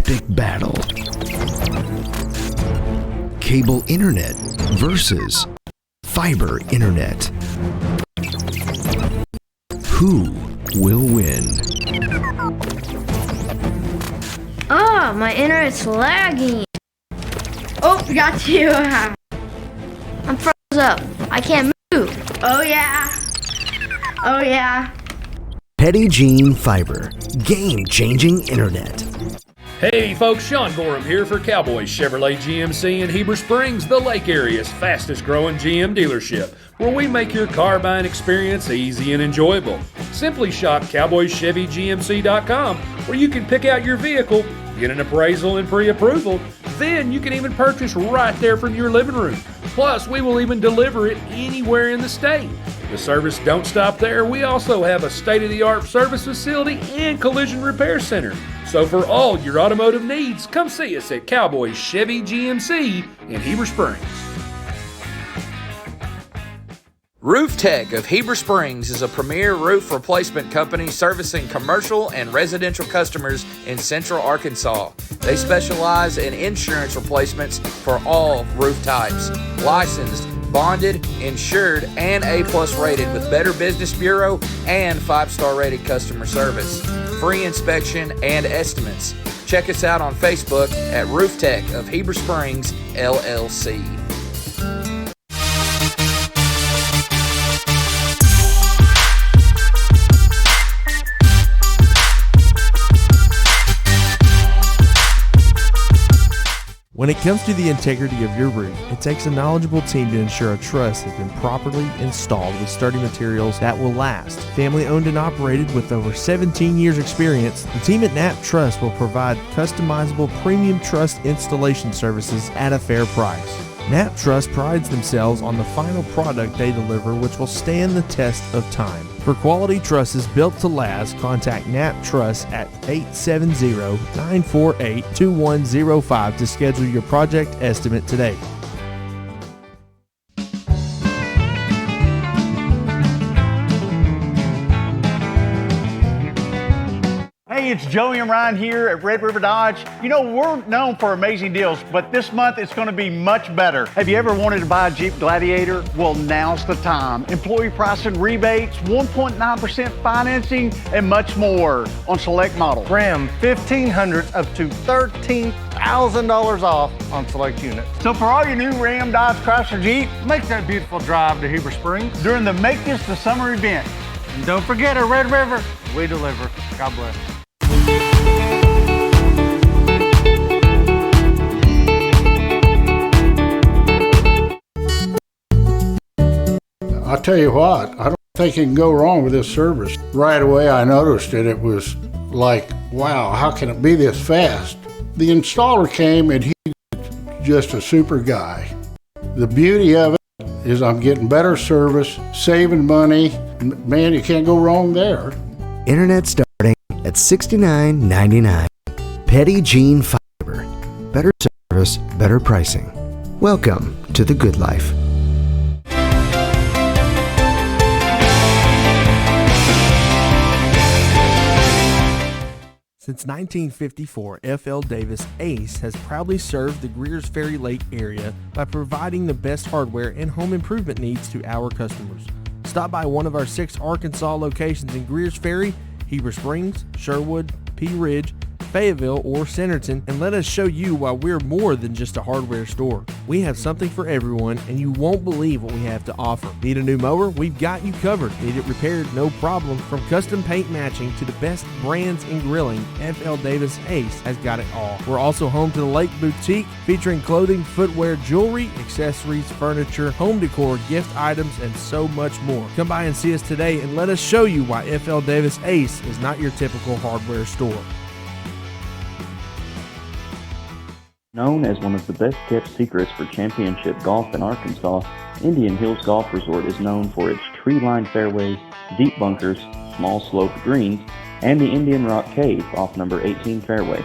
epic battle. Cable internet versus fiber internet. Who will win? Ah, my internet's lagging. Oh, got you. I'm froze up. I can't move. Oh yeah. Oh yeah. Petty Gene Fiber. Game-changing internet. Hey folks, Sean Gorham here for Cowboys Chevrolet GMC in Heber Springs, the Lake Area's fastest growing GM dealership, where we make your car buying experience easy and enjoyable. Simply shop CowboysChevyGMC.com, where you can pick out your vehicle, get an appraisal and pre-approval, then you can even purchase right there from your living room. Plus, we will even deliver it anywhere in the state. The service don't stop there. We also have a state-of-the-art service facility and collision repair center. So for all your automotive needs, come see us at Cowboys Chevy GMC in Heber Springs. Roof Tech of Heber Springs is a premier roof replacement company servicing commercial and residential customers in central Arkansas. They specialize in insurance replacements for all roof types. Licensed, bonded, insured, and A+ rated with Better Business Bureau and 5-star rated customer service. Free inspection and estimates. Check us out on Facebook at Roof Tech of Heber Springs, LLC. When it comes to the integrity of your roof, it takes a knowledgeable team to ensure a truss has been properly installed with sturdy materials that will last. Family owned and operated with over 17 years experience, the team at Knapp Truss will provide customizable premium truss installation services at a fair price. Knapp Truss prides themselves on the final product they deliver, which will stand the test of time. For quality trusses built to last, contact Knapp Truss at 870-948-2105 to schedule your project estimate today. Hey, it's Joey and Ryan here at Red River Dodge. You know, we're known for amazing deals, but this month it's going to be much better. Have you ever wanted to buy a Jeep Gladiator? Well, now's the time. Employee pricing rebates, 1.9% financing, and much more on select models. Ram 1500 up to $13,000 off on select units. So for all your new Ram, Dodge, Chrysler, Jeep, Make that beautiful drive to Heber Springs. during the Make This the Summer event. And don't forget, at Red River, we deliver. God bless. I'll tell you what, I don't think you can go wrong with this service. Right away I noticed it. It was like, wow, how can it be this fast? The installer came and he's just a super guy. The beauty of it is I'm getting better service, saving money. Man, you can't go wrong there. Internet starting at $69.99. Petty Gene Fiber. Better service, better pricing. Welcome to the good life. Since 1954, F.L. Davis Ace has proudly served the Greers Ferry Lake area by providing the best hardware and home improvement needs to our customers. Stop by one of our 6 Arkansas locations in Greers Ferry, Heber Springs, Sherwood, Pea Ridge, Fayetteville, or Centerton, and let us show you why we're more than just a hardware store. We have something for everyone, and you won't believe what we have to offer. Need a new mower? We've got you covered. Need it repaired? No problem. From custom paint matching to the best brands in grilling, F.L. Davis Ace has got it all. We're also home to the Lake Boutique, featuring clothing, footwear, jewelry, accessories, furniture, home decor, gift items, and so much more. Come by and see us today and let us show you why F.L. Davis Ace is not your typical hardware store. Known as one of the best-kept secrets for championship golf in Arkansas, Indian Hills Golf Resort is known for its tree-lined fairways, deep bunkers, small sloped greens, and the Indian Rock Cave off number 18 fairway.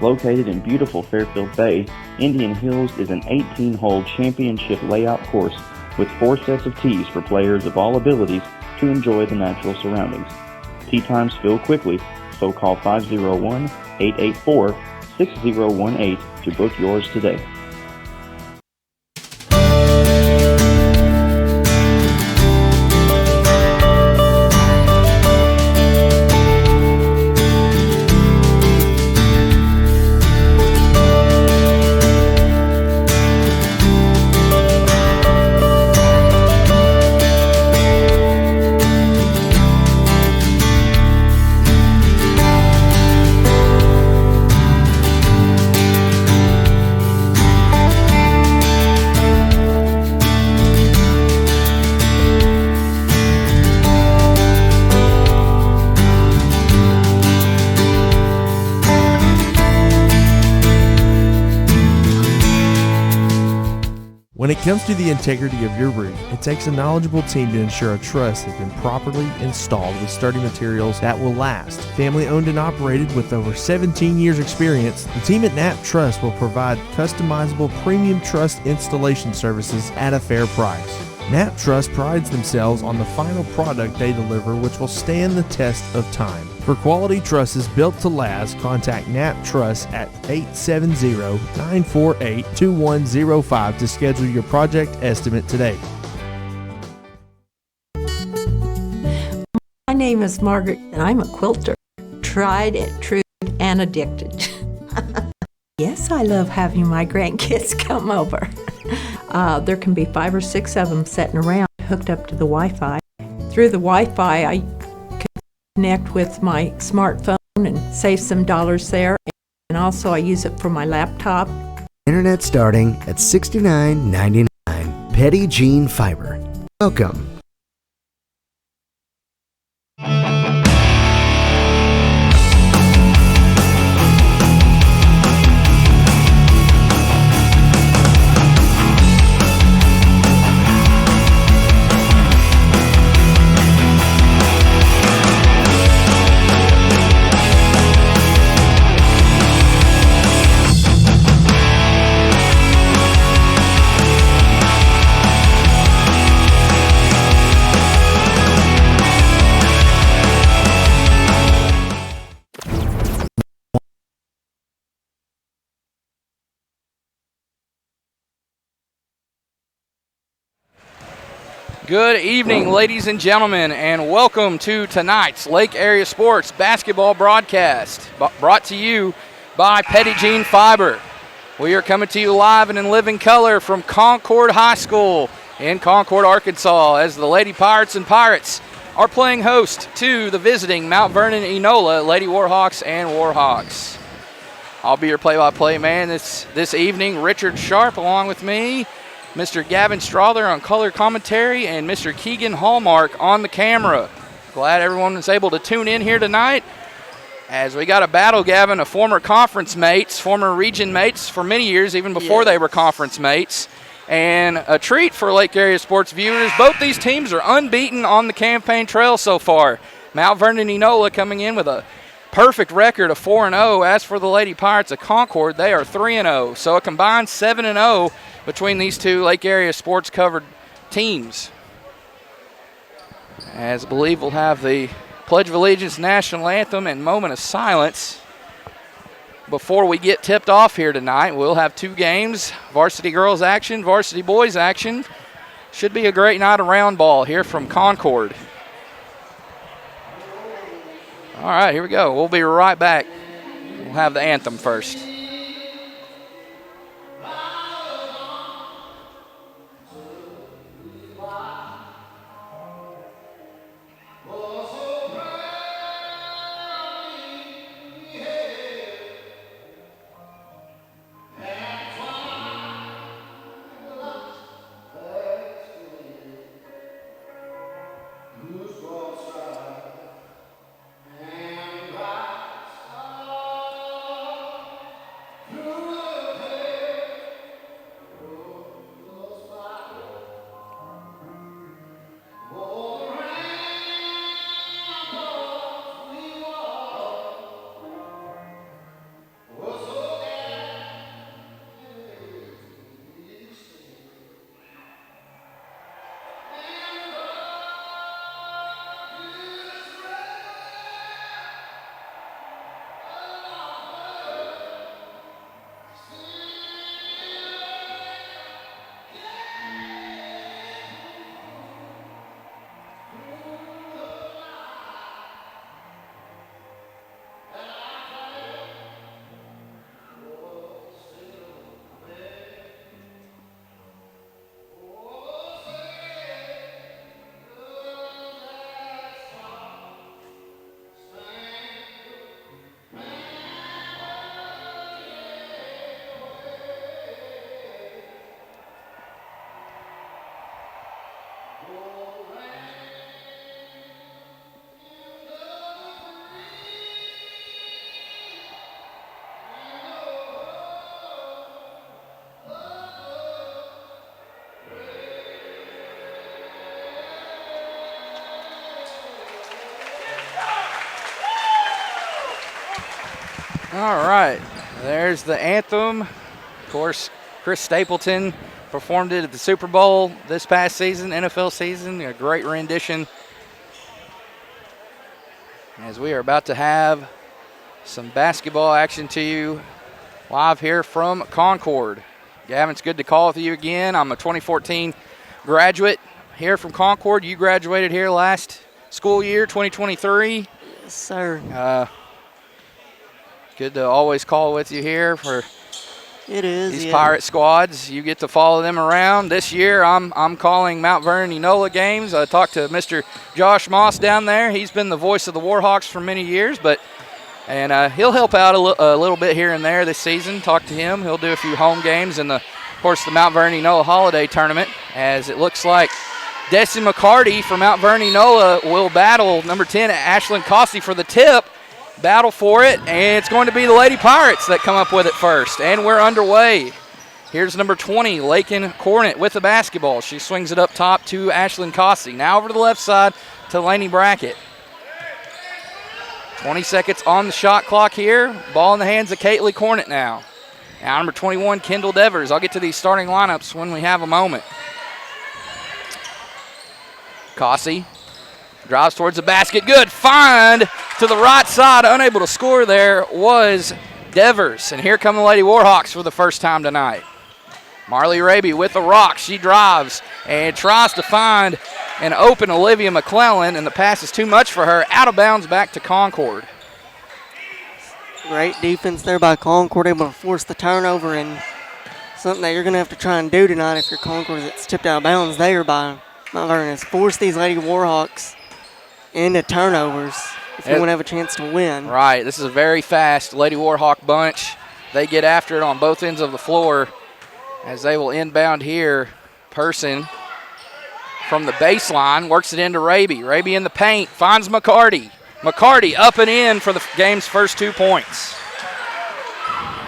Located in beautiful Fairfield Bay, Indian Hills is an 18-hole championship layout course with 4 sets of tees for players of all abilities to enjoy the natural surroundings. Tee times fill quickly, so call 501-884-6600 6018 to book yours today. When it comes to the integrity of your roof, it takes a knowledgeable team to ensure a truss has been properly installed with sturdy materials that will last. Family owned and operated with over 17 years experience, the team at Knapp Truss will provide customizable premium truss installation services at a fair price. Knapp Truss prides themselves on the final product they deliver, which will stand the test of time. For quality trusses built to last, contact Knapp Truss at 870-948-2105 to schedule your project estimate today. My name is Margaret, and I'm a quilter. Tried and true and addicted. Yes, I love having my grandkids come over. There can be 5 or 6 of them sitting around hooked up to the Wi-Fi. Through the Wi-Fi, I can connect with my smartphone and save some dollars there. And also I use it for my laptop. Internet starting at $69.99. Petit Jean Fiber. Welcome. Good evening, ladies and gentlemen, and welcome to tonight's Lake Area Sports basketball broadcast, brought to you by Petit Jean Fiber. We are coming to you live and in living color from Concord High School in Concord, Arkansas, as the Lady Pirates and Pirates are playing host to the visiting Mount Vernon Enola Lady Warhawks and Warhawks. I'll be your play-by-play man this evening. Richard Sharp along with me, Mr. Gavin Strother on color commentary, and Mr. Keegan Hallmark on the camera. Glad everyone was able to tune in here tonight as we got a battle, Gavin, of former conference mates, former region mates for many years, even before they were conference mates. And a treat for Lake Area Sports viewers, both these teams are unbeaten on the campaign trail so far. Mount Vernon Enola coming in with a perfect record of 4-0. As for the Lady Pirates of Concord, they are 3-0. So a combined 7-0 between these two Lake Area Sports covered teams. As I believe we'll have the Pledge of Allegiance, National Anthem, and moment of silence before we get tipped off here tonight. We'll have 2 games, varsity girls action, varsity boys action. Should be a great night of round ball here from Concord. All right, here we go. We'll be right back. We'll have the anthem first. All right, there's the anthem. Of course, Chris Stapleton performed it at the Super Bowl this past season, NFL season. A great rendition. As we are about to have some basketball action to you live here from Concord. Gavin, it's good to call with you again. I'm a 2014 graduate here from Concord. You graduated here last school year, 2023. Yes, sir. Good to always call with you here for these Pirate squads. You get to follow them around. This year, I'm calling Mount Vernon Enola games. I talked to Mr. Josh Moss down there. He's been the voice of the Warhawks for many years, and he'll help out a little bit here and there this season. Talk to him. He'll do a few home games and, of course, the Mount Vernon Enola Holiday Tournament, as it looks like Desi McCarty from Mount Vernon Enola will battle number 10, Ashlyn Cossey, for the tip. Battle for it, and it's going to be the Lady Pirates that come up with it first. And we're underway. Here's number 20, Lakin Cornett with the basketball. She swings it up top to Ashlyn Cossey. Now over to the left side to Lainey Brackett. 20 seconds on the shot clock here. Ball in the hands of Caitlin Cornett now. Now number 21, Kendall Devers. I'll get to these starting lineups when we have a moment. Cossey drives towards the basket. Good find to the right side. Unable to score there was Devers. And here come the Lady Warhawks for the first time tonight. Marley Raby with the rock. She drives and tries to find an open Olivia McClellan, and the pass is too much for her. Out of bounds back to Concord. Great defense there by Concord, able to force the turnover, and something that you're going to have to try and do tonight if you're Concord that's tipped out of bounds there by Mount Vernon is force these Lady Warhawks into turnovers if you want to have a chance to win. Right. This is a very fast Lady Warhawk bunch. They get after it on both ends of the floor as they will inbound here. Person from the baseline works it into Raby. Raby in the paint, finds McCarty. McCarty up and in for the game's first 2 points.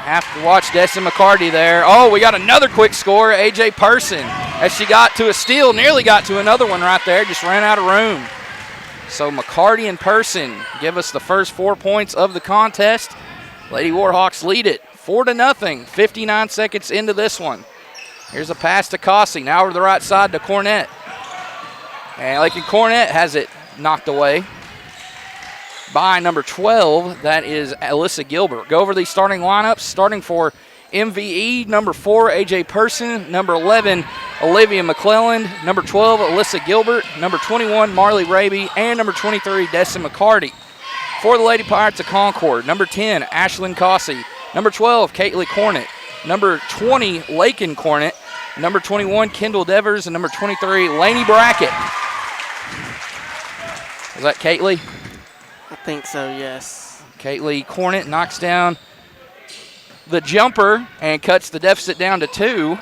Have to watch Desi McCarty there. Oh, we got another quick score. A.J. Person, as she got to a steal, nearly got to another one right there, just ran out of room. So McCarty and Person give us the first 4 points of the contest. Lady Warhawks lead it 4-0, 59 seconds into this one. Here's a pass to Cossey. Now over to the right side to Cornett. And Lakin Cornett has it knocked away by number 12. That is Alyssa Gilbert. Go over these starting lineups. Starting for MVE, number 4, A.J. Person. Number 11, Olivia McClelland. Number 12, Alyssa Gilbert. Number 21, Marley Raby. And number 23, Desi McCarty. For the Lady Pirates of Concord, number 10, Ashlyn Cossey. Number 12, Caitlin Cornett. Number 20, Lakin Cornett. Number 21, Kendall Devers. And number 23, Lainey Brackett. Is that Caitlin? I think so, yes. Caitlin Cornett knocks down the jumper and cuts the deficit down to 2.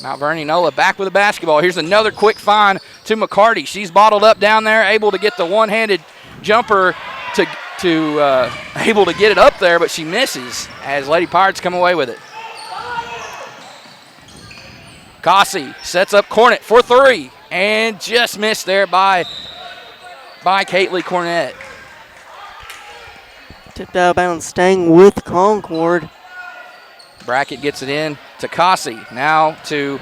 Mount Vernon Enola back with the basketball. Here's another quick find to McCarty. She's bottled up down there, able to get the one-handed jumper to able to get it up there, but she misses as Lady Pirates come away with it. Cossey sets up Cornett for 3 and just missed there by Caitlin Cornett. Tipped out of bounds, staying with Concord. Brackett gets it in to Cossey. Now to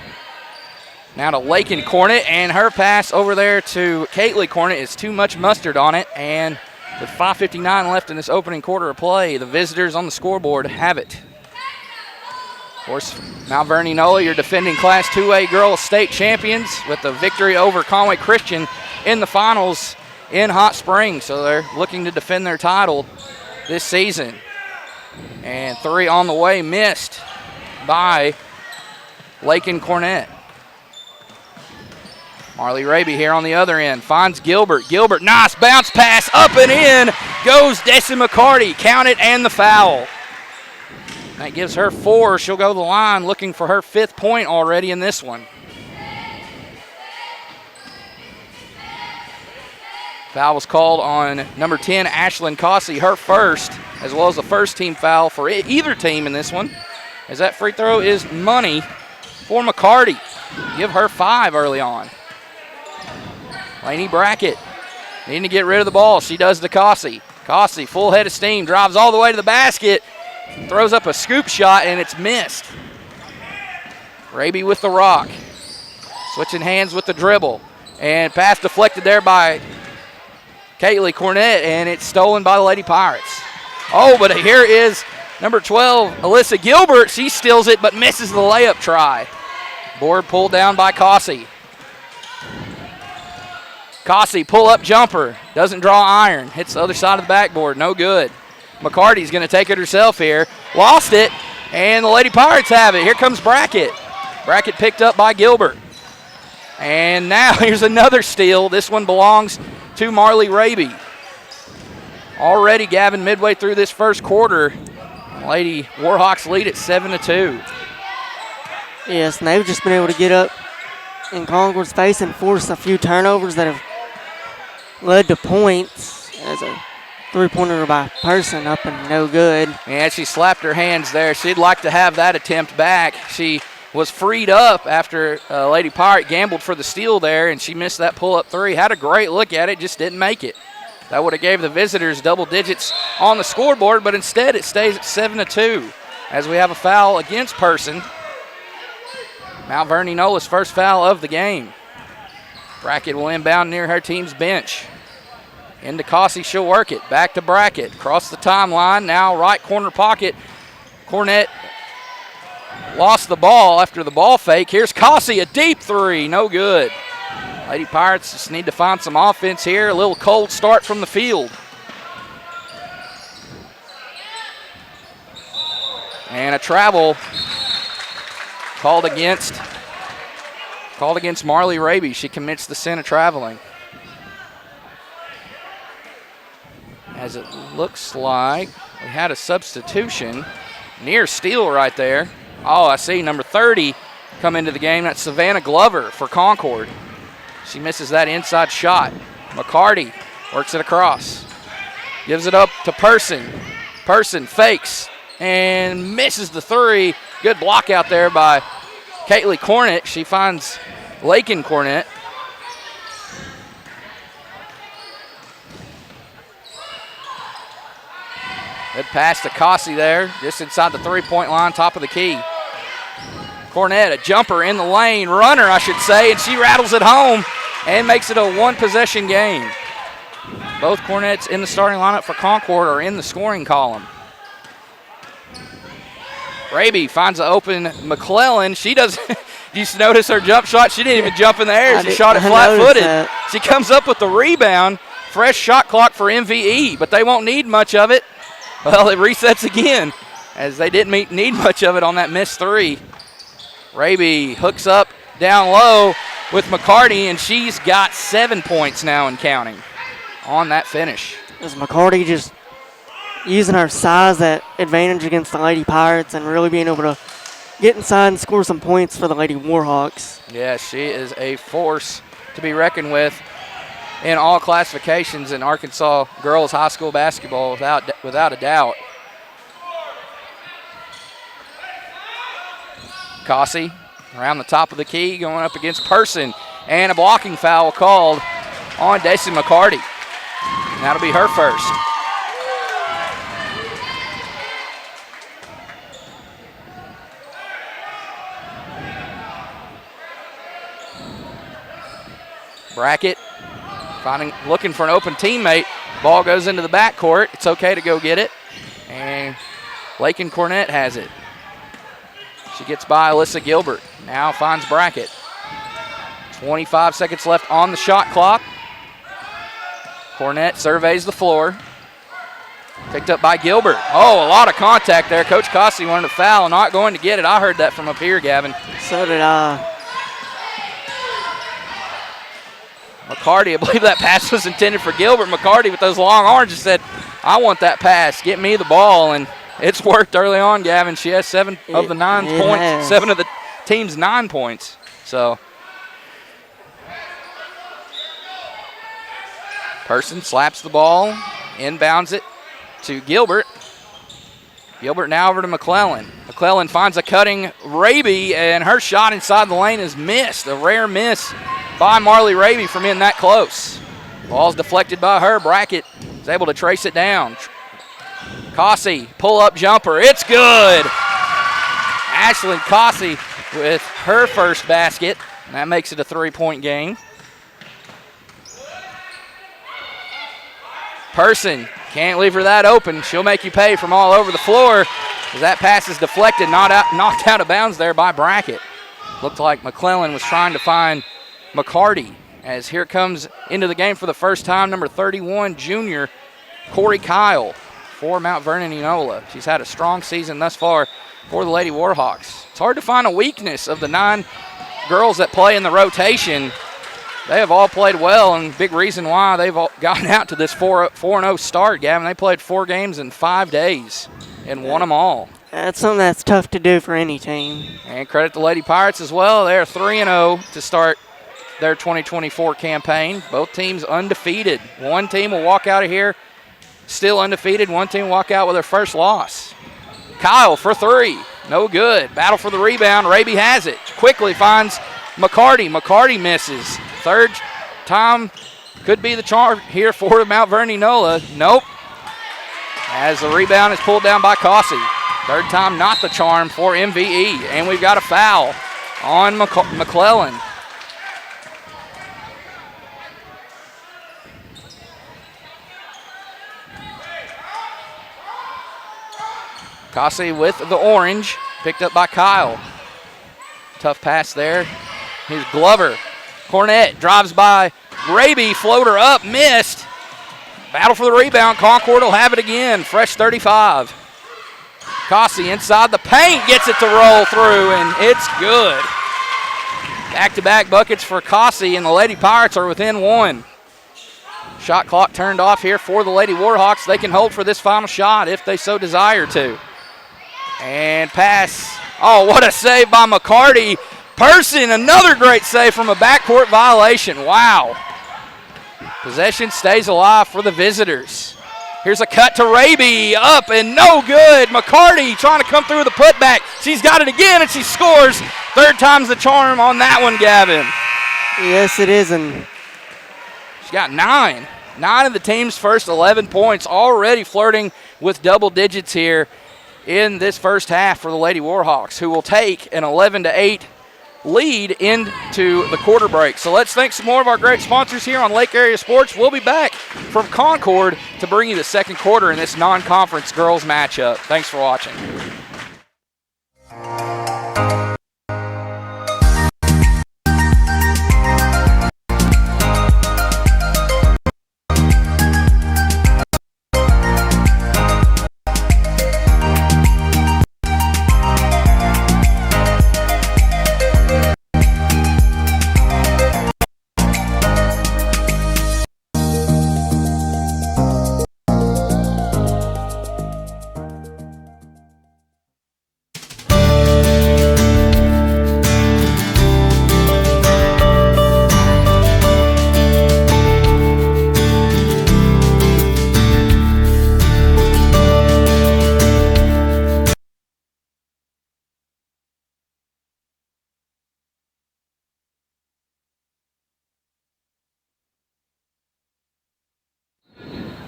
Lakin Cornett, and her pass over there to Caitlin Cornett is too much mustard on it. And with 5:59 left in this opening quarter of play, the visitors on the scoreboard have it. Of course, Mount Vernon Enola, your defending Class 2A girls state champions, with the victory over Conway Christian in the finals in Hot Springs. So they're looking to defend their title this season. And 3 on the way, missed by Lakin Cornett. Marley Raby here on the other end, finds Gilbert. Gilbert, nice bounce pass, up and in goes Desi McCarty. Count it and the foul. That gives her 4. She'll go to the line looking for her 5th point already in this one. Foul was called on number 10, Ashlyn Cossey, her first, as well as the first team foul for either team in this one, as that free throw is money for McCarty. Give her 5 early on. Lainey Brackett needing to get rid of the ball. She does to Cossey. Cossey, full head of steam, drives all the way to the basket, throws up a scoop shot, and it's missed. Raby with the rock. Switching hands with the dribble. And pass deflected there by Kaylee Cornett, and it's stolen by the Lady Pirates. Oh, but here is number 12, Alyssa Gilbert. She steals it but misses the layup try. Board pulled down by Cossey. Cossey, pull-up jumper. Doesn't draw iron. Hits the other side of the backboard. No good. McCarty's going to take it herself here. Lost it, and the Lady Pirates have it. Here comes Brackett. Brackett picked up by Gilbert. And now here's another steal. This one belongs to Marley Raby. Already, Gavin, midway through this first quarter, Lady Warhawks lead at 7-2. Yes, and they've just been able to get up in Concord's face and force a few turnovers that have led to points. As a three-pointer by Person up and no good. And she slapped her hands there. She'd like to have that attempt back. She was freed up after Lady Pirate gambled for the steal there, and she missed that pull-up three. Had a great look at it, just didn't make it. That would have gave the visitors double digits on the scoreboard, but instead it stays at 7-2 as we have a foul against Person. Mount Vernon Nola's first foul of the game. Brackett will inbound near her team's bench. Into Cossey, she'll work it. Back to Brackett. Across the timeline, now right corner pocket. Cornett lost the ball after the ball fake. Here's Cossey, a deep three, no good. Lady Pirates just need to find some offense here. A little cold start from the field. And a travel called against Marley Raby. She commits the sin of traveling. As it looks like we had a substitution. Near steal right there. Oh, I see number 30 come into the game. That's Savannah Glover for Concord. She misses that inside shot. McCarty works it across. Gives it up to Person. Person fakes and misses the three. Good block out there by Kaylee Cornett. She finds Lakin Cornett. Good pass to Cossey there, just inside the three-point line, top of the key. Cornett, a jumper in the lane, runner I should say, and she rattles it home and makes it a one-possession game. Both Cornetts in the starting lineup for Concord are in the scoring column. Raby finds an open McClellan. She doesn't, you notice her jump shot? She didn't even jump in the air. She shot it flat-footed. She comes up with the rebound. Fresh shot clock for MVE, but they won't need much of it. Well, it resets again as they didn't need much of it on that missed three. Raby hooks up down low with McCarty, and she's got 7 points now and counting on that finish. Is McCarty just using her size at advantage against the Lady Pirates and really being able to get inside and score some points for the Lady Warhawks? Yeah, she is a force to be reckoned with in all classifications in Arkansas girls high school basketball, without a doubt. Cossey around the top of the key, going up against Person, and a blocking foul called on Daisy McCarty. And that'll be her first. Brackett looking for an open teammate. Ball goes into the backcourt. It's okay to go get it. And Lakin Cornett has it. She gets by Alyssa Gilbert. Now finds Brackett. 25 seconds left on the shot clock. Cornett surveys the floor. Picked up by Gilbert. Oh, a lot of contact there. Coach Cossey wanted a foul, not going to get it. I heard that from up here, Gavin. So did I. McCarty, I believe that pass was intended for Gilbert. McCarty with those long arms just said, I want that pass. Get me the ball. And it's worked early on, Gavin. She has 7 of the 9 points, 7 of the team's 9 points. So Person slaps the ball, inbounds it to Gilbert. Gilbert now over to McClellan. McClellan finds a cutting Raby, and her shot inside the lane is missed. A rare miss by Marley Raby from in that close. Ball's deflected by her. Brackett is able to trace it down. Cossey, pull-up jumper. It's good. Ashlyn Cossey with her first basket. That makes it a 3-point game. Person, can't leave her that open. She'll make you pay from all over the floor. As that pass is deflected, knocked out of bounds there by Brackett. Looked like McClellan was trying to find McCarty. As here comes into the game for the first time, number 31, junior Corey Kyle for Mount Vernon Enola. She's had a strong season thus far for the Lady Warhawks. It's hard to find a weakness of the 9 girls that play in the rotation. They have all played well, and big reason why they've all gotten out to this 4-0 start, Gavin. They played 4 games in 5 days and won them all. That's something that's tough to do for any team. And credit the Lady Pirates as well. They're 3-0 to start their 2024 campaign. Both teams undefeated. One team will walk out of here still undefeated. One team will walk out with their first loss. Kyle for 3. No good. Battle for the rebound. Raby has it. Quickly finds McCarty. McCarty misses. Third time could be the charm here for Mount Vernon Enola. Nope. As the rebound is pulled down by Cossey. Third time not the charm for MVE. And we've got a foul on McClellan. Cossey with the orange, picked up by Kyle. Tough pass there. Here's Glover. Cornett drives by Raby, floater up, missed. Battle for the rebound. Concord will have it again. Fresh 35. Cossey inside the paint, gets it to roll through, and it's good. Back-to-back buckets for Cossey, and the Lady Pirates are within 1. Shot clock turned off here for the Lady Warhawks. They can hold for this final shot if they so desire to. And pass. Oh, what a save by McCarty. Person, another great save from a backcourt violation. Wow. Possession stays alive for the visitors. Here's a cut to Raby. Up and no good. McCarty trying to come through with a putback. She's got it again, and she scores. Third time's the charm on that one, Gavin. Yes, it is. And she's got 9. 9 of the team's first 11 points, already flirting with double digits here in this first half for the Lady Warhawks, who will take an 11-8 lead into the quarter break. So let's thank some more of our great sponsors here on Lake Area Sports. We'll be back from Concord to bring you the second quarter in this non-conference girls matchup. Thanks for watching.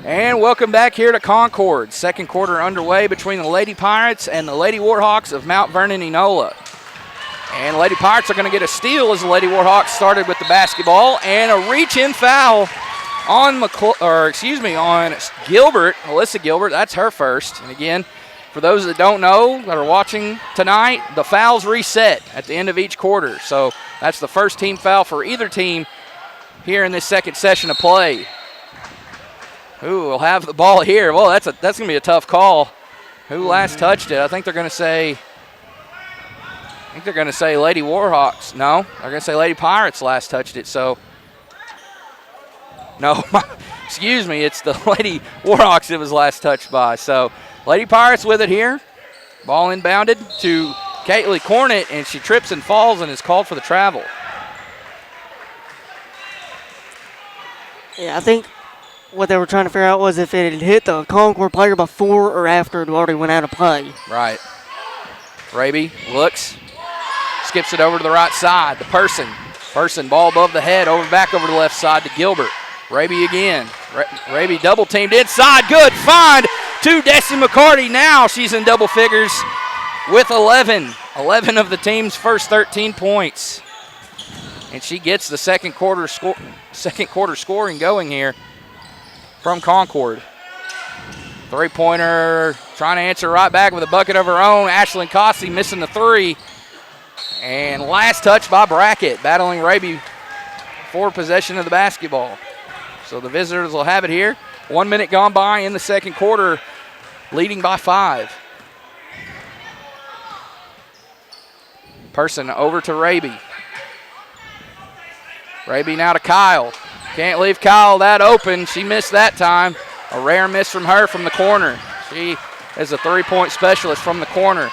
And welcome back here to Concord. Second quarter underway between the Lady Pirates and the Lady Warhawks of Mount Vernon Enola. And the Lady Pirates are going to get a steal as the Lady Warhawks started with the basketball, and a reach-in foul on Gilbert, Alyssa Gilbert. That's her first. And again, for those that don't know that are watching tonight, the fouls reset at the end of each quarter. So that's the first team foul for either team here in this second session of play. Who will have the ball here? Well, that's going to be a tough call. Who last touched it? I think they're going to say Lady Warhawks. No, they're going to say Lady Pirates last touched it. So, no, excuse me, it's the Lady Warhawks it was last touched by. So, Lady Pirates with it here. Ball inbounded to Caitlin Cornett, and she trips and falls and is called for the travel. Yeah, I think what they were trying to figure out was if it had hit the Concord player before or after it already went out of play. Right. Raby looks, skips it over to the right side. The person ball above the head, back over to the left side to Gilbert. Raby again. Raby double teamed inside. Good find to Desi McCarty. Now she's in double figures with 11. 11 of the team's first 13 points. And she gets the second quarter scoring going here from Concord. Three-pointer, trying to answer right back with a bucket of her own. Ashlyn Cossey missing the three. And last touch by Brackett, battling Raby for possession of the basketball. So the visitors will have it here. 1 minute gone by in the second quarter, leading by 5. Person over to Raby. Raby now to Kyle. Can't leave Kyle that open. She missed that time. A rare miss from her from the corner. She is a three-point specialist from the corner.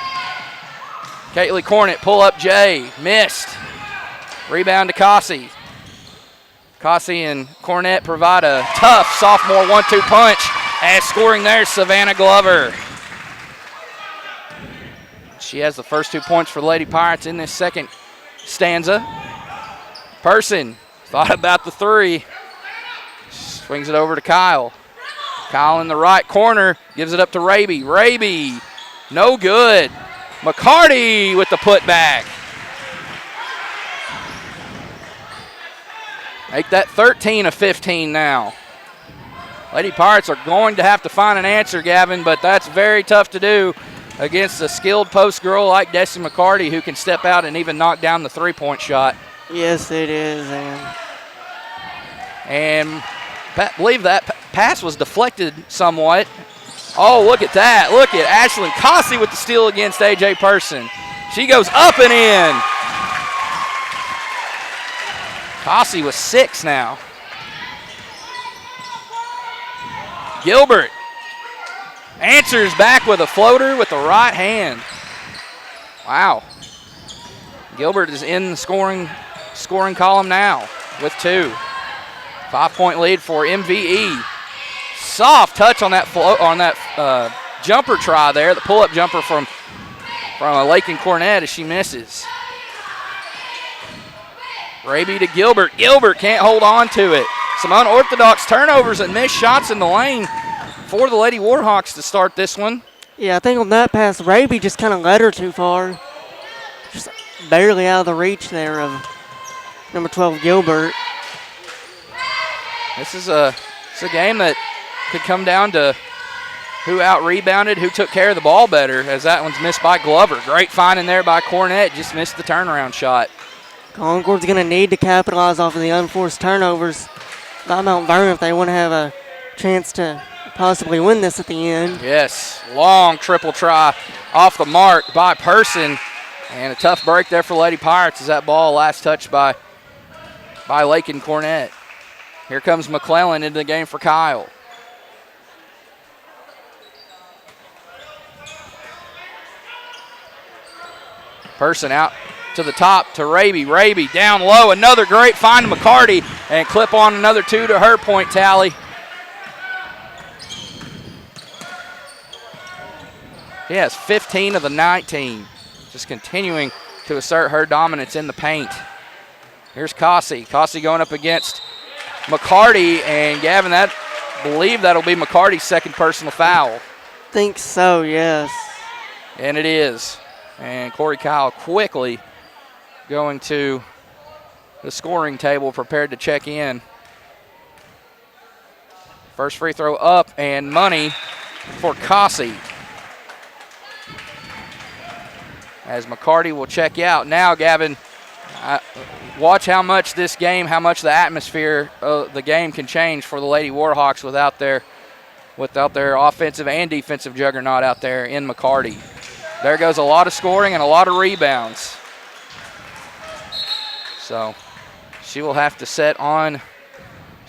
Caitlin Cornett, pull up Jay, missed. Rebound to Cossey. Cossey and Cornett provide a tough sophomore 1-2 punch. As scoring there, Savannah Glover. She has the first 2 points for the Lady Pirates in this second stanza. Person thought about the three. Swings it over to Kyle. Kyle in the right corner, gives it up to Raby. Raby, no good. McCarty with the putback. Make that 13 of 15 now. Lady Pirates are going to have to find an answer, Gavin, but that's very tough to do against a skilled post girl like Desi McCarty who can step out and even knock down the three-point shot. Yes, it is. And I believe that pass was deflected somewhat. Oh, look at that. Look at Ashlyn Cossey with the steal against A.J. Person. She goes up and in. Cossey with 6 now. Gilbert answers back with a floater with the right hand. Wow. Gilbert is in the scoring column now with 2. 5-point lead for MVE. Soft touch on that jumper try there, the pull-up jumper from Lakin Cornett as she misses. Raby to Gilbert. Gilbert can't hold on to it. Some unorthodox turnovers and missed shots in the lane for the Lady Warhawks to start this one. Yeah, I think on that pass, Raby just kind of led her too far. Just barely out of the reach there of number 12, Gilbert. This is a game that could come down to who out-rebounded, who took care of the ball better, as that one's missed by Glover. Great finding there by Cornett, just missed the turnaround shot. Concord's going to need to capitalize off of the unforced turnovers by Mount Vernon if they want to have a chance to possibly win this at the end. Yes, long triple try off the mark by Person, and a tough break there for Lady Pirates as that ball last touched by Lakin Cornett. Here comes McClellan into the game for Kyle. Person out to the top to Raby. Raby down low. Another great find to McCarty and clip on another 2 to her point tally. She has 15 of the 19. Just continuing to assert her dominance in the paint. Here's Cossey. Cossey going up against McCarty, and Gavin, I believe that'll be McCarty's second personal foul. Think so, yes. And it is. And Corey Kyle quickly going to the scoring table, prepared to check in. First free throw up and money for Cossey. As McCarty will check out. Now, Gavin, watch how much this game, how much the atmosphere of the game can change for the Lady Warhawks without their offensive and defensive juggernaut out there in McCarty. There goes a lot of scoring and a lot of rebounds. So she'll have to set on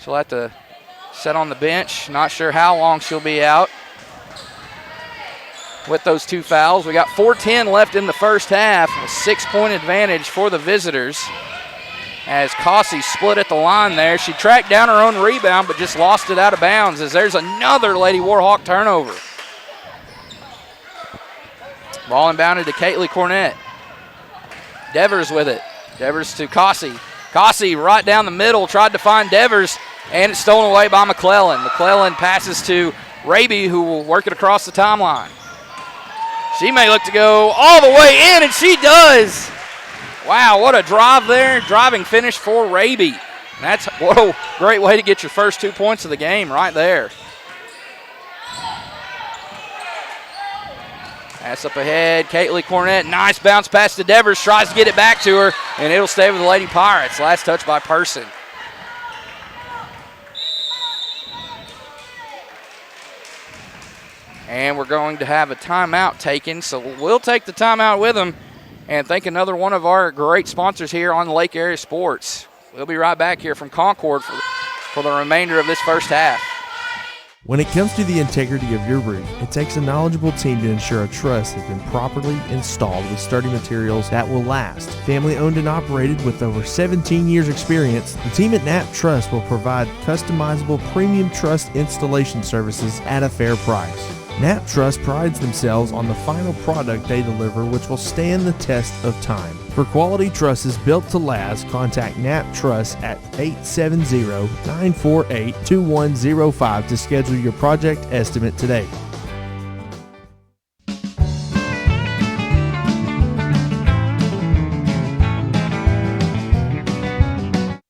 the bench. Not sure how long she'll be out with those 2 fouls. We got 4:10 left in the first half. A 6-point advantage for the visitors as Cossey split at the line there. She tracked down her own rebound but just lost it out of bounds as there's another Lady Warhawk turnover. Ball inbounded to Caitlin Cornett. Devers with it. Devers to Cossey. Cossey right down the middle, tried to find Devers. And it's stolen away by McClellan. McClellan passes to Raby, who will work it across the timeline. She may look to go all the way in, and she does. Wow, what a drive there. Driving finish for Raby. That's what a great way to get your first 2 points of the game right there. Pass up ahead, Caitlin Cornett. Nice bounce pass to Devers. Tries to get it back to her, and it'll stay with the Lady Pirates. Last touch by Person. And we're going to have a timeout taken, so we'll take the timeout with them and thank another one of our great sponsors here on Lake Area Sports. We'll be right back here from Concord for the remainder of this first half. When it comes to the integrity of your roof, it takes a knowledgeable team to ensure a truss has been properly installed with sturdy materials that will last. Family owned and operated with over 17 years experience, the team at Knapp Truss will provide customizable premium truss installation services at a fair price. Knapp Truss prides themselves on the final product they deliver, which will stand the test of time. For quality trusses built to last, contact Knapp Truss at 870-948-2105 to schedule your project estimate today.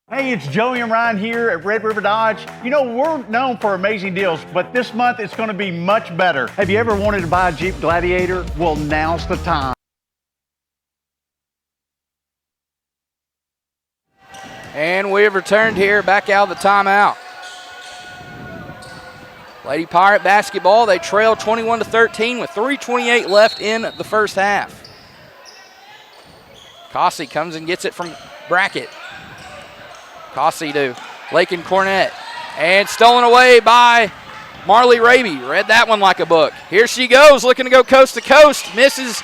Hey, it's Joey and Ryan here at Red River Dodge. You know, we're known for amazing deals, but this month it's going to be much better. Have you ever wanted to buy a Jeep Gladiator? Well, now's the time. And we have returned here back out of the timeout. Lady Pirate basketball, they trail 21-13 with 3:28 left in the first half. Cossey comes and gets it from Brackett. Cossey to Lakin Cornett. And stolen away by Marley Raby. Read that one like a book. Here she goes, looking to go coast to coast. Misses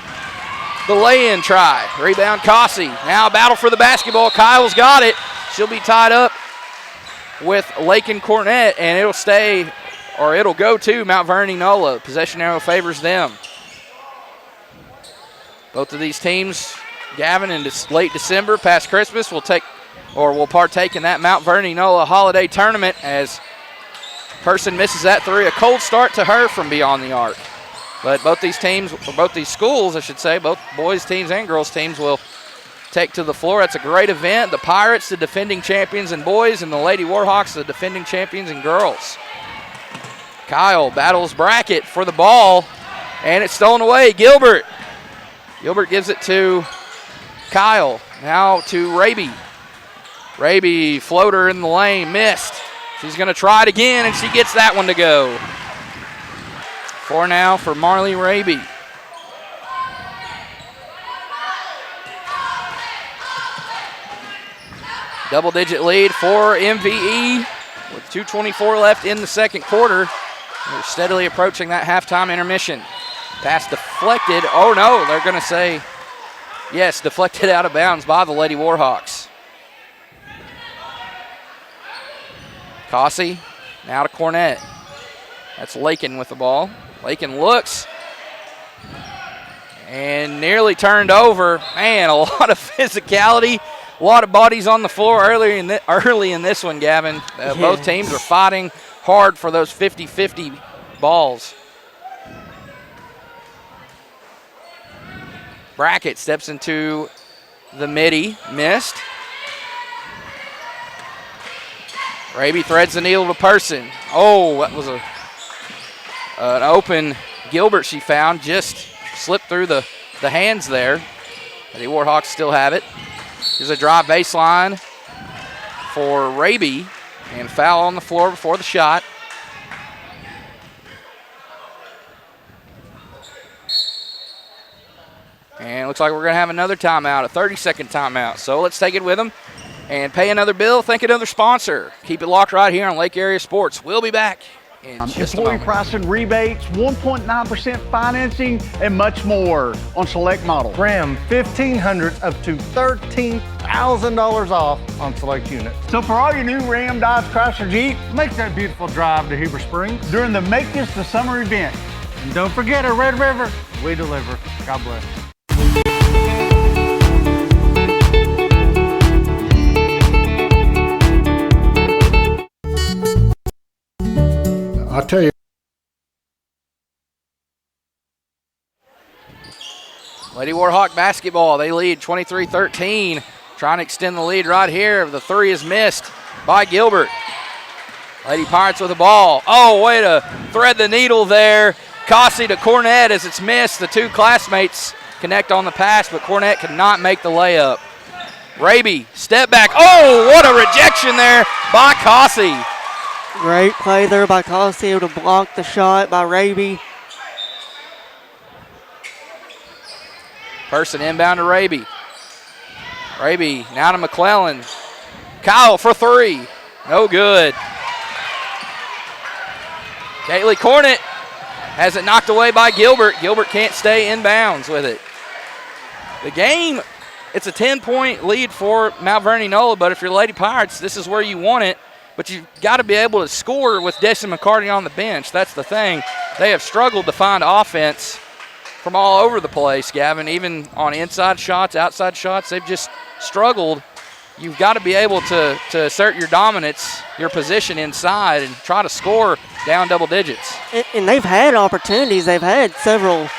the lay-in try. Rebound Cossey. Now a battle for the basketball. Kyle's got it. She'll be tied up with Lakin Cornett, and it'll stay, or it'll go to Mount Vernon Nola. Possession arrow favors them. Both of these teams, Gavin, in late December, past Christmas, will partake in that Mount Vernon Nola holiday tournament as Person misses that three. A cold start to her from beyond the arc. But both these teams, or both these schools, I should say, both boys teams and girls teams will take to the floor. That's a great event. The Pirates, the defending champions in boys, and the Lady Warhawks, the defending champions in girls. Kyle battles Brackett for the ball, and it's stolen away. Gilbert gives it to Kyle. Now to Raby. Raby, floater in the lane, missed. She's going to try it again, and she gets that one to go. 4 now for Marley Raby. Double-digit lead for MVE with 2:24 left in the second quarter. We're steadily approaching that halftime intermission. Pass deflected. Oh, no, they're going to say, yes, deflected out of bounds by the Lady Warhawks. Cossey now to Cornett. That's Lakin with the ball. Lakin looks and nearly turned over. Man, a lot of physicality. A lot of bodies on the floor early in this one, Gavin. Both teams are fighting hard for those 50-50 balls. Brackett steps into the midi, missed. Raby threads the needle to Person. Oh, that was an open Gilbert she found. Just slipped through the hands there. The Warhawks still have it. Here's a drive baseline for Raby, and foul on the floor before the shot. And it looks like we're going to have another timeout, a 30-second timeout. So let's take it with them and pay another bill, thank another sponsor. Keep it locked right here on Lake Area Sports. We'll be back in just a employee moment. pricing rebates, 1.9% financing, and much more on select models. Ram 1500s up to $13,000 off on select units. So for all your new Ram, Dodge, Chrysler, Jeep, Make that beautiful drive to Heber Springs. during the Make This the Summer event. And don't forget, at Red River, we deliver. God bless. Lady Warhawk basketball, they lead 23-13. Trying to extend the lead right here. The three is missed by Gilbert. Lady Pirates with the ball. Oh, way to thread the needle there. Cossey to Cornett as it's missed. The two classmates connect on the pass, but Cornett cannot make the layup. Raby, step back. Oh, what a rejection there by Cossey. Great play there by Cossey, able to block the shot by Raby. Person inbound to Raby. Raby now to McClellan. Kyle for three. No good. Kaylee Cornett has it knocked away by Gilbert. Gilbert can't stay inbounds with it. The game, it's a 10-point lead for Mount Vernon Nola, but if you're Lady Pirates, this is where you want it. But you've got to be able to score with Destin McCarty on the bench. That's the thing. They have struggled to find offense from all over the place, Gavin, even on inside shots, outside shots. They've just struggled. You've got to be able to assert your dominance, your position inside, and try to score down double digits. And they've had opportunities. They've had several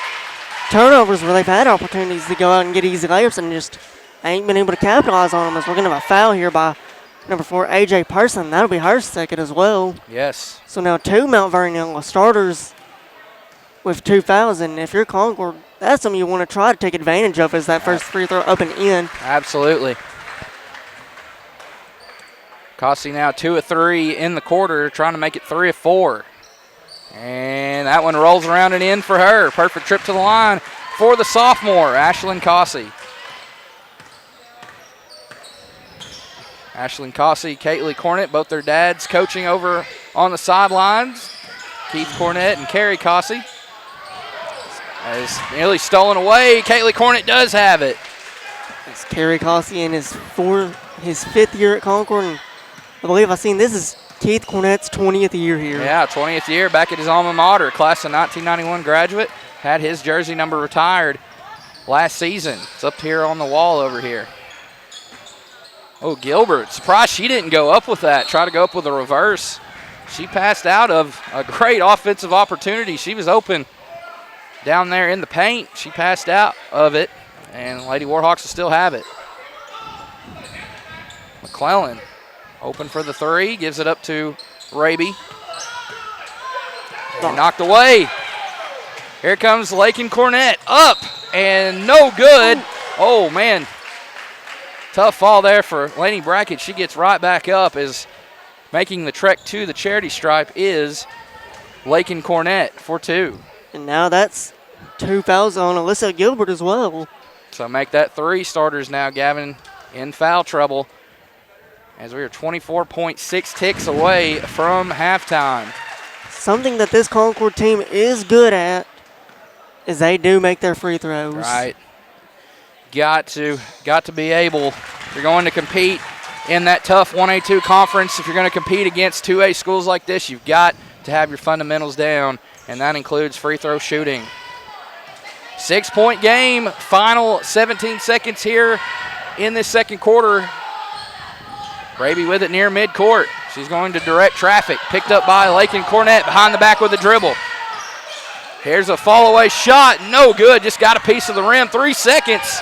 turnovers where they've had opportunities to go out and get easy layups and just ain't been able to capitalize on them. As we're going to have a foul here by number 4, A.J. Person. That'll be her second as well. Yes. So now 2 Mount Vernon starters with 2 fouls, and if you're Concord, that's something you want to try to take advantage of as that first free throw up and in. Absolutely. Cossey now 2 of 3 in the quarter, trying to make it 3 of 4. And that one rolls around and in for her. Perfect trip to the line for the sophomore, Ashlyn Cossey. Ashlyn Cossey, Caitlin Cornett, both their dads coaching over on the sidelines. Keith Cornett and Carrie Cossey. Is nearly stolen away. Caitlin Cornett does have it. It's Carrie Cossey in his 5th year at Concord. And I believe I've seen this is Keith Cornett's 20th year here. Yeah, 20th year back at his alma mater. Class of 1991 graduate. Had his jersey number retired last season. It's up here on the wall over here. Oh, Gilbert. Surprised she didn't go up with that. Try to go up with a reverse. She passed out of a great offensive opportunity. She was open down there in the paint. She passed out of it, and Lady Warhawks will still have it. McClellan open for the three, gives it up to Raby. And knocked away. Here comes Lakin Cornett up, and no good. Oh, man. Tough fall there for Laney Brackett. She gets right back up as making the trek to the charity stripe is Lakin Cornett for 2. And now that's 2 fouls on Alyssa Gilbert as well. So make that 3 starters now, Gavin, in foul trouble as we are 24.6 ticks away from halftime. Something that this Concord team is good at is they do make their free throws. Right. Got to be able, if you're going to compete in that tough 1A2 conference, if you're going to compete against 2A schools like this, you've got to have your fundamentals down, and that includes free throw shooting. 6-point game, final 17 seconds here in this second quarter. Raby with it near midcourt. She's going to direct traffic. Picked up by Lakin Cornett behind the back with a dribble. Here's a fall-away shot. No good. Just got a piece of the rim. 3 seconds.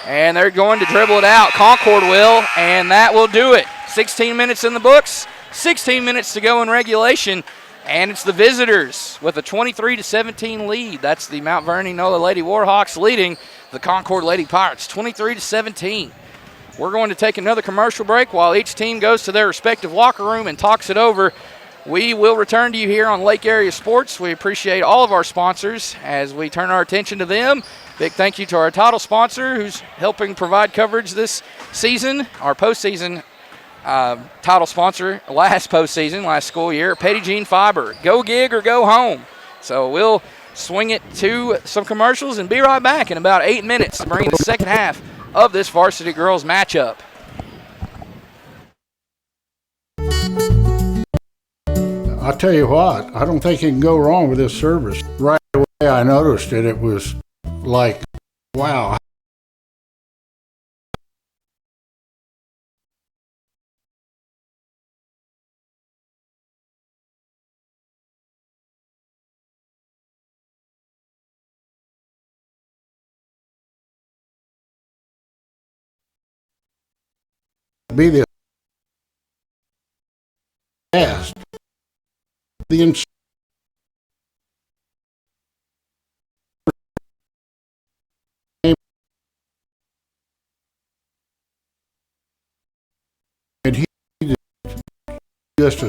And they're going to dribble it out. Concord will, and that will do it. 16 minutes in the books. 16 minutes to go in regulation. And it's the visitors with a 23-17 lead. That's the Mount Vernon Nola Lady Warhawks leading the Concord Lady Pirates 23-17. We're going to take another commercial break while each team goes to their respective locker room and talks it over. We will return to you here on Lake Area Sports. We appreciate all of our sponsors as we turn our attention to them. Big thank you to our title sponsor who's helping provide coverage this season, our postseason title sponsor last school year, Petty Jean Fiber. Go gig or go home. So we'll swing it to some commercials and be right back in about 8 minutes to bring the second half of this varsity girls matchup. I'll tell you what, I don't think you can go wrong with this service. Right away I noticed it. It was like, wow, be this fast. The and he's just a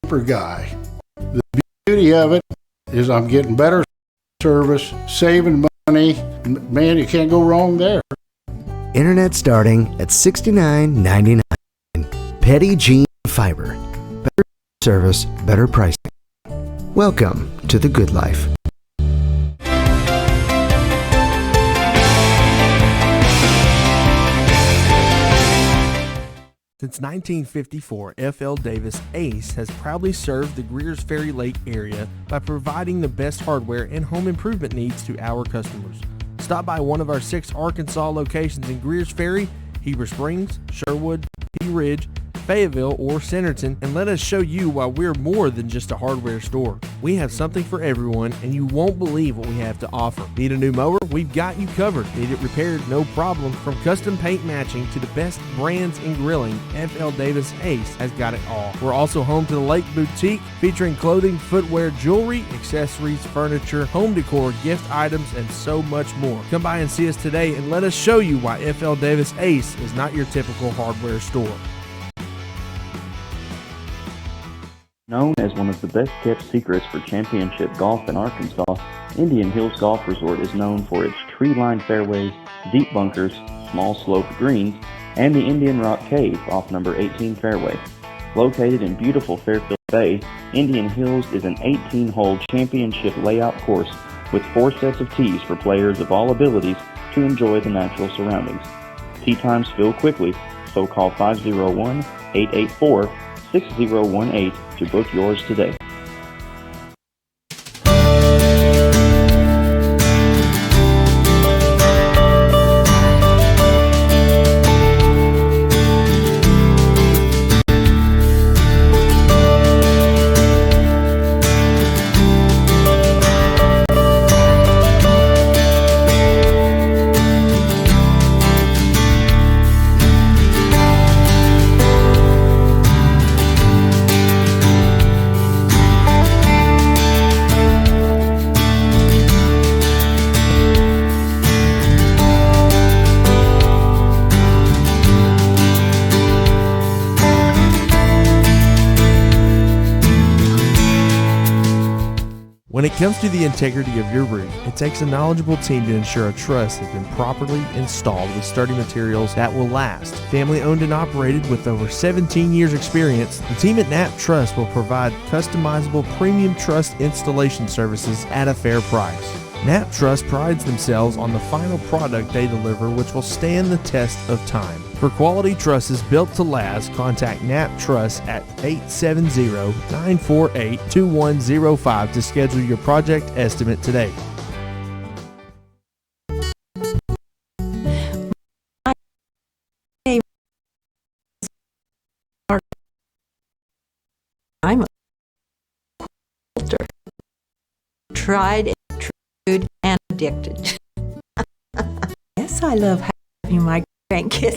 super guy. The beauty of it is I'm getting better service, saving money. Man, you can't go wrong there. Internet starting at $69.99. Petty Gene Fiber. Better service, better pricing. Welcome to the good life. Since 1954, F.L. Davis Ace has proudly served the Greers Ferry Lake area by providing the best hardware and home improvement needs to our customers. Stop by one of our 6 Arkansas locations in Greers Ferry, Heber Springs, Sherwood, Pea Ridge, Fayetteville, or Centerton, and let us show you why we're more than just a hardware store. We have something for everyone, and you won't believe what we have to offer. Need a new mower? We've got you covered. Need it repaired? No problem. From custom paint matching to the best brands in grilling, F.L. Davis Ace has got it all. We're also home to the Lake Boutique, featuring clothing, footwear, jewelry, accessories, furniture, home decor, gift items, and so much more. Come by and see us today, and let us show you why F.L. Davis Ace is not your typical hardware store. Known as one of the best-kept secrets for championship golf in Arkansas, Indian Hills Golf Resort is known for its tree-lined fairways, deep bunkers, small sloped greens, and the Indian Rock Cave off number 18 fairway. Located in beautiful Fairfield Bay, Indian Hills is an 18-hole championship layout course with 4 sets of tees for players of all abilities to enjoy the natural surroundings. Tee times fill quickly, so call 501-884-6018 to book yours today. When it comes to the integrity of your roof, it takes a knowledgeable team to ensure a truss has been properly installed with sturdy materials that will last. Family owned and operated with over 17 years experience, the team at Knapp Truss will provide customizable premium truss installation services at a fair price. Knapp Truss prides themselves on the final product they deliver, which will stand the test of time. For quality trusses built to last, contact Knapp Truss at 870-948-2105 to schedule your project estimate today. I'm a quilter. Tried and true and addicted. Yes, I love having my grandkids.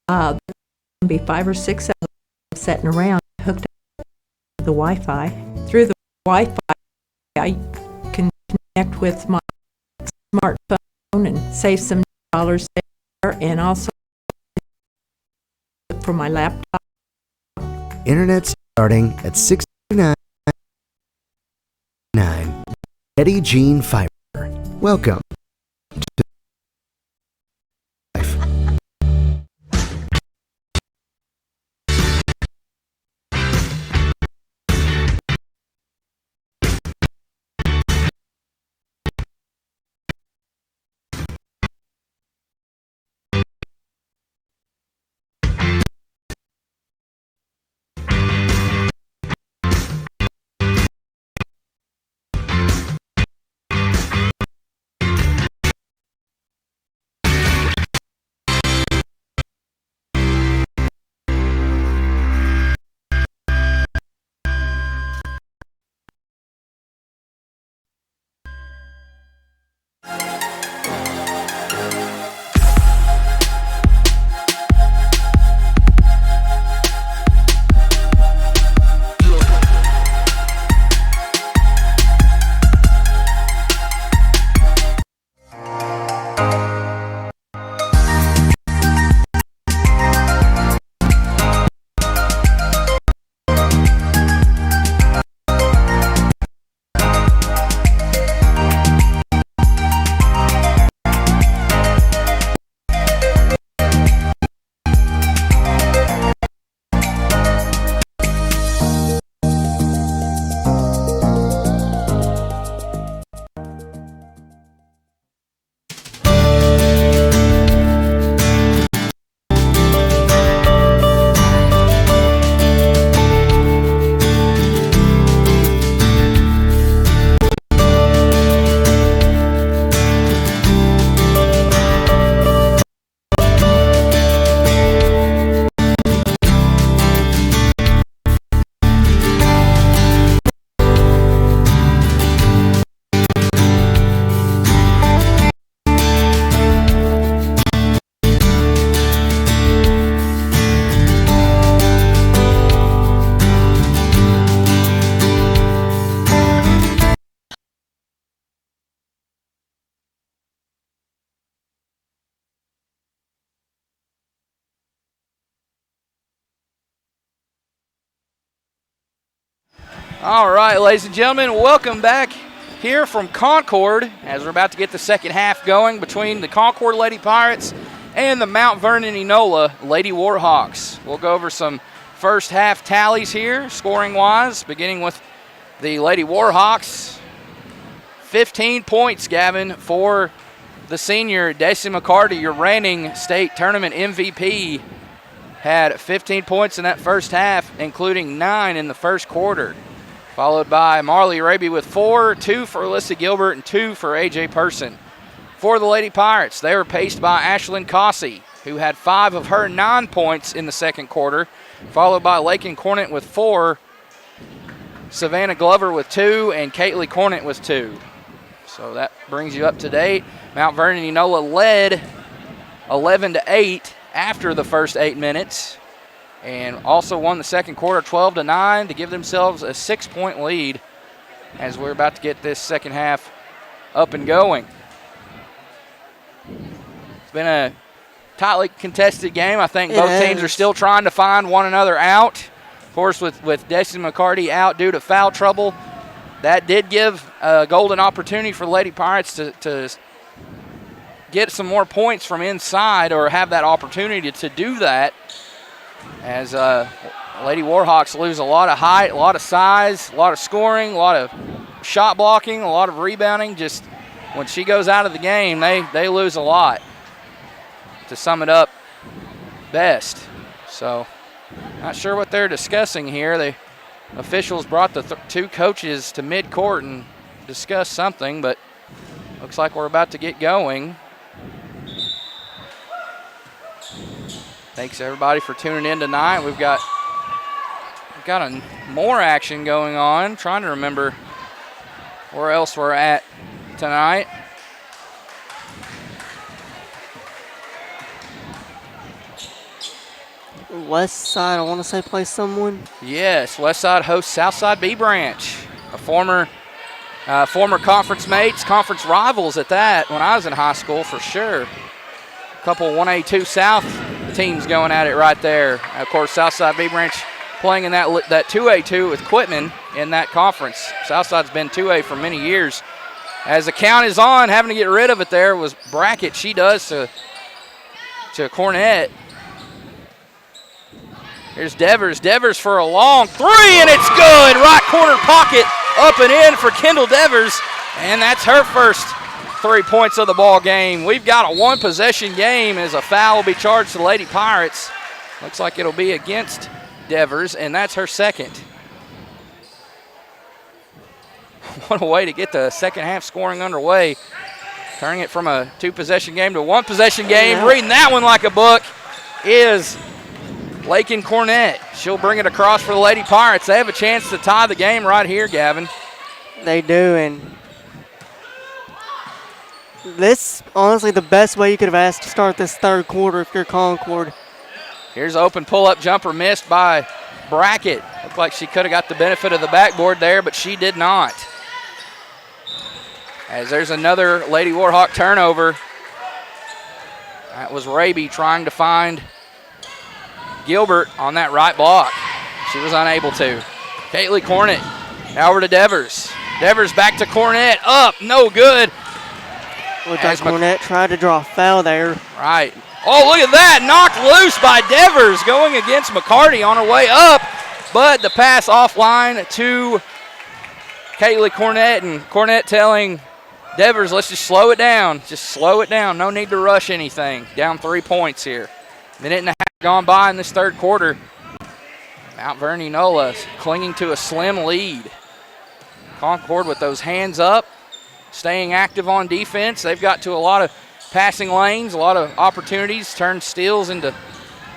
There can be 5 or 6 of them sitting around hooked up to the Wi-Fi. Through the Wi-Fi, I can connect with my smartphone and save some dollars there, and also for my laptop. Internet starting at $69.99. Petty Gene Fiber. Welcome to life. All right, ladies and gentlemen, welcome back here from Concord as we're about to get the second half going between the Concord Lady Pirates and the Mount Vernon Enola Lady Warhawks. We'll go over some first half tallies here, scoring-wise, beginning with the Lady Warhawks. 15 points, Gavin, for the senior, Daisy McCarty, your reigning state tournament MVP, had 15 points in that first half, including 9 in the first quarter. Followed by Marley Raby with 4, 2 for Alyssa Gilbert, and 2 for A.J. Person. For the Lady Pirates, they were paced by Ashlyn Cossey, who had 5 of her 9 points in the second quarter, followed by Lakin Cornett with 4, Savannah Glover with 2, and Caitley Cornett with 2. So that brings you up to date. Mount Vernon Enola led 11-8 after the first 8 minutes, and also won the second quarter 12-9 to give themselves a 6-point lead as we're about to get this second half up and going. It's been a tightly contested game. I think both teams are still trying to find one another out. Of course, with Destiny McCarty out due to foul trouble, that did give a golden opportunity for the Lady Pirates to get some more points from inside, or have that opportunity to do that, as Lady Warhawks lose a lot of height, a lot of size, a lot of scoring, a lot of shot blocking, a lot of rebounding. Just when she goes out of the game, they lose a lot, to sum it up best. So not sure what they're discussing here. The officials brought the 2 coaches to midcourt and discussed something, but looks like we're about to get going. Thanks everybody for tuning in tonight. We've got more action going on. Trying to remember where else we're at tonight. West Side, I want to say, plays someone. Yes, West Side hosts Southside B Branch, a former conference mates, conference rivals at that when I was in high school for sure. A couple 1A2 South teams going at it right there. Of course, Southside B Branch playing in that 2A2 with Quitman in that conference. Southside's been 2A for many years. As the count is on, having to get rid of it there was Brackett. She does to Cornett. Here's Devers. Devers for a long 3, and it's good. Right corner pocket, up and in for Kendall Devers, and that's her first 3 points of the ball game. We've got a 1-possession game as a foul will be charged to the Lady Pirates. Looks like it'll be against Devers, and that's her second. What a way to get the second half scoring underway. Turning it from a 2-possession game to a 1-possession game. Reading that one like a book is Lakin Cornett. She'll bring it across for the Lady Pirates. They have a chance to tie the game right here, Gavin. They do, and this, honestly, the best way you could have asked to start this third quarter if you're Concord. Here's an open pull-up jumper missed by Brackett. Looked like she could have got the benefit of the backboard there, but she did not. As there's another Lady Warhawk turnover. That was Raby trying to find Gilbert on that right block. She was unable to. Caitley Cornett now over to Devers. Devers back to Cornett. Up, no good. Looked like Cornett tried to draw a foul there. Right. Oh, look at that. Knocked loose by Devers going against McCarty on her way up. But the pass offline to Caitley Cornett, and Cornett telling Devers, let's just slow it down. Just slow it down. No need to rush anything. Down 3 points here. Minute and a half gone by in this third quarter. Mount Vernon Enola clinging to a slim lead. Concord with those hands up, staying active on defense. They've got to a lot of passing lanes, a lot of opportunities, turn steals into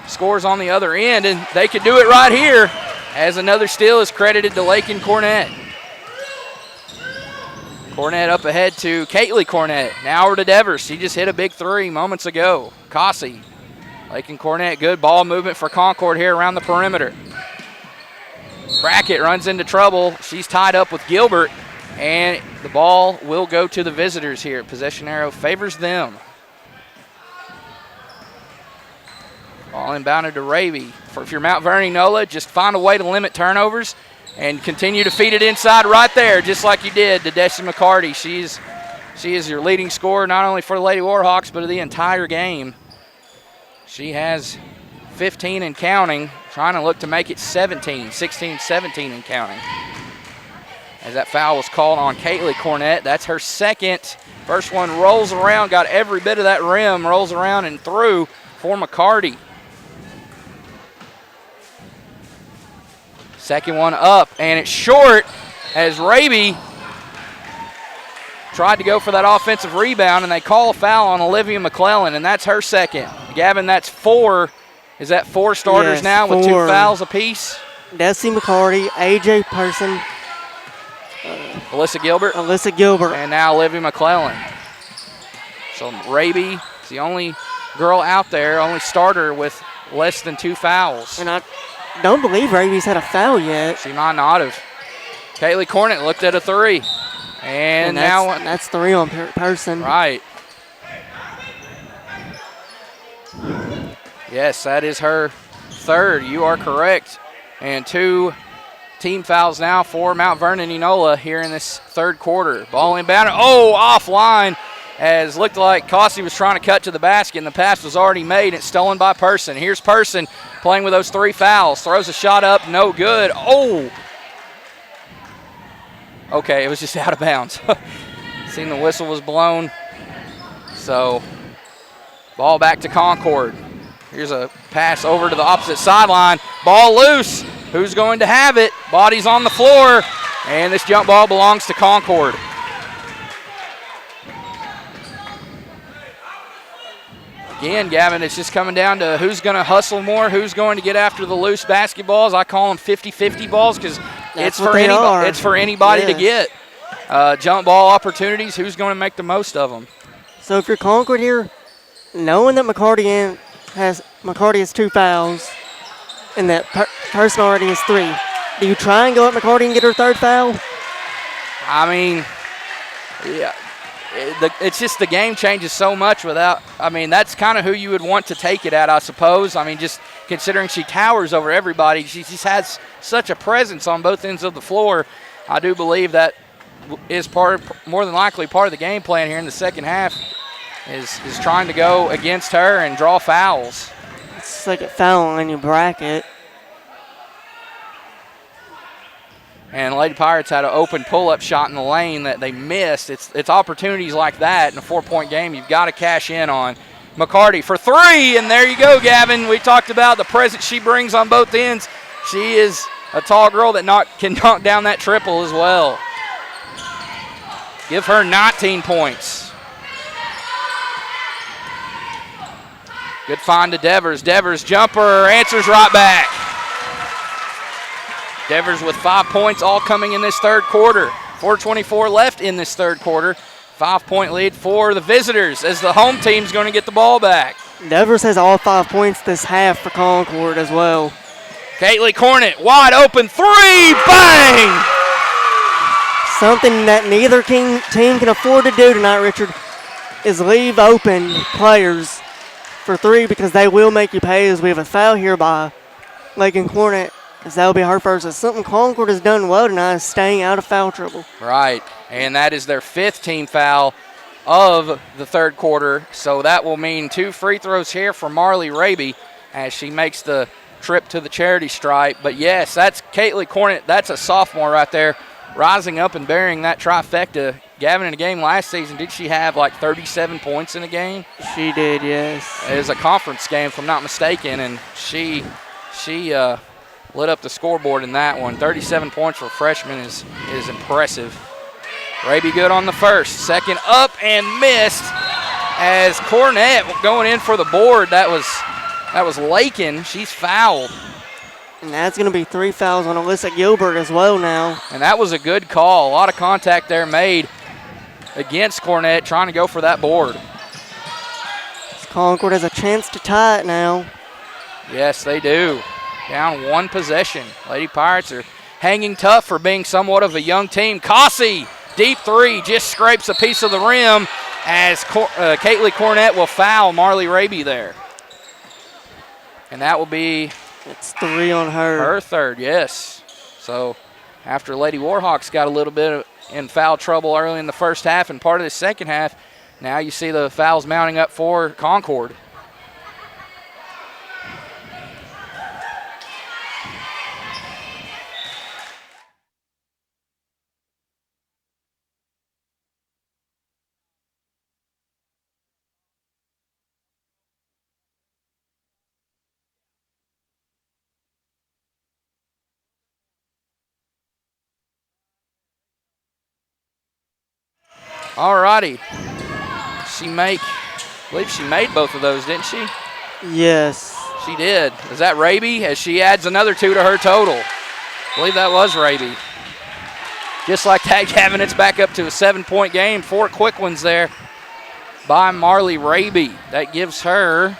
scores on the other end, and they could do it right here as another steal is credited to Lakin Cornett. Cornett up ahead to Caitley Cornett. Now over to Devers. She just hit a big 3 moments ago. Cossey. Lakin Cornett, good ball movement for Concord here around the perimeter. Brackett runs into trouble. She's tied up with Gilbert, and the ball will go to the visitors here. Possession arrow favors them. Ball inbounded to Raby. If you're Mount Vernon Enola, just find a way to limit turnovers and continue to feed it inside right there, just like you did to Desi McCarty. She is your leading scorer, not only for the Lady Warhawks, but of the entire game. She has 15 and counting, trying to look to make it 16, 17 and counting. As that foul was called on Caitlin Cornett. That's her second. First one rolls around, got every bit of that rim, rolls around and through for McCarty. Second one up, and it's short as Raby tried to go for that offensive rebound, and they call a foul on Olivia McClellan, and that's her second. Gavin, that's 4. Is that 4 starters Yes, now with 2 4. fouls apiece? Desi McCarty, AJ Person, Alyssa Gilbert. And now Olivia McClellan. So Raby is the only girl out there, only starter with less than 2 fouls. And I don't believe Raby's had a foul yet. She might not have. Kaylee Cornett looked at a 3. And now that's 3 on Person. Right. Yes, that is her 3rd. You are correct. And 2 team fouls now for Mount Vernon Enola here in this 3rd quarter. Ball inbound. Oh, offline, as looked like Cossey was trying to cut to the basket, and the pass was already made. It's stolen by Person. Here's Person playing with those 3 fouls. Throws a shot up, no good. Oh! Okay, it was just out of bounds. Seen the whistle was blown. So, ball back to Concord. Here's a pass over to the opposite sideline. Ball loose. Who's going to have it? Body's on the floor, and this jump ball belongs to Concord. Again, Gavin, it's just coming down to who's going to hustle more, who's going to get after the loose basketballs. I call them 50-50 balls because it's for anybody to get. Jump ball opportunities, who's going to make the most of them? So if you're Concord here, knowing that McCarty has 2 fouls and that Person already has 3, do you try and go at McCarty and get her 3rd foul? I mean, yeah. It's just the game changes so much without, I mean, that's kind of who you would want to take it at, I suppose. I mean, just considering she towers over everybody, she just has such a presence on both ends of the floor. I do believe that is more than likely part of the game plan here in the second half is trying to go against her and draw fouls. It's like a foul on your bracket. And Lady Pirates had an open pull-up shot in the lane that they missed. It's opportunities like that in a 4-point game you've got to cash in on. McCarty for 3, and there you go, Gavin. We talked about the presence she brings on both ends. She is a tall girl that can knock down that triple as well. Give her 19 points. Good find to Devers. Devers jumper, answers right back. Devers with 5 points, all coming in this 3rd quarter. 4:24 left in this 3rd quarter. 5-point lead for the visitors as the home team's going to get the ball back. Devers has all 5 points this half for Concord as well. Caitlin Cornett, wide open 3, bang! Something that neither team can afford to do tonight, Richard, is leave open players for 3 because they will make you pay, as we have a foul here by Lakin Cornett, as that will be her first. It's something Concord has done well tonight, is staying out of foul trouble. Right, and that is their 5th team foul of the 3rd quarter, so that will mean 2 free throws here for Marley Raby as she makes the trip to the charity stripe. But yes, that's Caitlin Cornett. That's a sophomore right there, rising up and bearing that trifecta. Gavin, in a game last season, did she have like 37 points in a game? She did, yes. It was a conference game, if I'm not mistaken, and she lit up the scoreboard in that one. 37 points for a freshman is impressive. Raby good on the first. Second up and missed as Cornett going in for the board. That was Lakin. She's fouled. And that's going to be 3 fouls on Alyssa Gilbert as well now. And that was a good call. A lot of contact there made against Cornett, trying to go for that board. Concord has a chance to tie it now. Yes, they do. Down 1 possession. Lady Pirates are hanging tough for being somewhat of a young team. Cossey, deep 3, just scrapes a piece of the rim as Caitlin Cornett will foul Marley Raby there. And that will be... It's 3 on her. Her 3rd, yes. So after Lady Warhawks got a little bit in foul trouble early in the first half and part of the second half. Now you see the fouls mounting up for Concord. All righty. I believe she made both of those, didn't she? Yes. She did. Is that Raby? As she adds another 2 to her total. I believe that was Raby. Just like that, Gavin, it's back up to a 7-point game. 4 quick ones there by Marley Raby. That gives her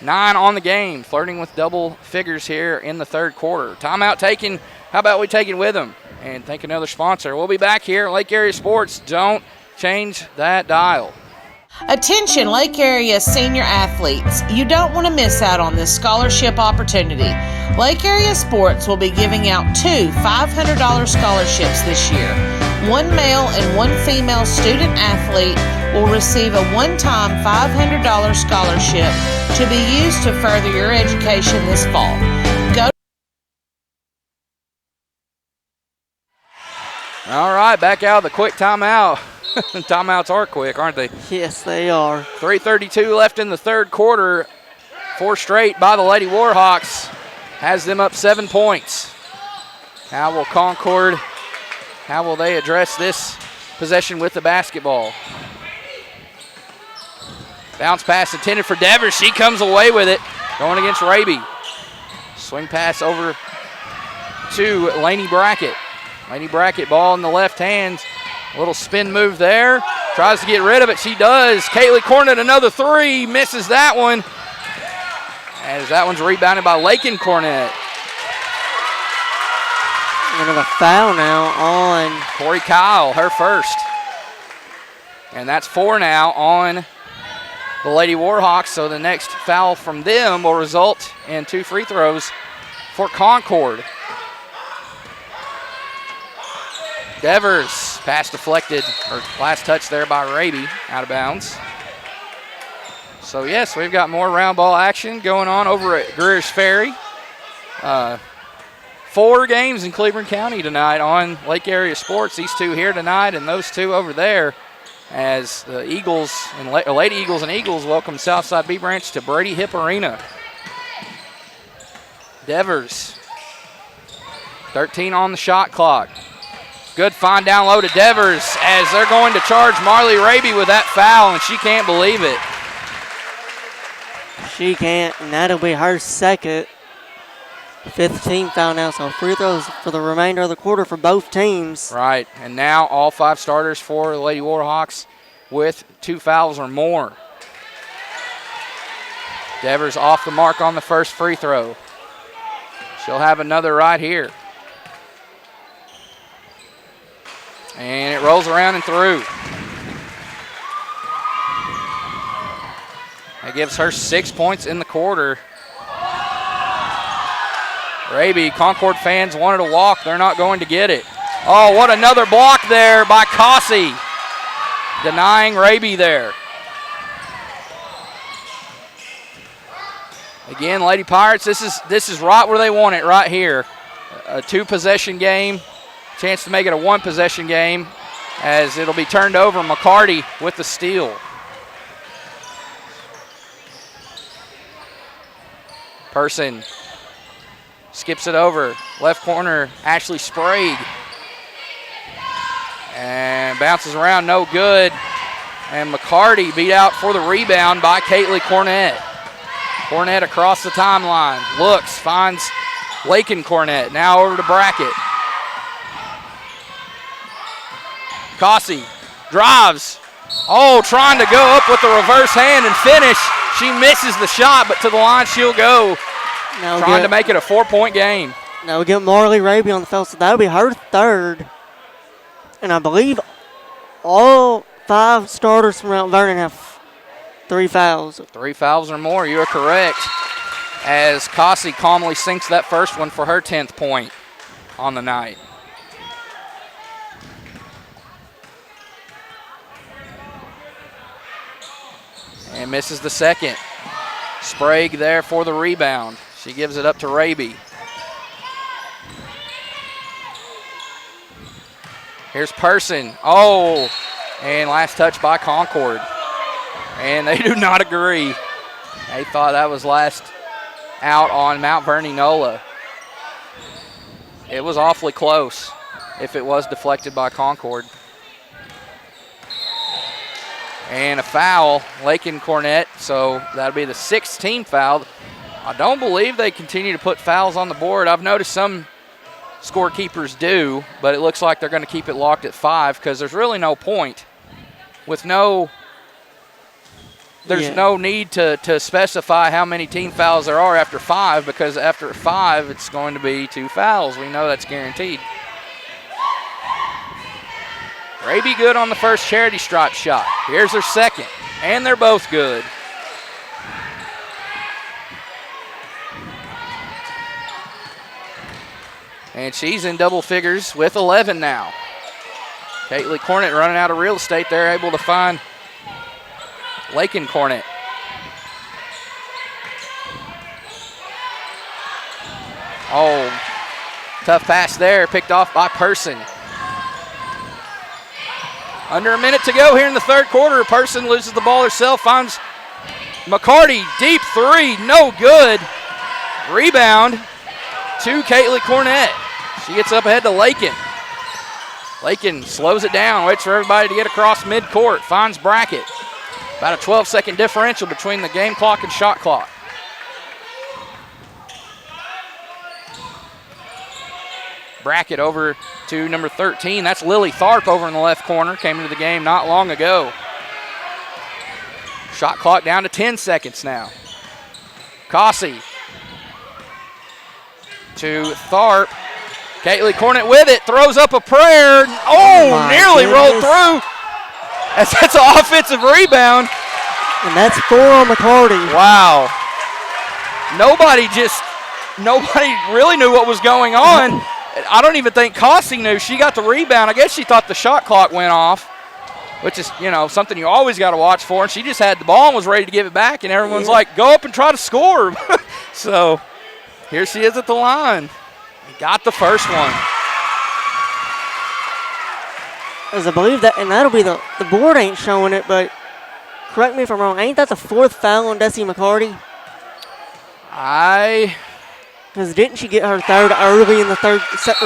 9 on the game, flirting with double figures here in the third quarter. Timeout taken. How about we take it with them and thank another sponsor. We'll be back here at Lake Area Sports. Don't change that dial. Attention Lake Area senior athletes. You don't want to miss out on this scholarship opportunity. Lake Area Sports will be giving out 2 $500 scholarships this year. 1 male and 1 female student athlete will receive a one-time $500 scholarship to be used to further your education this fall. All right, back out of the quick timeout. Timeouts are quick, aren't they? Yes, they are. 3:32 left in the third quarter. 4 straight by the Lady Warhawks. Has them up 7 points. How will Concord, how will they address this possession with the basketball? Bounce pass intended for Devers. She comes away with it, going against Raby. Swing pass over to Laney Brackett. Laney Brackett, ball in the left hand. A little spin move there. Tries to get rid of it. She does. Kaylee Cornett, another 3. Misses that one. As that one's rebounded by Lakin Cornett. And a foul now on Corey Kyle, her first. And that's 4 now on the Lady Warhawks. So the next foul from them will result in 2 free throws for Concord. Devers, pass deflected, or last touch there by Raby, out of bounds. So yes, we've got more round ball action going on over at Greer's Ferry. 4 games in Cleveland County tonight on Lake Area Sports. These 2 here tonight and those 2 over there, as the Eagles and Lady Eagles and Eagles welcome Southside B Branch to Brady Hip Arena. Devers, 13 on the shot clock. Good find down low to Devers as they're going to charge Marley Raby with that foul, and she can't believe it. She can't, and that'll be her second. 5th team foul now, so free throws for the remainder of the quarter for both teams. Right, and now all 5 starters for the Lady Warhawks with 2 fouls or more. Devers off the mark on the first free throw. She'll have another right here. And it rolls around and through. That gives her 6 points in the quarter. Raby, Concord fans wanted to walk. They're not going to get it. Oh, what another block there by Cossey. Denying Raby there. Again, Lady Pirates, this is right where they want it, right here. A 2-possession game. Chance to make it a 1-possession game, as it'll be turned over. McCarty with the steal. Person skips it over. Left corner, Ashley Sprague. And bounces around, no good. And McCarty beat out for the rebound by Kaylee Cornett. Cornett across the timeline. Looks, finds Lakin Cornett. Now over to Brackett. Cossey drives. Oh, trying to go up with the reverse hand and finish. She misses the shot, but to the line she'll go. Trying to make it a 4-point game. Now we get Marley Raby on the foul, so that'll be her third. And I believe all 5 starters from Mount Vernon have 3 fouls. 3 fouls or more, you are correct. As Cossey calmly sinks that first one for her 10th point. on the night. And misses the second. Sprague there for the rebound. She gives it up to Raby. Here's Person. Oh, and last touch by Concord. And they do not agree. They thought that was last out on Mount Vernon Nola. It was awfully close if it was deflected by Concord. And a foul, Lakin Cornett, so that'll be the 6th team foul. I don't believe they continue to put fouls on the board. I've noticed some scorekeepers do, but it looks like they're going to keep it locked at 5 because there's really no point with no need to specify how many team fouls there are after 5, because after 5 it's going to be 2 fouls. We know that's guaranteed. Raby good on the first charity stripe shot. Here's her second, and they're both good. And she's in double figures with 11 now. Caitlin Cornett running out of real estate. They're able to find Lakin Cornett. Oh, tough pass there, picked off by Person. Under a minute to go here in the third quarter. Person loses the ball herself, finds McCarty, deep three, no good. Rebound to Caitlin Cornett. She gets up ahead to Lakin. Lakin slows it down, waits for everybody to get across midcourt, finds Brackett. About a 12-second differential between the game clock and shot clock. Brackett over to number 13. That's Lily Tharp over in the left corner. Came into the game not long ago. Shot clock down to 10 seconds now. Cossey to Tharp. Caitlin Cornett with it. Throws up a prayer. Oh, nearly rolled through. That's an offensive rebound. And that's 4 on McCarty. Wow. Nobody really knew what was going on. I don't even think Cossey knew. She got the rebound. I guess she thought the shot clock went off, which is, something you always got to watch for. And she just had the ball and was ready to give it back, and everyone's like, go up and try to score. So here she is at the line. Got the first one. As I believe that, and that'll be the board ain't showing it, but correct me if I'm wrong, ain't that the 4th foul on Desi McCarty? Because didn't she get her 3rd early in the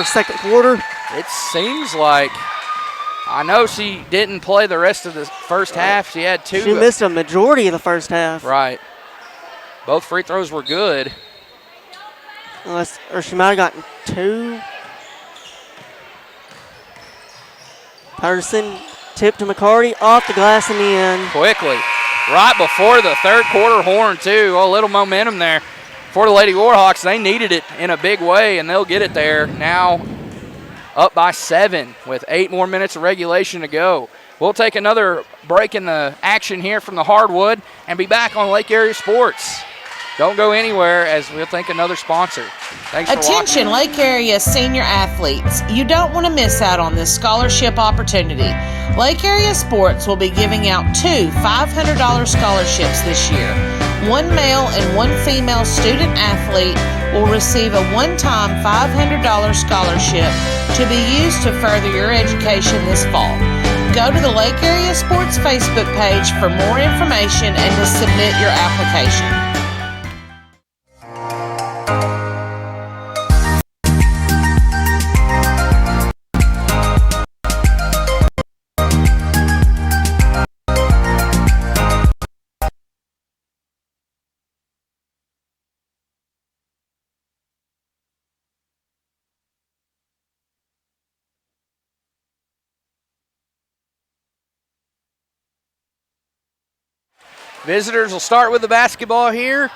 second quarter? It seems like. I know she didn't play the rest of the first half. She had 2. She missed a majority of the first half. Right. Both free throws were good. Or she might have gotten 2. Person tip to McCarty, off the glass in the end. Quickly. Right before the third quarter horn, too. A little momentum there for the Lady Warhawks. They needed it in a big way, and they'll get it there. Now up by 7 with 8 more minutes of regulation to go. We'll take another break in the action here from the hardwood and be back on Lake Area Sports. Don't go anywhere as we'll thank another sponsor. Thanks for Attention, watching. Lake Area senior athletes. You don't want to miss out on this scholarship opportunity. Lake Area Sports will be giving out 2 $500 scholarships this year. One male and one female student athlete will receive a one-time $500 scholarship to be used to further your education this fall. Go to the Lake Area Sports Facebook page for more information and to submit your application. Visitors will start with the basketball here.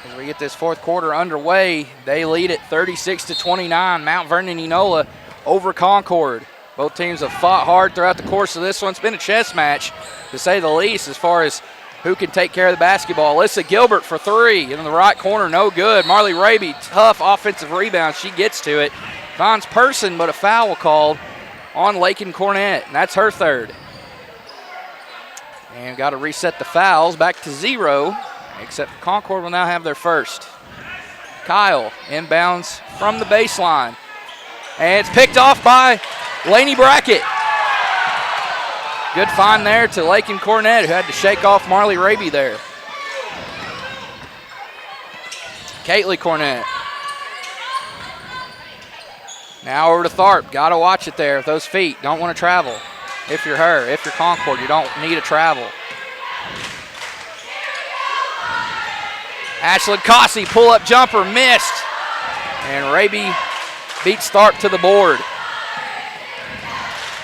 As we get this fourth quarter underway, they lead at 36-29. Mount Vernon Enola over Concord. Both teams have fought hard throughout the course of this one. It's been a chess match, to say the least, as far as who can take care of the basketball. Alyssa Gilbert for three in the right corner, no good. Marley Raby, tough offensive rebound. She gets to it. Finds Person, but a foul called on Lakin Cornett, and that's her third. And got to reset the fouls back to 0, except Concord will now have their first. Kyle inbounds from the baseline, and it's picked off by Laney Brackett. Good find there to Lakin Cornett, who had to shake off Marley Raby there. Caitlin Cornett. Now over to Tharp. Got to watch it there with those feet. Don't want to travel. If you're her, if you're Concord, you don't need to travel. Ashlyn Cossey, pull-up jumper, missed. And Raby beats Tharp to the board.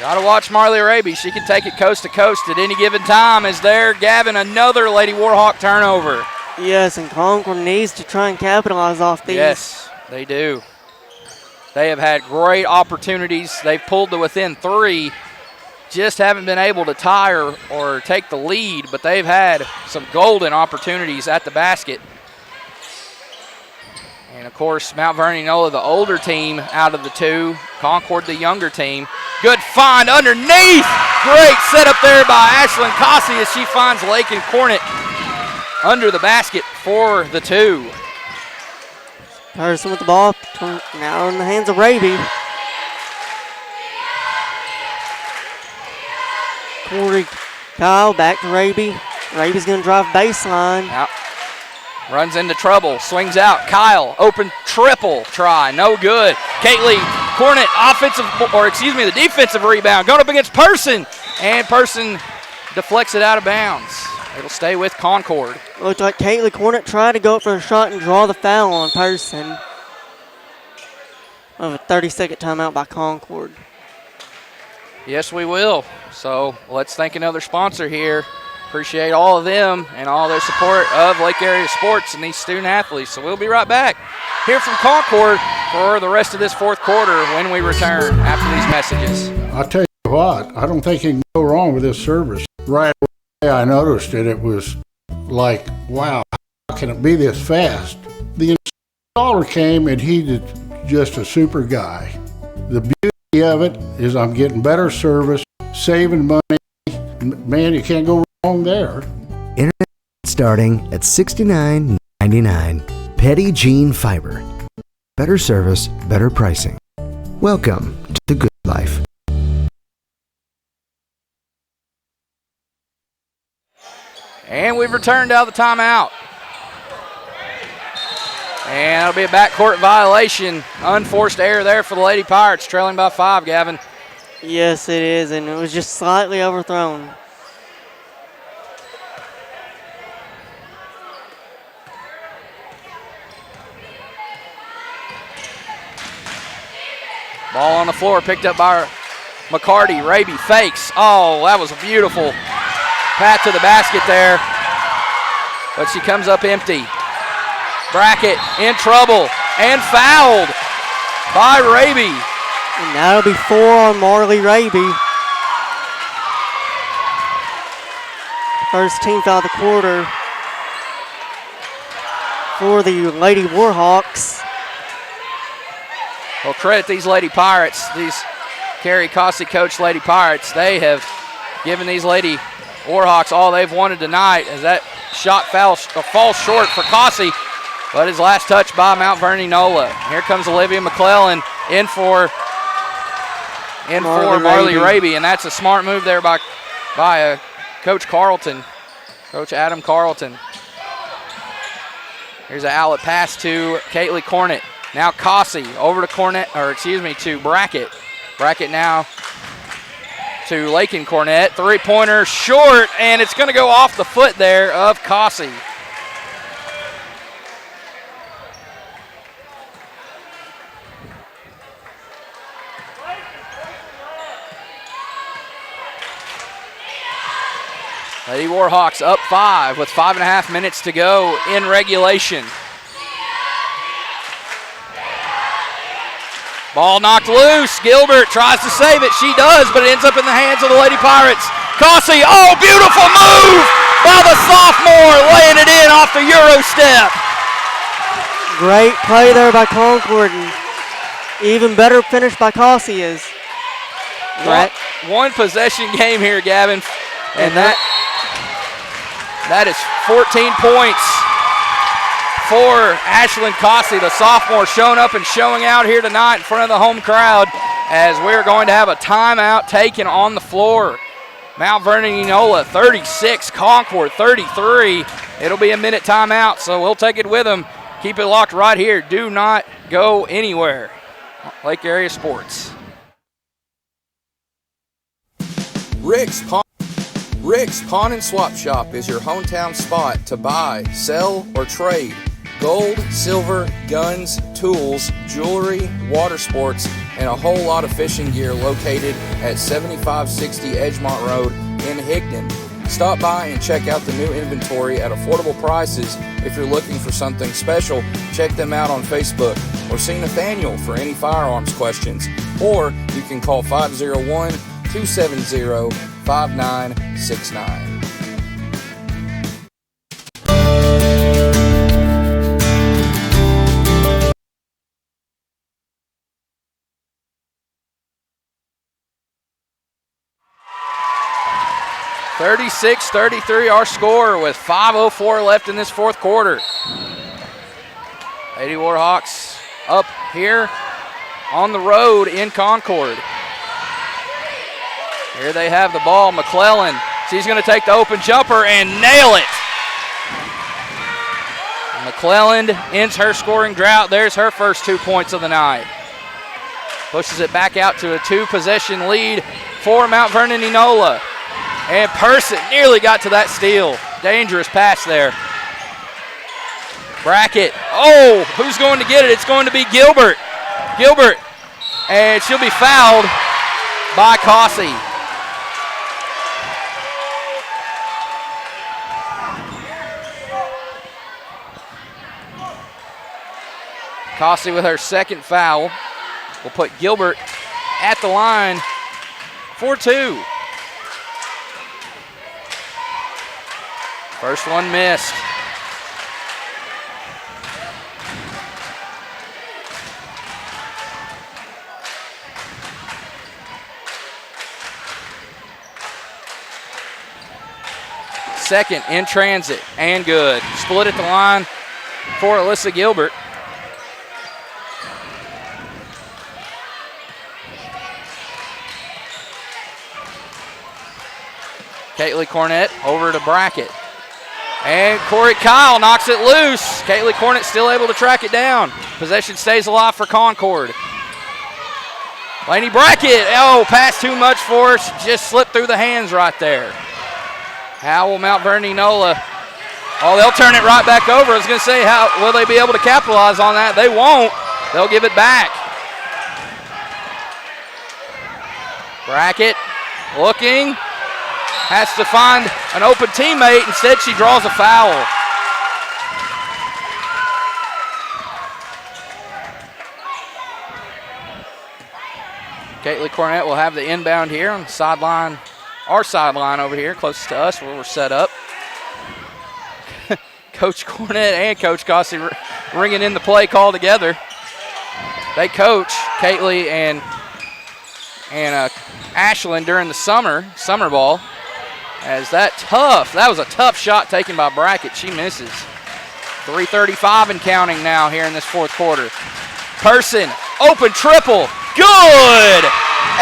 Got to watch Marley Raby. She can take it coast to coast at any given time. Is there, Gavin, another Lady Warhawk turnover. Yes, and Concord needs to try and capitalize off these. Yes, they do. They have had great opportunities. They've pulled to within 3. Just haven't been able to tie or take the lead, but they've had some golden opportunities at the basket. And, of course, Mount Vernon Nola, the older team out of the two. Concord, the younger team. Good find underneath. Great setup there by Ashlyn Cossey as she finds Lakin Cornett under the basket for the 2. Person with the ball, now in the hands of Raby. Corey Kyle back to Raby. Raby's going to drive baseline. Out. Runs into trouble, swings out. Kyle, open triple try, no good. Caitlin Cornett, the defensive rebound, going up against Person, and Person deflects it out of bounds. It'll stay with Concord. Looked like Caitlin Cornett tried to go up for a shot and draw the foul on Person. Of a 30-second timeout by Concord. Yes, we will. So let's thank another sponsor here. Appreciate all of them and all their support of Lake Area Sports and these student athletes. So we'll be right back here from Concord for the rest of this fourth quarter when we return after these messages. I'll tell you what, I don't think you can go wrong with this service. Right away I noticed it. It was like, wow, how can it be this fast? The installer came and he's just a super guy. The beauty of it is I'm getting better service, saving money. Man, you can't go wrong there. Internet starting at $69.99. Petty Jean Fiber. Better service, better pricing. Welcome to the good life. And we've returned out of the timeout. And it'll be a backcourt violation. Unforced error there for the Lady Pirates, trailing by 5, Gavin. Yes, it is, and it was just slightly overthrown. Ball on the floor, picked up by McCarty. Raby fakes. Oh, that was a beautiful pat to the basket there. But she comes up empty. Brackett in trouble and fouled by Raby. And that'll be 4 on Marley Raby. First team foul of the quarter for the Lady Warhawks. Well, credit these Lady Pirates, these Carrie Cossey coached Lady Pirates. They have given these Lady Warhawks all they've wanted tonight as that shot falls short for Cossey, but his last touch by Mount Vernon Nola. Here comes Olivia McClellan in for Marley Raby, and that's a smart move there by Coach Carlton, Coach Adam Carlton. Here's an outlet pass to Caitlin Cornett. Now Cossey over to Brackett. Brackett now to Lakin Cornett. Three-pointer short, and it's going to go off the foot there of Cossey. Lady Warhawks up 5 with 5.5 minutes to go in regulation. Ball knocked loose. Gilbert tries to save it. She does, but it ends up in the hands of the Lady Pirates. Cossey, oh, beautiful move by the sophomore, laying it in off the Euro step. Great play there by Concord, and even better finish by Cassius. One possession game here, Gavin, and that is 14 points for Ashlyn Cossey, the sophomore, showing up and showing out here tonight in front of the home crowd, as we're going to have a timeout taken on the floor. Mount Vernon Enola 36, Concord 33. It'll be a minute timeout, so we'll take it with them. Keep it locked right here. Do not go anywhere. Lake Area Sports. Rick's Pawn and Swap Shop is your hometown spot to buy, sell, or trade gold, silver, guns, tools, jewelry, water sports, and a whole lot of fishing gear located at 7560 Edgemont Road in Higdon. Stop by and check out the new inventory at affordable prices. If you're looking for something special, check them out on Facebook or see Nathaniel for any firearms questions. Or you can call 501-270-5969. (36-33) our score with 5:04 left in this fourth quarter. Lady Warhawks up here on the road in Concord. Here they have the ball. McClellan, she's going to take the open jumper and nail it. McClellan ends her scoring drought. There's her first 2 points of the night. Pushes it back out to a 2-possession lead for Mount Vernon Enola. And Person nearly got to that steal. Dangerous pass there. Brackett. Oh, who's going to get it? It's going to be Gilbert. Gilbert. And she'll be fouled by Cossey. Cossey with her second foul will put Gilbert at the line for 2. First one missed. Second in transit and good. Split at the line for Alyssa Gilbert. Caitlin Cornett over to Brackett. And Corey Kyle knocks it loose. Caitlin Cornett still able to track it down. Possession stays alive for Concord. Laney Brackett, oh, pass too much for her. She just slipped through the hands right there. How will Mount Vernon Enola? Oh, they'll turn it right back over. I was going to say, how will they be able to capitalize on that? They won't. They'll give it back. Brackett looking. Has to find an open teammate. Instead, she draws a foul. Caitlin Cornett will have the inbound here on the sideline, our sideline over here, closest to us where we're set up. Coach Cornett and Coach Cossey ringing in the play call together. They coach Caitlin and Ashlyn during the summer ball. As that was a tough shot taken by Brackett. She misses. 3:35 and counting now here in this fourth quarter. Person, open triple, good!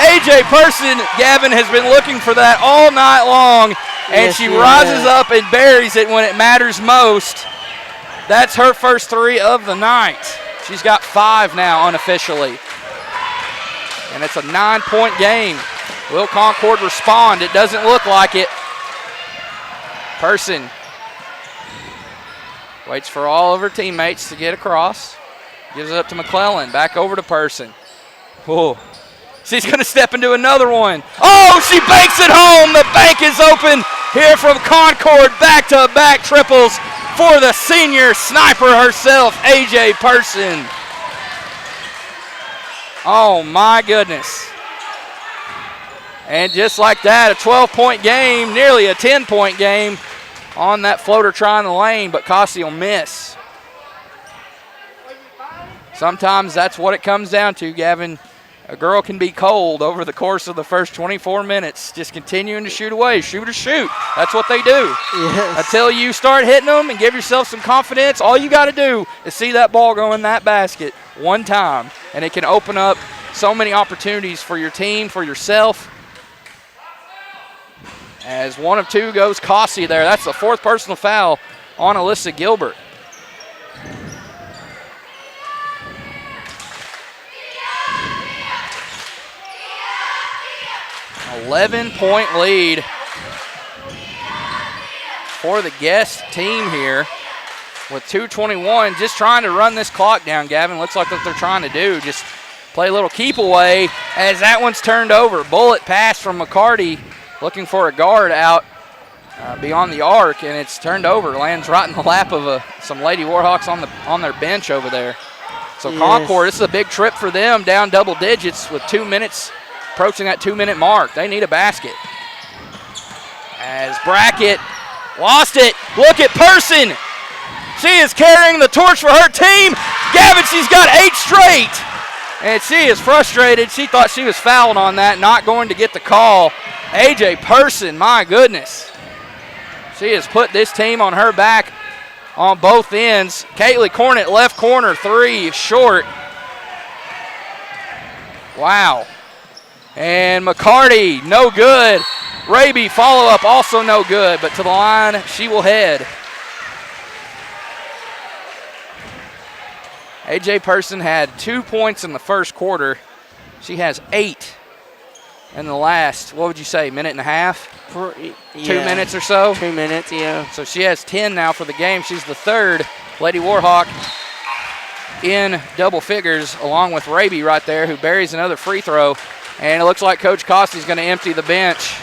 AJ Person, Gavin, has been looking for that all night long, and she rises up and buries it when it matters most. That's her first 3 of the night. She's got 5 now unofficially. And it's a 9-point game. Will Concord respond? It doesn't look like it. Person waits for all of her teammates to get across. Gives it up to McClellan. Back over to Person. Whoa. She's going to step into another one. Oh, she banks it home. The bank is open here from Concord. Back-to-back triples for the senior sniper herself, AJ Person. Oh, my goodness. And just like that, a 12-point game, nearly a 10-point game on that floater trying the lane, but Cossey will miss. Sometimes that's what it comes down to, Gavin. A girl can be cold over the course of the first 24 minutes, just continuing to shoot away, shoot or shoot. That's what they do. Yes. Until you start hitting them and give yourself some confidence, all you got to do is see that ball go in that basket one time, and it can open up so many opportunities for your team, for yourself. As 1 of 2 goes Cossey there. That's the 4th personal foul on Alyssa Gilbert. An 11-point lead for the guest team here with 2:21. Just trying to run this clock down, Gavin. Looks like what they're trying to do. Just play a little keep away as that one's turned over. Bullet pass from McCarty looking for a guard out beyond the arc, and it's turned over. Lands right in the lap of some Lady Warhawks on their bench over there. So Concord, this is a big trip for them, down double digits with 2 minutes, approaching that 2-minute mark. They need a basket. As Brackett lost it. Look at Person. She is carrying the torch for her team. Gavin, she's got 8 straight. And she is frustrated. She thought she was fouled on that, not going to get the call. AJ Person, my goodness. She has put this team on her back on both ends. Kaylee Cornett, left corner, 3, short. Wow. And McCarty, no good. Raby, follow-up, also no good, but to the line she will head. AJ Person had 2 points in the first quarter. She has 8 in the last, what would you say, minute and a half? 2 minutes or so? 2 minutes, yeah. So she has 10 now for the game. She's the 3rd Lady Warhawk in double figures, along with Raby right there, who buries another free throw. And it looks like Coach Cossey's going to empty the bench.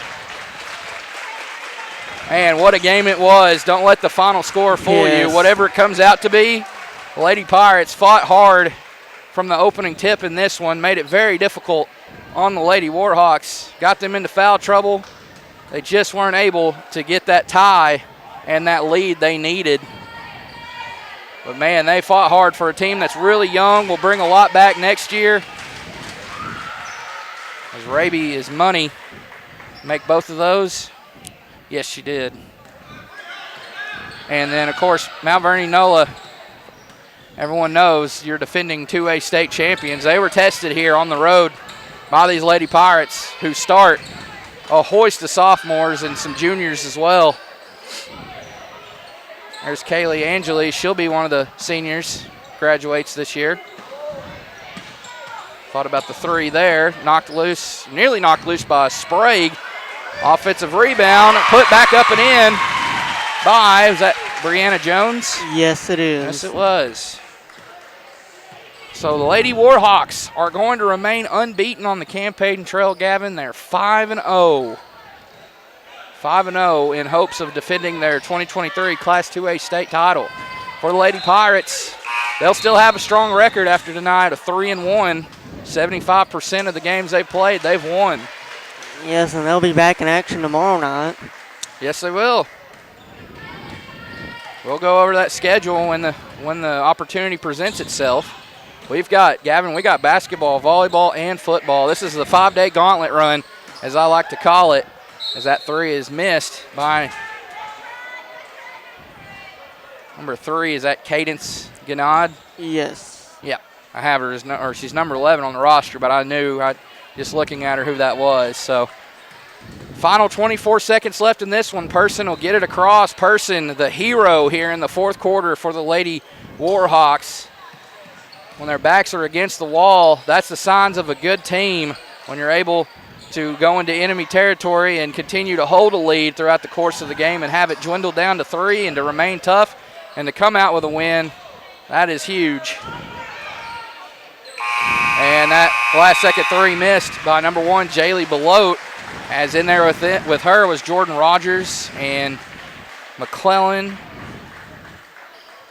Man, what a game it was. Don't let the final score fool you. Whatever it comes out to be, the Lady Pirates fought hard from the opening tip in this one, made it very difficult on the Lady Warhawks, got them into foul trouble. They just weren't able to get that tie and that lead they needed. But, man, they fought hard for a team that's really young, will bring a lot back next year. As Raby is money. Make both of those? Yes, she did. And then, of course, Mount Vernon NOLA, everyone knows you're defending 2A state champions. They were tested here on the road by these Lady Pirates, who start a hoist of sophomores and some juniors as well. There's Kaylee Angeli. She'll be one of the seniors, graduates this year. Thought about the 3 there. Knocked loose, nearly knocked loose by Sprague. Offensive rebound, put back up and in by, was that Brianna Jones? Yes, it is. Yes, it was. So the Lady Warhawks are going to remain unbeaten on the campaign trail, Gavin. They're 5-0. 5-0 in hopes of defending their 2023 Class 2A state title. For the Lady Pirates, they'll still have a strong record after tonight, a 3-1. 75% of the games they've played, they've won. Yes, and they'll be back in action tomorrow night. Yes, they will. We'll go over that schedule when the opportunity presents itself. We've got, Gavin, we got basketball, volleyball, and football. This is the 5-day gauntlet run, as I like to call it, as that 3 is missed by number 3. Is that Cadence Ganad? Yes. Yeah, I have her as she's number 11 on the roster, but I knew just looking at her who that was. So final 24 seconds left in this one. Person will get it across. Person, the hero here in the fourth quarter for the Lady Warhawks. When their backs are against the wall, that's the signs of a good team, when you're able to go into enemy territory and continue to hold a lead throughout the course of the game and have it dwindle down to 3 and to remain tough and to come out with a win. That is huge. And that last second 3 missed by number 1, Jaylee Belote. As in there with her was Jordan Rogers and McClellan.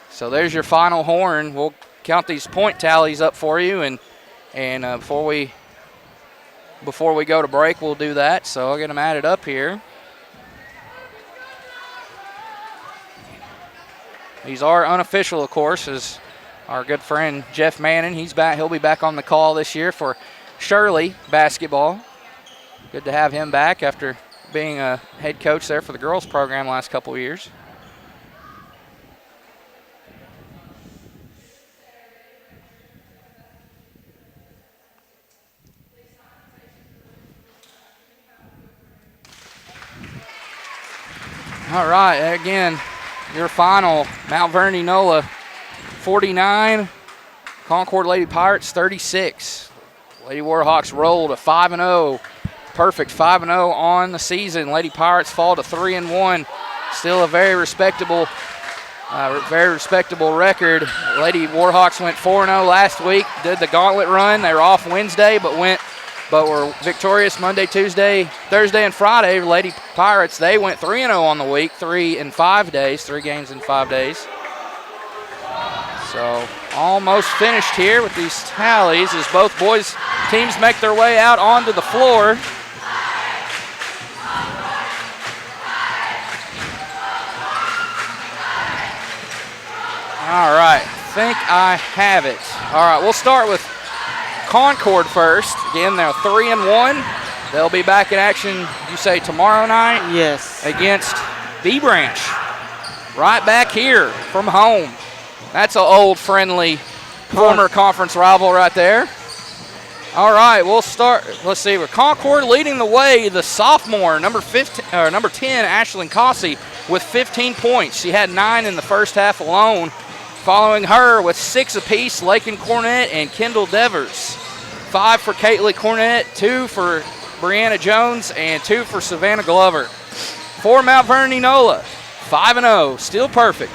So there's your final horn. We'll count these point tallies up for you, and before we go to break, we'll do that. So I'll get them added up here. He's our unofficial, of course, is our good friend Jeff Manning. He's back. He'll be back on the call this year for Shirley basketball. Good to have him back after being a head coach there for the girls program last couple of years. All right, again, your final, Mount Vernon NOLA 49, Concord Lady Pirates 36. Lady Warhawks rolled a 5-0, perfect 5-0 on the season. Lady Pirates fall to 3-1, still a very respectable record. Lady Warhawks went 4-0 last week, did the gauntlet run. They were off Wednesday, but were victorious Monday, Tuesday, Thursday, and Friday. Lady Pirates, they went 3-0 on the week, 3 games in 5 days. So almost finished here with these tallies as both boys teams make their way out onto the floor. All right, I think I have it. All right, we'll start with Concord first. Again, they're 3-1. They'll be back in action, you say, tomorrow night? Yes. Against B Branch. Right back here from home. That's an old, friendly, former conference rival right there. All right, we'll start. Let's see. With Concord leading the way, the sophomore, number 10, Ashlyn Cossey, with 15 points. She had 9 in the first half alone. Following her with 6 apiece, Lakin Cornett and Kendall Devers. 5 for Caitlin Cornett, 2 for Brianna Jones, and 2 for Savannah Glover. For Mount Vernon NOLA, 5-0, still perfect.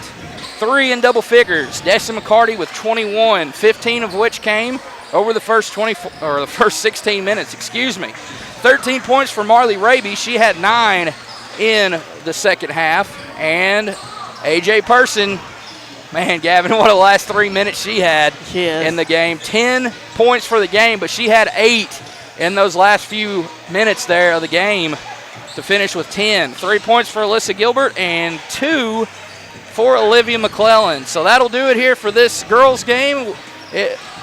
3 in double figures. Desi McCarty with 21, 15 of which came over the first 16 minutes. 13 points for Marley Raby. She had 9 in the second half, and AJ Person. Man, Gavin, what a last 3 minutes she had in the game. 10 points for the game, but she had 8 in those last few minutes there of the game to finish with 10. 3 points for Alyssa Gilbert and 2 for Olivia McClellan. So that'll do it here for this girls game.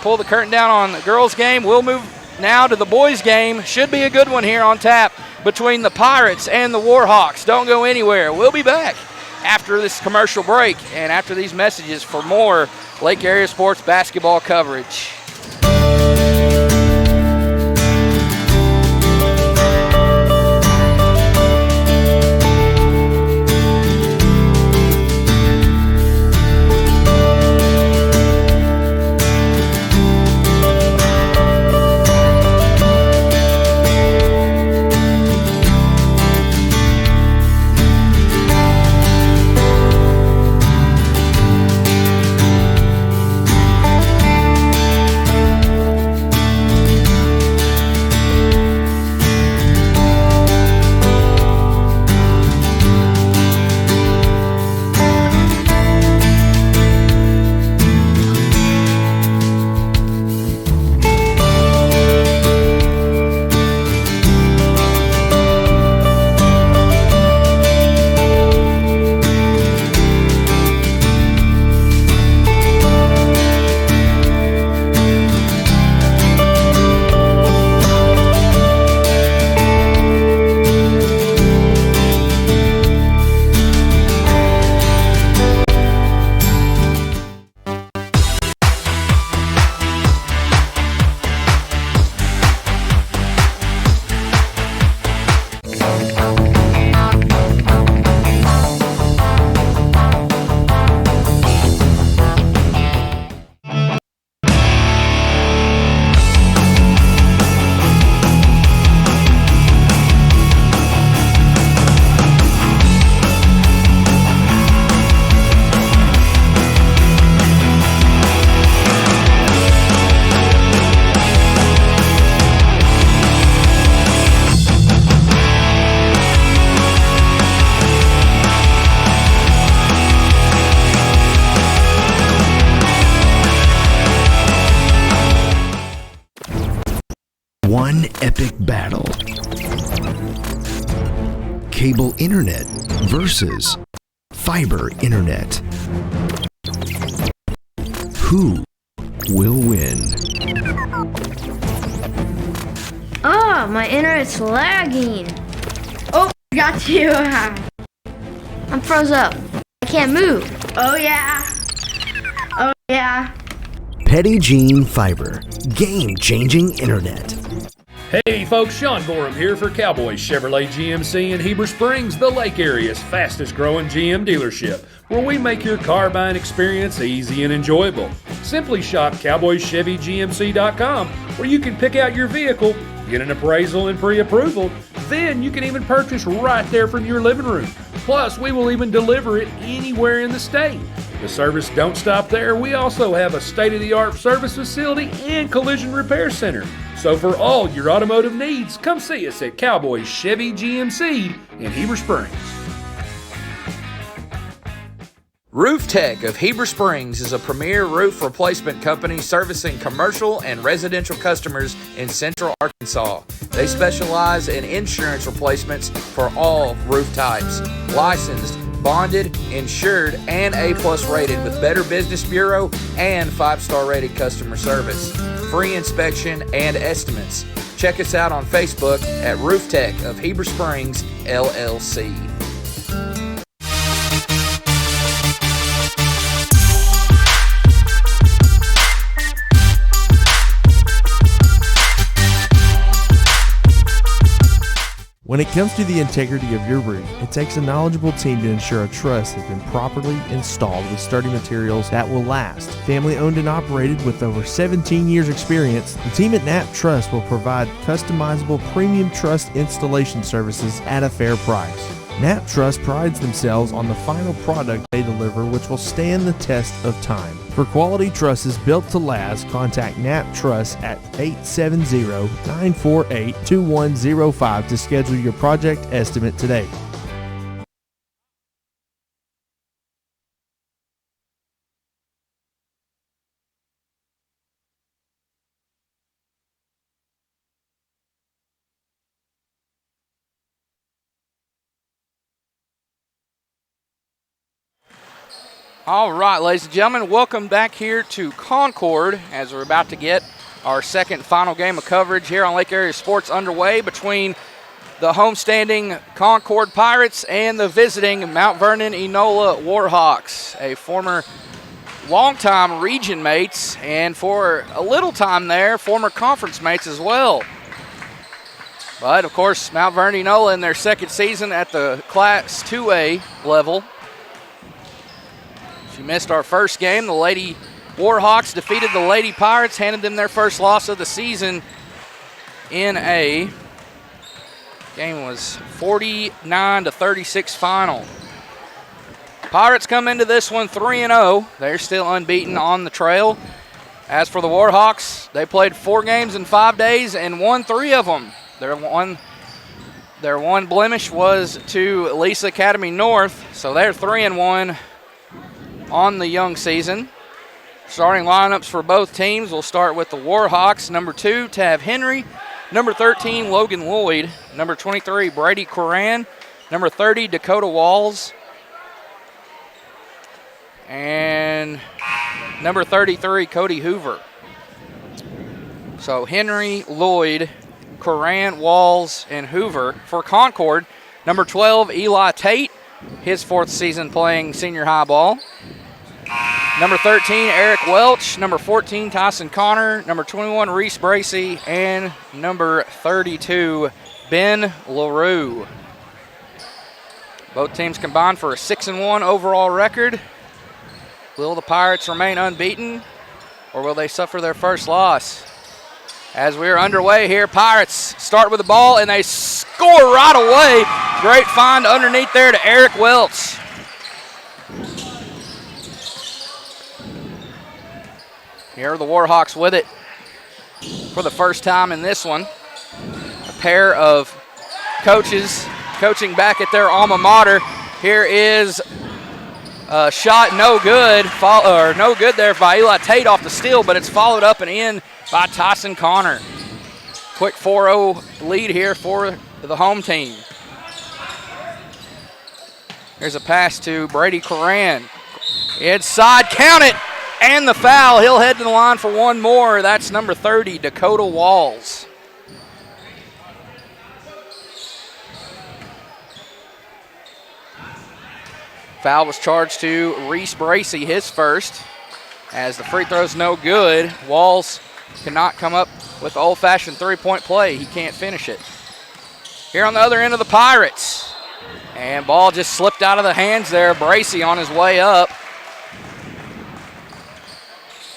Pull the curtain down on the girls game. We'll move now to the boys game. Should be a good one here on tap between the Pirates and the Warhawks. Don't go anywhere. We'll be back after this commercial break and after these messages for more Lake Area Sports basketball coverage. One epic battle. Cable internet versus fiber internet. Who will win? Ah, my internet's lagging. Oh, got you. I'm froze up. I can't move. Oh yeah. Oh yeah. Petty Gene Fiber. Game-changing internet. Hey folks, Sean Gorham here for Cowboys Chevrolet GMC in Heber Springs, the Lake Area's fastest growing GM dealership, where we make your car buying experience easy and enjoyable. Simply shop CowboysChevyGMC.com, where you can pick out your vehicle, get an appraisal and pre-approval, then you can even purchase right there from your living room. Plus, we will even deliver it anywhere in the state. The service don't stop there. We also have a state-of-the-art service facility and collision repair center. So for all your automotive needs, come see us at Cowboys Chevy GMC in Heber Springs. Roof Tech of Heber Springs is a premier roof replacement company servicing commercial and residential customers in central Arkansas. They specialize in insurance replacements for all roof types. Licensed, bonded, insured, and A+ rated with Better Business Bureau and 5-star rated customer service. Free inspection and estimates. Check us out on Facebook at Roof Tech of Heber Springs, LLC. When it comes to the integrity of your roof, it takes a knowledgeable team to ensure a truss has been properly installed with sturdy materials that will last. Family owned and operated with over 17 years experience, the team at Knapp Truss will provide customizable premium truss installation services at a fair price. Knapp Truss prides themselves on the final product they deliver, which will stand the test of time. For quality trusses built to last, contact Knapp Truss at 870-948-2105 to schedule your project estimate today. All right, ladies and gentlemen, welcome back here to Concord as we're about to get our second final game of coverage here on Lake Area Sports underway between the homestanding Concord Pirates and the visiting Mount Vernon Enola Warhawks, a former longtime region mates and for a little time there, former conference mates as well. But, of course, Mount Vernon Enola in their second season at the Class 2A level. If you missed our first game, the Lady Warhawks defeated the Lady Pirates, handed them their first loss of the season in a game was 49-36 final. Pirates come into this one 3-0. They're still unbeaten on the trail. As for the Warhawks, they played 4 games in 5 days and won 3 of them. Their one blemish was to Lisa Academy North, so they're 3-1 on the young season. Starting lineups for both teams, we'll start with the Warhawks. Number 2, Tav Henry. Number 13, Logan Lloyd. Number 23, Brady Coran. Number 30, Dakota Walls. And number 33, Cody Hoover. So Henry, Lloyd, Coran, Walls, and Hoover. For Concord, number 12, Eli Tate. His 4th season playing senior high ball. Number 13, Eric Welch. Number 14, Tyson Connor. Number 21, Reese Bracey. And number 32, Ben LaRue. Both teams combined for a 6-1 overall record. Will the Pirates remain unbeaten, or will they suffer their first loss? As we're underway here, Pirates start with the ball, and they score right away. Great find underneath there to Eric Welch. Here are the Warhawks with it for the first time in this one. A pair of coaches coaching back at their alma mater. Here is a shot, no good. No good there by Eli Tate off the steal, but it's followed up and in by Tyson Connor. Quick 4-0 lead here for the home team. Here's a pass to Brady Coran. Inside, count it. and the foul. He'll head to the line for one more. That's number 30, Dakota Walls. Foul was charged to Reese Bracey, his first. As the free throw's no good, Walls cannot come up with the old-fashioned three-point play. He can't finish it. Here on the other end of the Pirates. And ball just slipped out of the hands there. Bracey on his way up.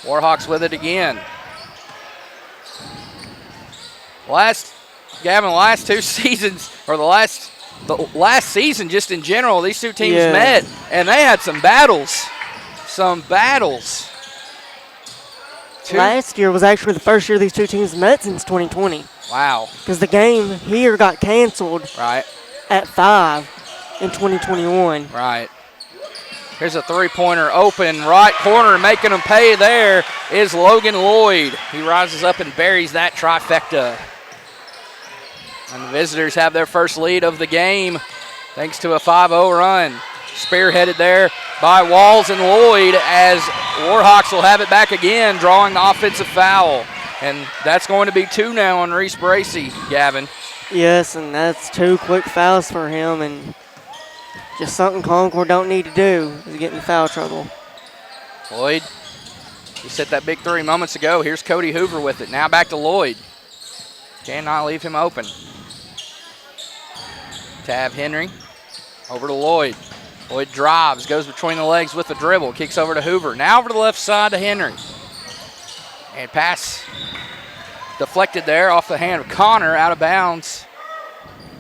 Warhawks with it again. Last two seasons, or the last season just in general, these two teams met, and they had some battles. Last year was actually the first year these two teams met since 2020. Wow. Because the game here got canceled at 5 in 2021. Right. Here's a three-pointer open, right corner, making them pay there is Logan Lloyd. He rises up and buries that trifecta. And the visitors have their first lead of the game thanks to a 5-0 run. Spearheaded there by Walls and Lloyd as Warhawks will have it back again, drawing the offensive foul. And that's going to be 2 now on Reese Bracey, Gavin. Yes, and that's 2 quick fouls for him, and just something Concord don't need to do is get in foul trouble. Lloyd, he set that big 3 moments ago. Here's Cody Hoover with it. Now back to Lloyd. Cannot leave him open. Tav Henry over to Lloyd. Lloyd drives, goes between the legs with the dribble, kicks over to Hoover. Now over to the left side to Henry. And pass deflected there off the hand of Connor, out of bounds.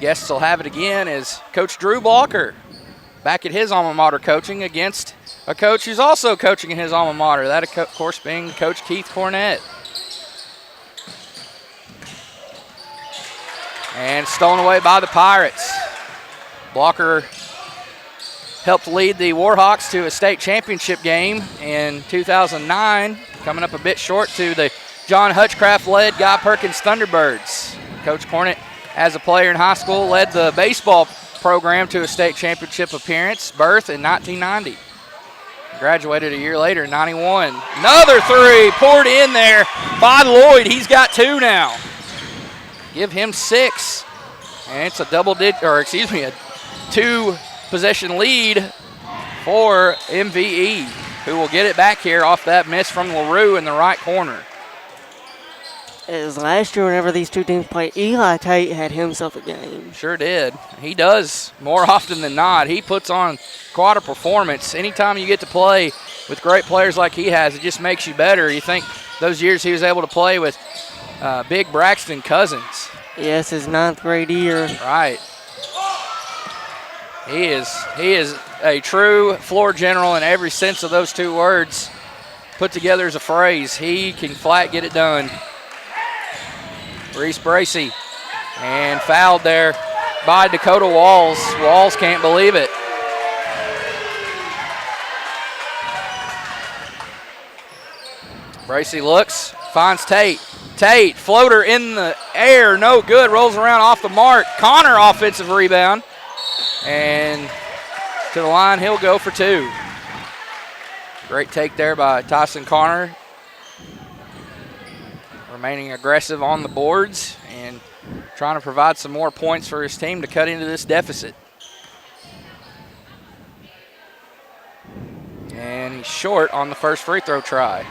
Guests will have it again as Coach Drew Blocker back at his alma mater coaching against a coach who's also coaching in his alma mater. That, of course, being Coach Keith Cornett. And stolen away by the Pirates. Blocker helped lead the Warhawks to a state championship game in 2009, coming up a bit short to the John Hutchcraft-led Guy Perkins Thunderbirds. Coach Cornett, as a player in high school, led the baseball program to a state championship appearance, birth in 1990. Graduated a year later in 91. Another 3 poured in there by Lloyd. He's got 2 now. Give him 6. And it's a a 2-possession lead for MVE, who will get it back here off that miss from LaRue in the right corner. As last year, whenever these two teams played, Eli Tate had himself a game. Sure did. He does more often than not. He puts on quite a performance. Anytime you get to play with great players like he has, it just makes you better. You think those years he was able to play with Big Braxton Cousins. Yes, his 9th grade year. Right. He is a true floor general in every sense of those 2 words put together as a phrase. He can flat get it done. Reese Bracey, and fouled there by Dakota Walls. Walls can't believe it. Bracey looks, finds Tate. Tate, floater in the air, no good, rolls around off the mark. Connor, offensive rebound. And to the line, he'll go for 2. Great take there by Tyson Connor. Remaining aggressive on the boards and trying to provide some more points for his team to cut into this deficit. And he's short on the first free throw try.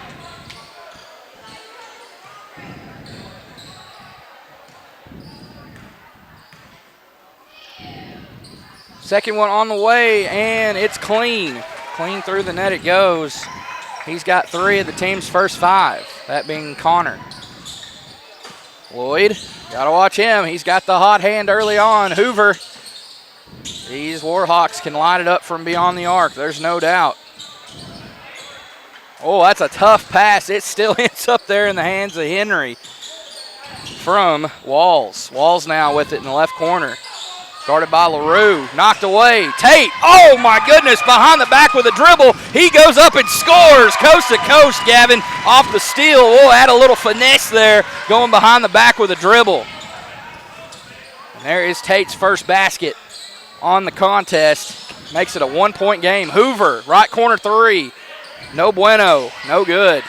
Second one on the way, and it's clean. Clean through the net it goes. He's got 3 of the team's first 5, that being Connor. Lloyd, got to watch him. He's got the hot hand early on. Hoover, these Warhawks can line it up from beyond the arc. There's no doubt. Oh, that's a tough pass. It still ends up there in the hands of Henry from Walls. Walls now with it in the left corner. Guarded by LaRue, knocked away. Tate, oh my goodness, behind the back with a dribble. He goes up and scores, coast to coast, Gavin, off the steal. Oh, add a little finesse there, going behind the back with a dribble. And there is Tate's first basket on the contest. Makes it a 1-point game. Hoover, right corner 3. No bueno, no good.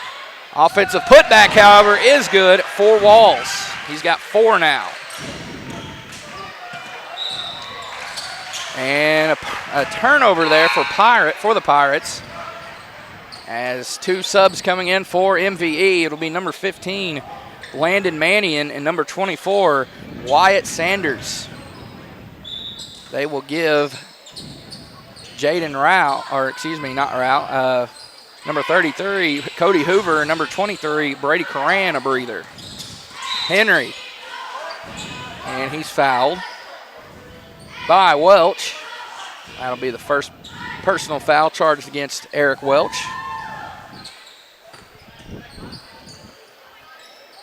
Offensive putback, however, is good. 4 walls. He's got 4 now. And a turnover there for the Pirates. As 2 subs coming in for MVE. It'll be number 15, Landon Mannion, and number 24, Wyatt Sanders. They will give Jaden Rao, or excuse me, not Rao, number 33, Cody Hoover, and number 23, Brady Coran, a breather. Henry. And he's fouled by Welch. That'll be the first personal foul charged against Eric Welch.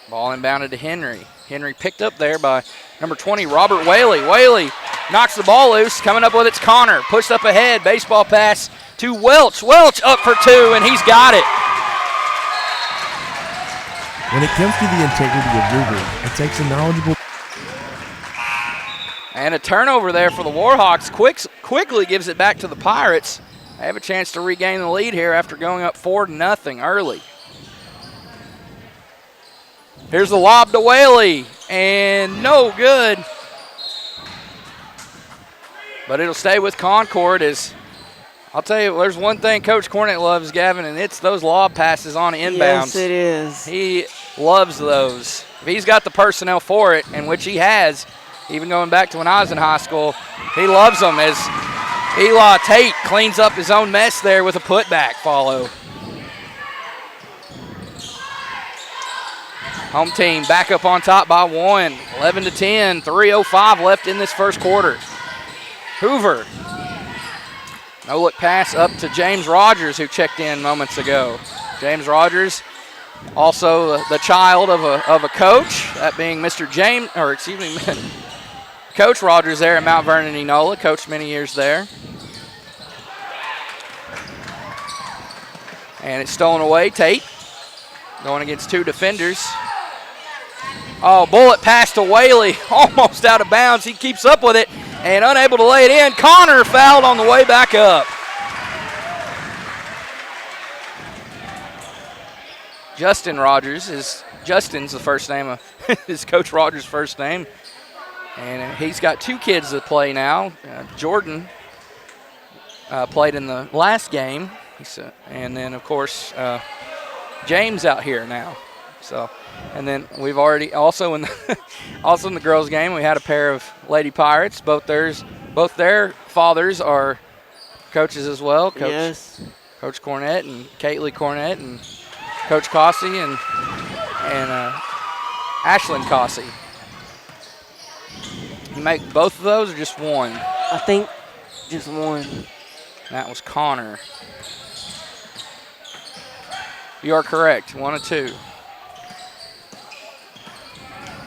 Ball inbounded to Henry. Henry picked up there by number 20, Robert Whaley. Whaley knocks the ball loose. Coming up with it's Connor. Pushed up ahead. Baseball pass to Welch. Welch up for 2, and he's got it. When it comes to the integrity of your group, it takes a knowledgeable. And a turnover there for the Warhawks. Quickly gives it back to the Pirates. They have a chance to regain the lead here after going up 4-0 early. Here's the lob to Whaley, and no good. But it'll stay with Concord. As I'll tell you, there's one thing Coach Cornett loves, Gavin, and it's those lob passes on inbounds. Yes, it is. He loves those. If he's got the personnel for it, and which he has, even going back to when I was in high school, he loves them, as Eli Tate cleans up his own mess there with a putback follow. Home team back up on top by 1, 11-10, 3:05 left in this first quarter. Hoover. No look pass up to James Rogers, who checked in moments ago. James Rogers, also the child of a coach, that being Mr. James, or excuse me, Coach Rogers there at Mount Vernon Enola, coached many years there. And it's stolen away. Tate going against 2 defenders. Oh, bullet pass to Whaley, almost out of bounds. He keeps up with it and unable to lay it in. Connor fouled on the way back up. Justin Rogers Justin's the first name of is Coach Rogers' first name. And he's got 2 kids that play now. Jordan played in the last game. And then, of course, James out here now. So, and then we've already also in the girls' game we had a pair of Lady Pirates. Both their fathers are coaches as well. Coach Cornett and Caitlin Cornett and Coach Cossey and Ashlyn Cossey. You make both of those or just one? I think just one. That was Connor. You are correct. 1 of 2.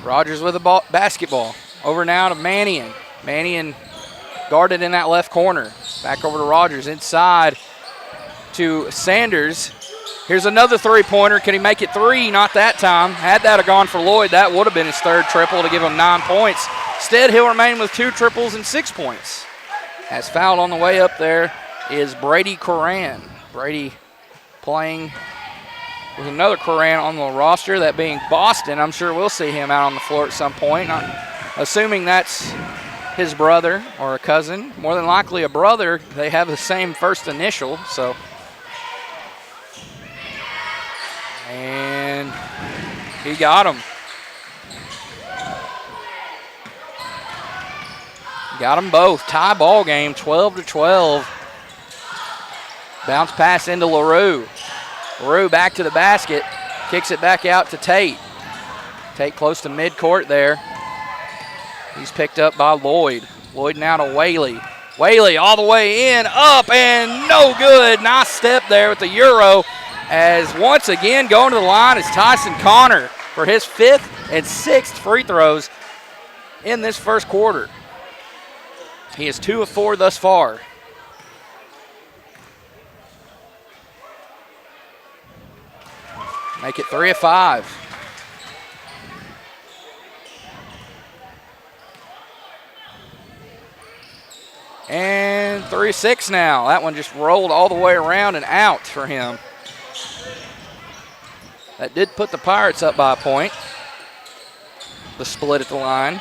Rogers with a basketball. Over now to Mannion. Mannion guarded in that left corner. Back over to Rogers. Inside to Sanders. Here's another 3-pointer. Can he make it 3? Not that time. Had that have gone for Lloyd, that would have been his 3rd triple to give him 9 points. Instead, he'll remain with 2 triples and 6 points. As fouled on the way up there is Brady Coran. Brady playing with another Coran on the roster, that being Boston. I'm sure we'll see him out on the floor at some point. I'm assuming that's his brother or a cousin. More than likely a brother. They have the same first initial, so. And he got him. Got them both. Tie ball game, 12-12. Bounce pass into LaRue. LaRue back to the basket. Kicks it back out to Tate. Tate close to midcourt there. He's picked up by Lloyd. Lloyd now to Whaley. Whaley all the way in, up, and no good. Nice step there with the Euro. As once again going to the line is Tyson Connor for his 5th and 6th free throws in this first quarter. He is 2 of 4 thus far. Make it 3 of 5. And 3 of 6 now. That one just rolled all the way around and out for him. That did put the Pirates up by a point. The split at the line.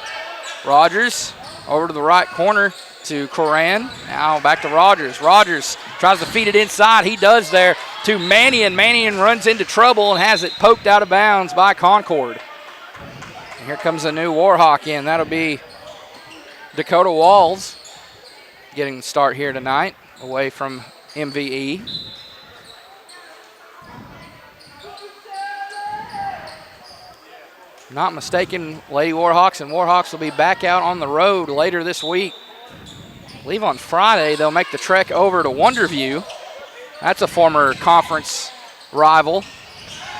Rogers over to the right corner to Coran. Now back to Rogers. Rogers tries to feed it inside. He does there to Mannion. Mannion runs into trouble and has it poked out of bounds by Concord. And here comes a new Warhawk in. That'll be Dakota Walls getting the start here tonight away from MVE. Not mistaken, Lady Warhawks and Warhawks will be back out on the road later this week. I believe on Friday they'll make the trek over to Wonderview. That's a former conference rival.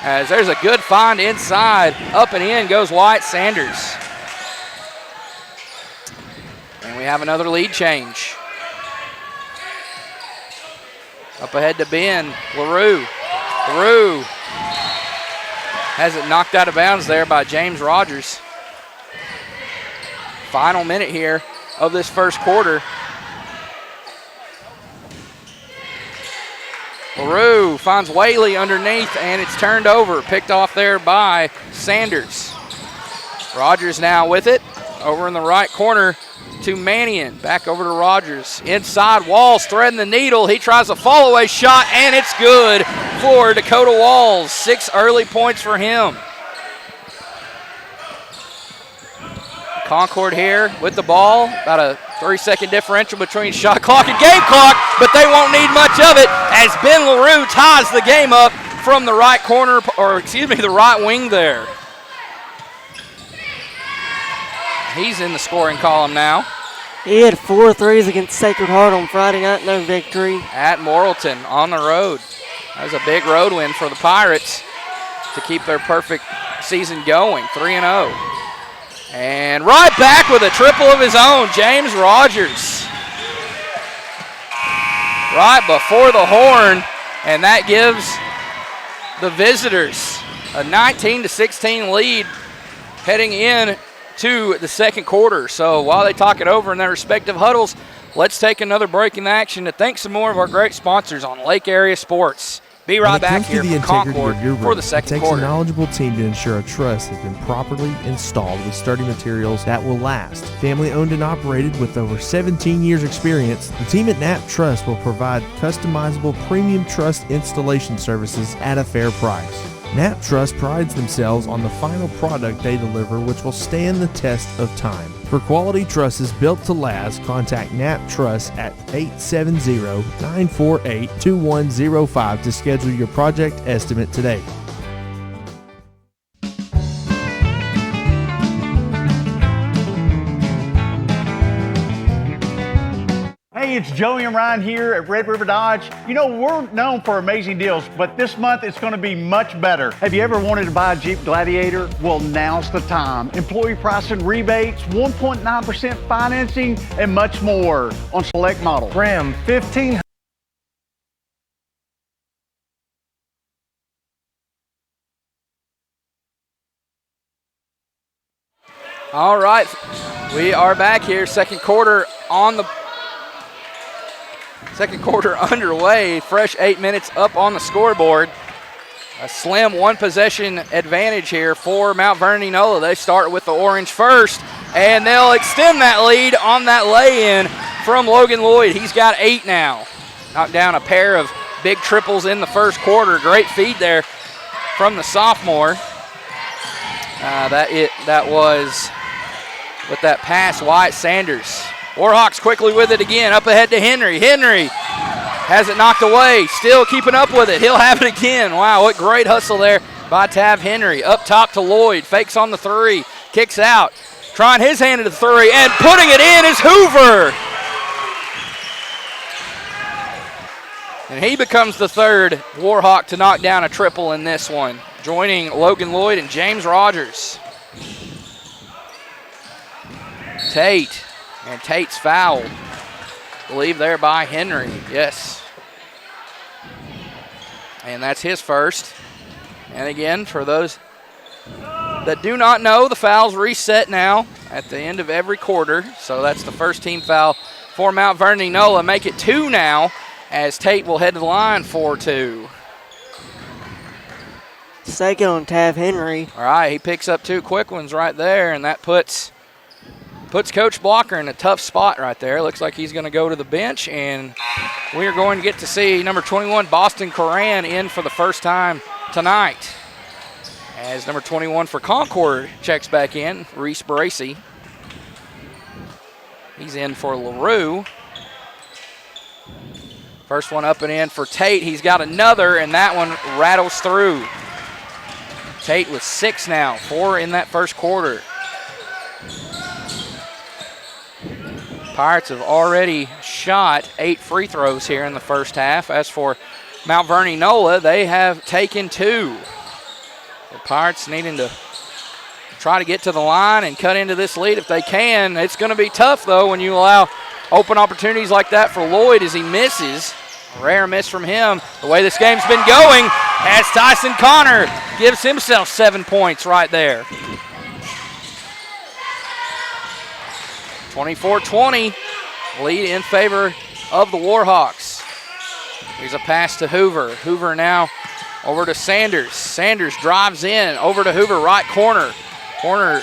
As there's a good find inside. Up and in goes Wyatt Sanders. And we have another lead change. Up ahead to Ben. LaRue. LaRue has it knocked out of bounds there by James Rogers. Final minute here of this first quarter. LaRue finds Whaley underneath, and it's turned over. Picked off there by Sanders. Rogers now with it. Over in the right corner to Mannion. Back over to Rogers. Inside, Walls threading the needle. He tries a fall-away shot, and it's good for Dakota Walls. 6 early points for him. Concord here with the ball. About a 3-second differential between shot clock and game clock, but they won't need much of it as Ben LaRue ties the game up from the right corner, or excuse me, the right wing there. He's in the scoring column now. He had 4 threes against Sacred Heart on Friday night in their victory. At Morrilton on the road. That was a big road win for the Pirates to keep their perfect season going, 3-0. And right back with a triple of his own, James Rogers. Right before the horn, and that gives the visitors a 19-16 lead heading in to the second quarter. So while they talk it over in their respective huddles, let's take another break in action to thank some more of our great sponsors on Lake Area Sports. Be right back here from Concord for the second quarter. It takes a knowledgeable team to ensure a truss has been properly installed with sturdy materials that will last. Family owned and operated with over 17 years experience, the team at Knapp Truss will provide customizable premium truss installation services at a fair price. Knapp Truss prides themselves on the final product they deliver, which will stand the test of time. For quality trusses built to last, contact Knapp Truss at 870-948-2105 to schedule your project estimate today. Hey, it's Joey and Ryan here at Red River Dodge. You know, we're known for amazing deals, but this month it's going to be much better. Have you ever wanted to buy a Jeep Gladiator? Well, now's the time. Employee pricing rebates, 1.9% financing, and much more on select models. Ram 1500. All right, we are back here, second quarter underway, fresh 8 minutes up on the scoreboard. A slim one possession advantage here for Mount Vernon Enola. They start with the orange first, and they'll extend that lead on that lay-in from Logan Lloyd. He's got 8 now. Knocked down a pair of big triples in the first quarter. Great feed there from the sophomore. That was with that pass, Wyatt Sanders. Warhawks quickly with it again, up ahead to Henry. Henry has it knocked away, still keeping up with it. He'll have it again. Wow, what great hustle there by Tav Henry. Up top to Lloyd, fakes on the 3, kicks out. Trying his hand at the 3, and putting it in is Hoover. And he becomes the third Warhawk to knock down a triple in this one, joining Logan Lloyd and James Rogers. Tate. And Tate's fouled. I believe there by Henry. Yes. And that's his first. And again, for those that do not know, the foul's reset now at the end of every quarter. So that's the first team foul for Mount Vernon Enola. Make it 2 now as Tate will head to the line for 2. Second on Tav Henry. All right, he picks up 2 quick ones right there, and that puts Coach Blocker in a tough spot right there. Looks like he's going to go to the bench, and we are going to get to see number 21, Boston Coran, in for the first time tonight. As number 21 for Concord checks back in, Reese Bracey. He's in for LaRue. First one up and in for Tate. He's got another, and that one rattles through. Tate with 6 now, 4 in that first quarter. Pirates have already shot 8 free throws here in the first half. As for Mount Vernon Nola, they have taken 2. The Pirates needing to try to get to the line and cut into this lead if they can. It's going to be tough, though, when you allow open opportunities like that for Lloyd as he misses. A rare miss from him. The way this game's been going, as Tyson Connor gives himself 7 points right there. 24-20, lead in favor of the Warhawks. Here's a pass to Hoover. Hoover now over to Sanders. Sanders drives in, over to Hoover, right corner. That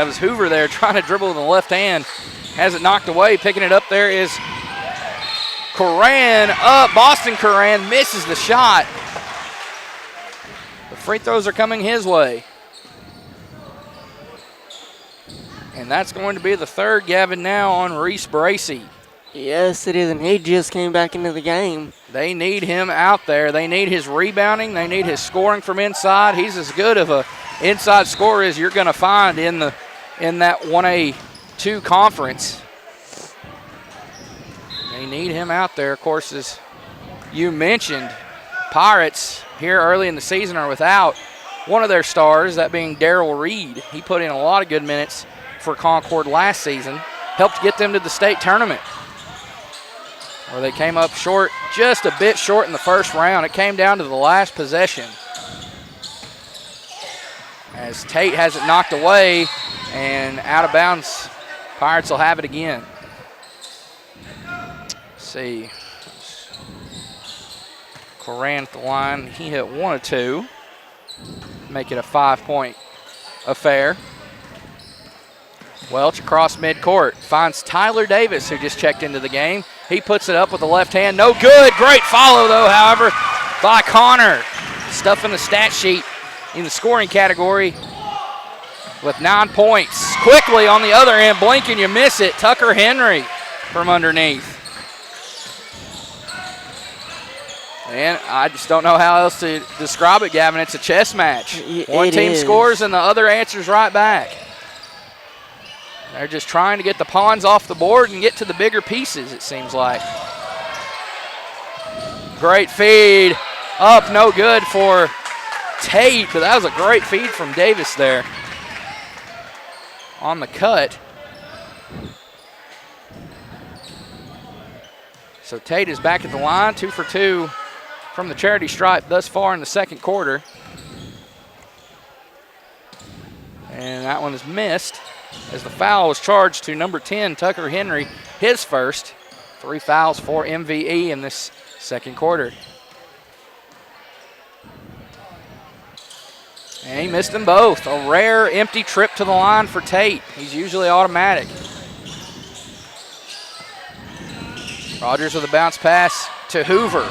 was Hoover there trying to dribble with the left hand. Has it knocked away. Picking it up there is Coran up. Boston Coran misses the shot. The free throws are coming his way. And that's going to be the third, Gavin, now on Reese Bracey. Yes, it is, and he just came back into the game. They need him out there. They need his rebounding. They need his scoring from inside. He's as good of a inside scorer as you're going to find in that 1A2 conference. They need him out there. Of course, as you mentioned, Pirates here early in the season are without one of their stars, that being Darrell Reed. He put in a lot of good minutes for Concord last season, helped get them to the state tournament, where they came up short, just a bit short in the first round. It came down to the last possession, as Tate has it knocked away and out of bounds. Pirates will have it again. Let's see. Coran at the line. He hit 1 of 2. Make it a 5-point affair. Welch across midcourt. Finds Tyler Davis, who just checked into the game. He puts it up with the left hand. No good. Great follow, though, however, by Connor. Stuffing the stat sheet in the scoring category with 9 points. Quickly on the other end, blink and you miss it. Tucker Henry from underneath. And I just don't know how else to describe it, Gavin. It's a chess match. One team scores and the other answers right back. They're just trying to get the pawns off the board and get to the bigger pieces, it seems like. Great feed. Up, no good for Tate, but that was a great feed from Davis there on the cut. So Tate is back at the line, 2 for 2 from the charity stripe thus far in the second quarter. And that one is missed, as the foul was charged to number 10, Tucker Henry, his first. 3 fouls for MVE in this second quarter. And he missed them both. A rare empty trip to the line for Tate. He's usually automatic. Rogers with a bounce pass to Hoover.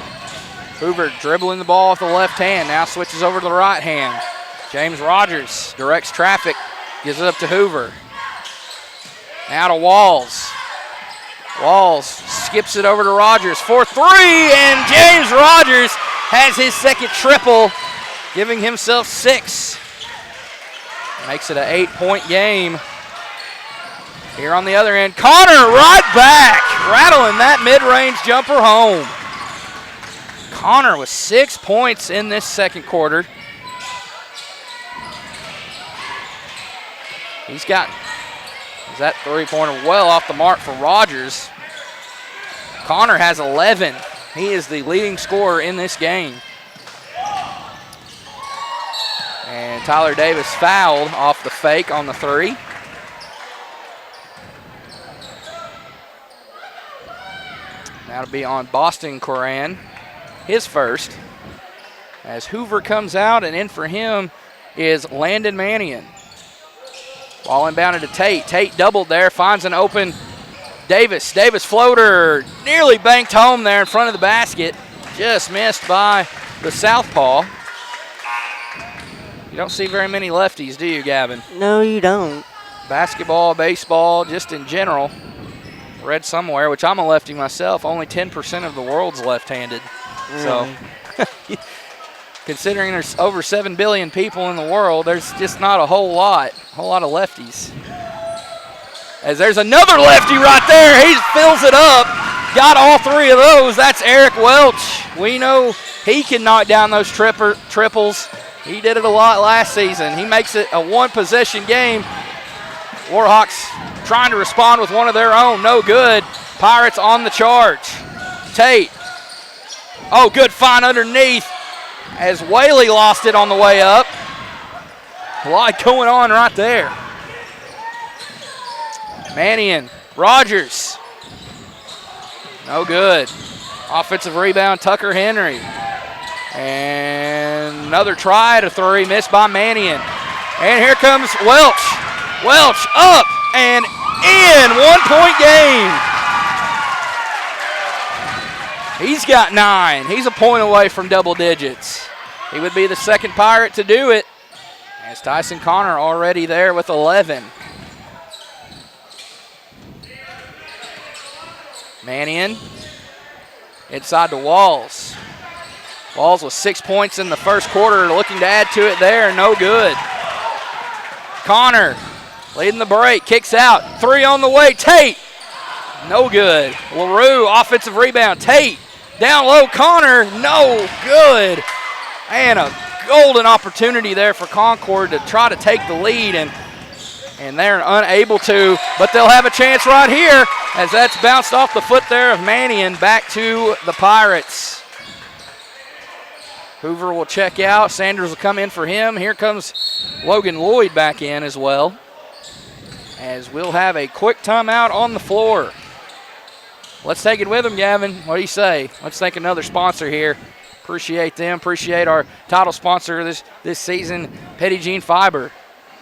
Hoover dribbling the ball with the left hand, now switches over to the right hand. James Rogers directs traffic, gives it up to Hoover. Now to Walls. Walls skips it over to Rogers for 3, and James Rogers has his second triple, giving himself 6. Makes it an 8-point game. Here on the other end, Connor right back, rattling that mid-range jumper home. Connor with 6 points in this second quarter. He's got that three-pointer well off the mark for Rogers. Connor has 11. He is the leading scorer in this game. And Tyler Davis fouled off the fake on the 3. That'll be on Boston Coran, his first. as Hoover comes out, and in for him is Landon Mannion. Ball inbounded to Tate. Tate doubled there, finds an open Davis. Davis floater nearly banked home there in front of the basket. Just missed by the southpaw. You don't see very many lefties, do you, Gavin? No, you don't. Basketball, baseball, just in general. Read somewhere, which I'm a lefty myself, only 10% of the world's left-handed. Really? So considering there's over 7 billion people in the world, there's just not a whole lot of lefties. As there's another lefty right there. He fills it up. Got all three of those. That's Eric Welch. We know he can knock down those triples. He did it a lot last season. He makes it a one-possession game. Warhawks trying to respond with one of their own. No good. Pirates on the charge. Tate. Oh, good find underneath as Whaley lost it on the way up. A lot going on right there. Mannion. Rogers. No good. Offensive rebound, Tucker Henry. And another try at a three, missed by Mannion. And here comes Welch. Welch up and in. 1 point game. He's got 9. He's a point away from double digits. He would be the second Pirate to do it, as Tyson Connor already there with 11. Mannion inside to Walls. Walls with 6 points in the first quarter, looking to add to it there. No good. Connor leading the break, kicks out. 3 on the way. Tate. No good. LaRue, offensive rebound. Tate down low. Connor. No good. And a golden opportunity there for Concord to try to take the lead, and they're unable to, but they'll have a chance right here as that's bounced off the foot there of Mannion. Back to the Pirates. Hoover will check out. Sanders will come in for him. Here comes Logan Lloyd back in as well, as we'll have a quick timeout on the floor. Let's take it with them, Gavin. What do you say? Let's thank another sponsor here. Appreciate them. Appreciate our title sponsor this season, Petit Jean Fiber.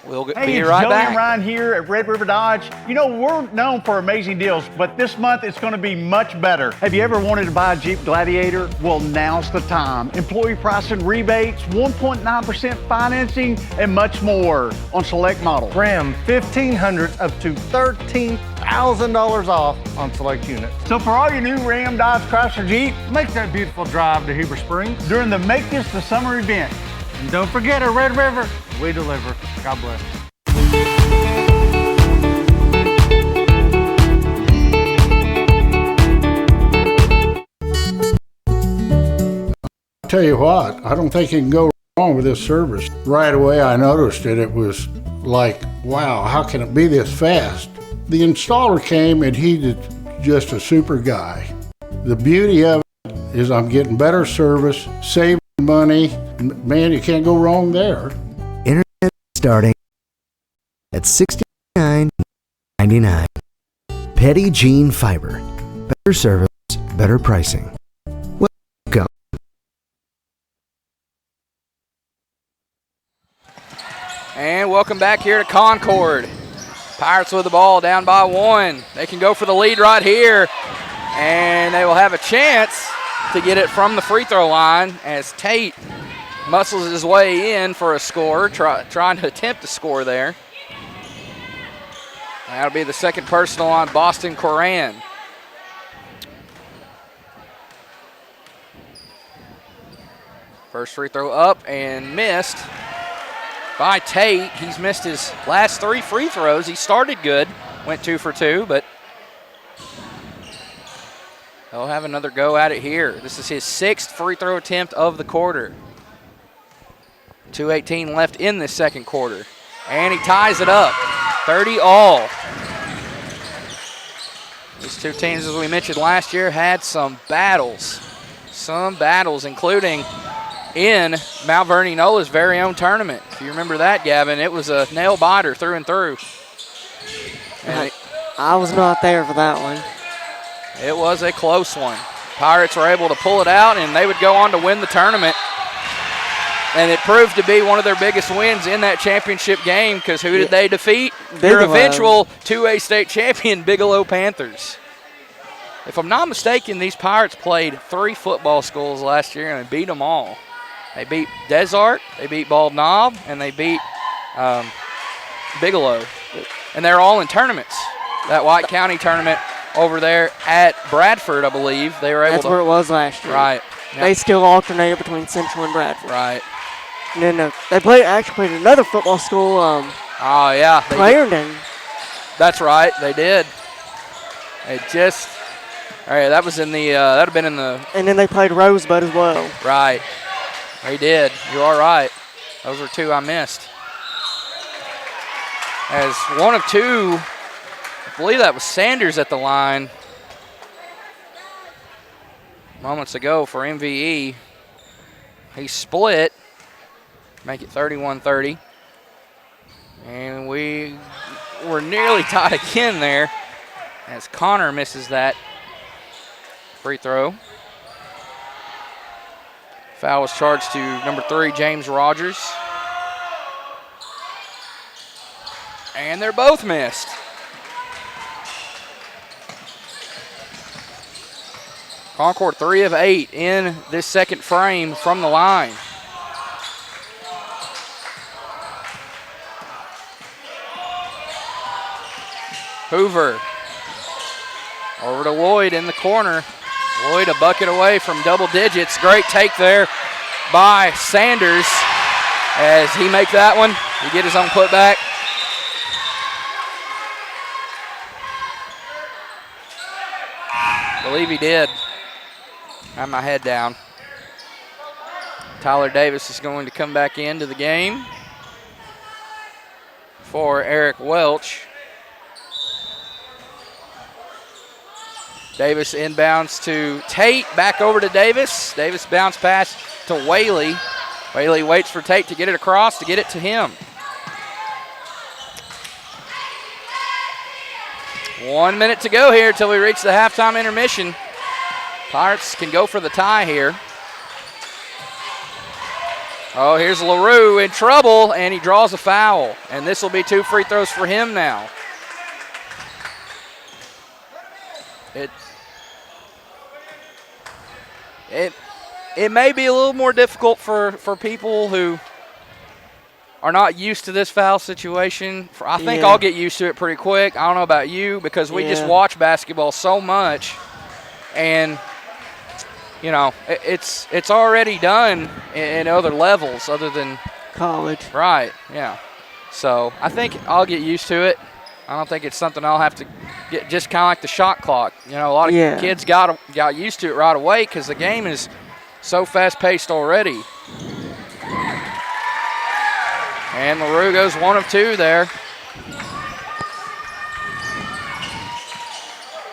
We'll be right back. Hey, it's Joey and Ryan here at Red River Dodge. You know, we're known for amazing deals, but this month it's going to be much better. Have you ever wanted to buy a Jeep Gladiator? Well, now's the time. Employee pricing rebates, 1.9% financing, and much more on select models. Ram 1500 up to $13,000 off on select units. So for all your new Ram, Dodge, Chrysler, Jeep, Make that beautiful drive to Heber Springs. during the Make This the Summer event. And don't forget, at Red River, we deliver. God bless. I'll tell you what, I don't think you can go wrong with this service. Right away I noticed it. It was like, wow, how can it be this fast? The installer came and he's just a super guy. The beauty of it is I'm getting better service, saving money. Man, you can't go wrong there. Internet starting at $69.99. Petit Jean Fiber. Better service, better pricing. Welcome. And welcome back here to Concord. Pirates with the ball, down by 1. They can go for the lead right here, and they will have a chance to get it from the free throw line as Tate muscles his way in for a score, trying to attempt to score there. That'll be the second personal on Boston Coran. First free throw up and missed by Tate. He's missed his last 3 free throws. He started good, went 2 for 2, but he'll have another go at it here. This is his 6th free throw attempt of the quarter. 2:18 left in this second quarter. And he ties it up, 30 all. These two teams, as we mentioned last year, had some battles, including in Mount Vernon Nola's very own tournament. If you remember that, Gavin, it was a nail biter through and through. And I was not there for that one. it was a close one. Pirates were able to pull it out, and they would go on to win the tournament. And it proved to be one of their biggest wins in that championship game because who did they defeat? Their Bigelow. eventual 2A state champion, Bigelow Panthers. If I'm not mistaken, these Pirates played 3 football schools last year and they beat them all. They beat Desart, they beat Bald Knob, and they beat Bigelow. And they're all in tournaments. That White County tournament over there at Bradford, I believe, they were able That's where it was last year. Right. Yep. They still alternated between Central and Bradford. Right. And then they actually played another football school, Oh, yeah. Clarendon. That's right, they did. It just, all right, that was in the, that would have been in the. And then they played Rosebud as well. Right. They did. You are right. Those are 2 I missed. As one of 2, I believe that was Sanders at the line moments ago for MVE. He split, make it 31-30. And we were nearly tied again there as Connor misses that free throw. Foul was charged to number 3, James Rogers. And they're both missed. Concord 3 of 8 in this second frame from the line. Hoover over to Lloyd in the corner. Lloyd a bucket away from double digits. Great take there by Sanders as he makes that one. He get his own putback. I believe he did. I have my head down. Tyler Davis is going to come back into the game for Eric Welch. Davis inbounds to Tate, back over to Davis. Davis bounce pass to Whaley. Whaley waits for Tate to get it across, to get it to him. 1 minute to go here until we reach the halftime intermission. Pirates can go for the tie here. Oh, here's LaRue in trouble, and he draws a foul. And this will be 2 free throws for him now. It may be a little more difficult for people who are not used to this foul situation. I think I'll get used to it pretty quick. I don't know about you because we just watch basketball so much. And, you know, it's already done in other levels other than college. Right, yeah. So I think I'll get used to it. I don't think it's something I'll have to get, just kind of like the shot clock. You know, a lot of kids got used to it right away because the game is so fast-paced already. And LaRue goes 1 of 2 there.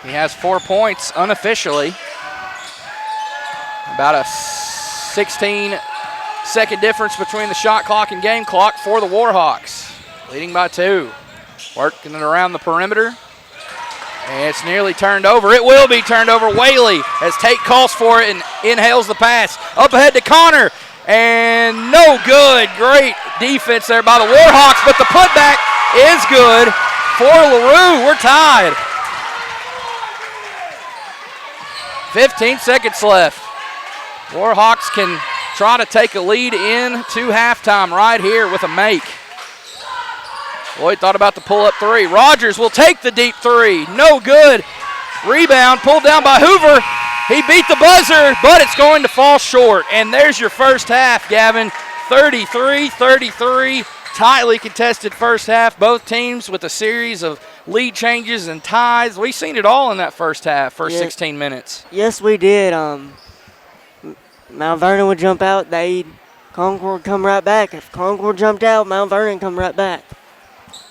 He has 4 points unofficially. About a 16-second difference between the shot clock and game clock for the Warhawks. Leading by 2. Working it around the perimeter. And it's nearly turned over. It will be turned over. Whaley as Tate calls for it and inhales the pass. Up ahead to Connor. And no good. Great defense there by the Warhawks, but the putback is good for LaRue. We're tied. 15 seconds left. Warhawks can try to take a lead into halftime right here with a make. Lloyd thought about the pull-up 3. Rogers will take the deep 3. No good. Rebound pulled down by Hoover. He beat the buzzer, but it's going to fall short. And there's your first half, Gavin. 33-33. Tightly contested first half. Both teams with a series of lead changes and ties. We've seen it all in that first half, first 16 minutes. Yes, we did. Mount Vernon would jump out. Concord come right back. If Concord jumped out, Mount Vernon come right back.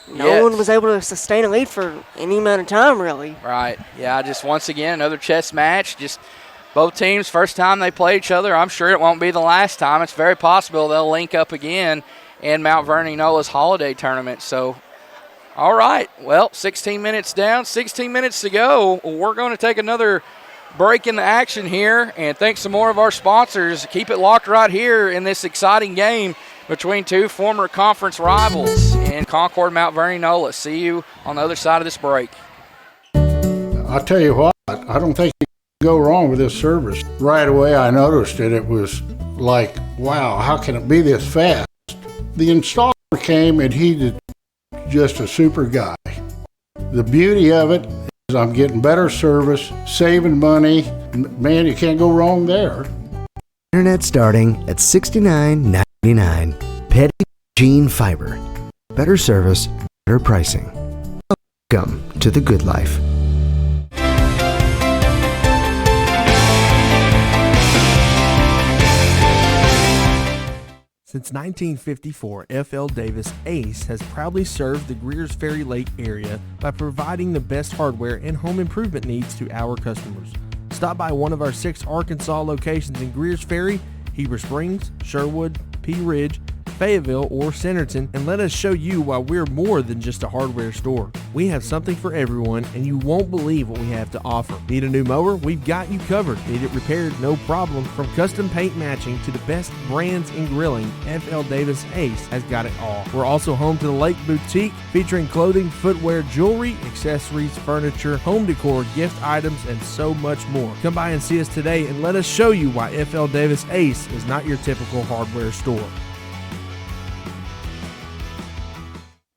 No one was able to sustain a lead for any amount of time, really. Right. Yeah, just once again, another chess match. Just both teams, first time they play each other. I'm sure it won't be the last time. It's very possible they'll link up again in Mount Vernon Nola's holiday tournament. So, all right. Well, 16 minutes down, 16 minutes to go. We're going to take another break in the action here, and thanks to more of our sponsors. Keep it locked right here in this exciting game between two former conference rivals in Concord, Mount Vernon, NOLA. See you on the other side of this break. I'll tell you what, I don't think you can go wrong with this service. Right away I noticed it. It was like, wow, how can it be this fast? The installer came and he did just a super guy. The beauty of it is I'm getting better service, saving money. Man, you can't go wrong there. Internet starting at $69.99. Petty Jean Fiber. Better service, better pricing. Welcome to the good life. Since 1954, F.L. Davis Ace has proudly served the Greers Ferry Lake area by providing the best hardware and home improvement needs to our customers. Stop by one of our 6 Arkansas locations in Greers Ferry, Heber Springs, Sherwood, Pea Ridge, Fayetteville, or Centerton, and let us show you why we're more than just a hardware store. We have something for everyone, and you won't believe what we have to offer. Need a new mower? We've got you covered. Need it repaired? No problem. From custom paint matching to the best brands in grilling, F.L. Davis Ace has got it all. We're also home to the Lake Boutique, featuring clothing, footwear, jewelry, accessories, furniture, home decor, gift items, and so much more. Come by and see us today, and let us show you why F.L. Davis Ace is not your typical hardware store.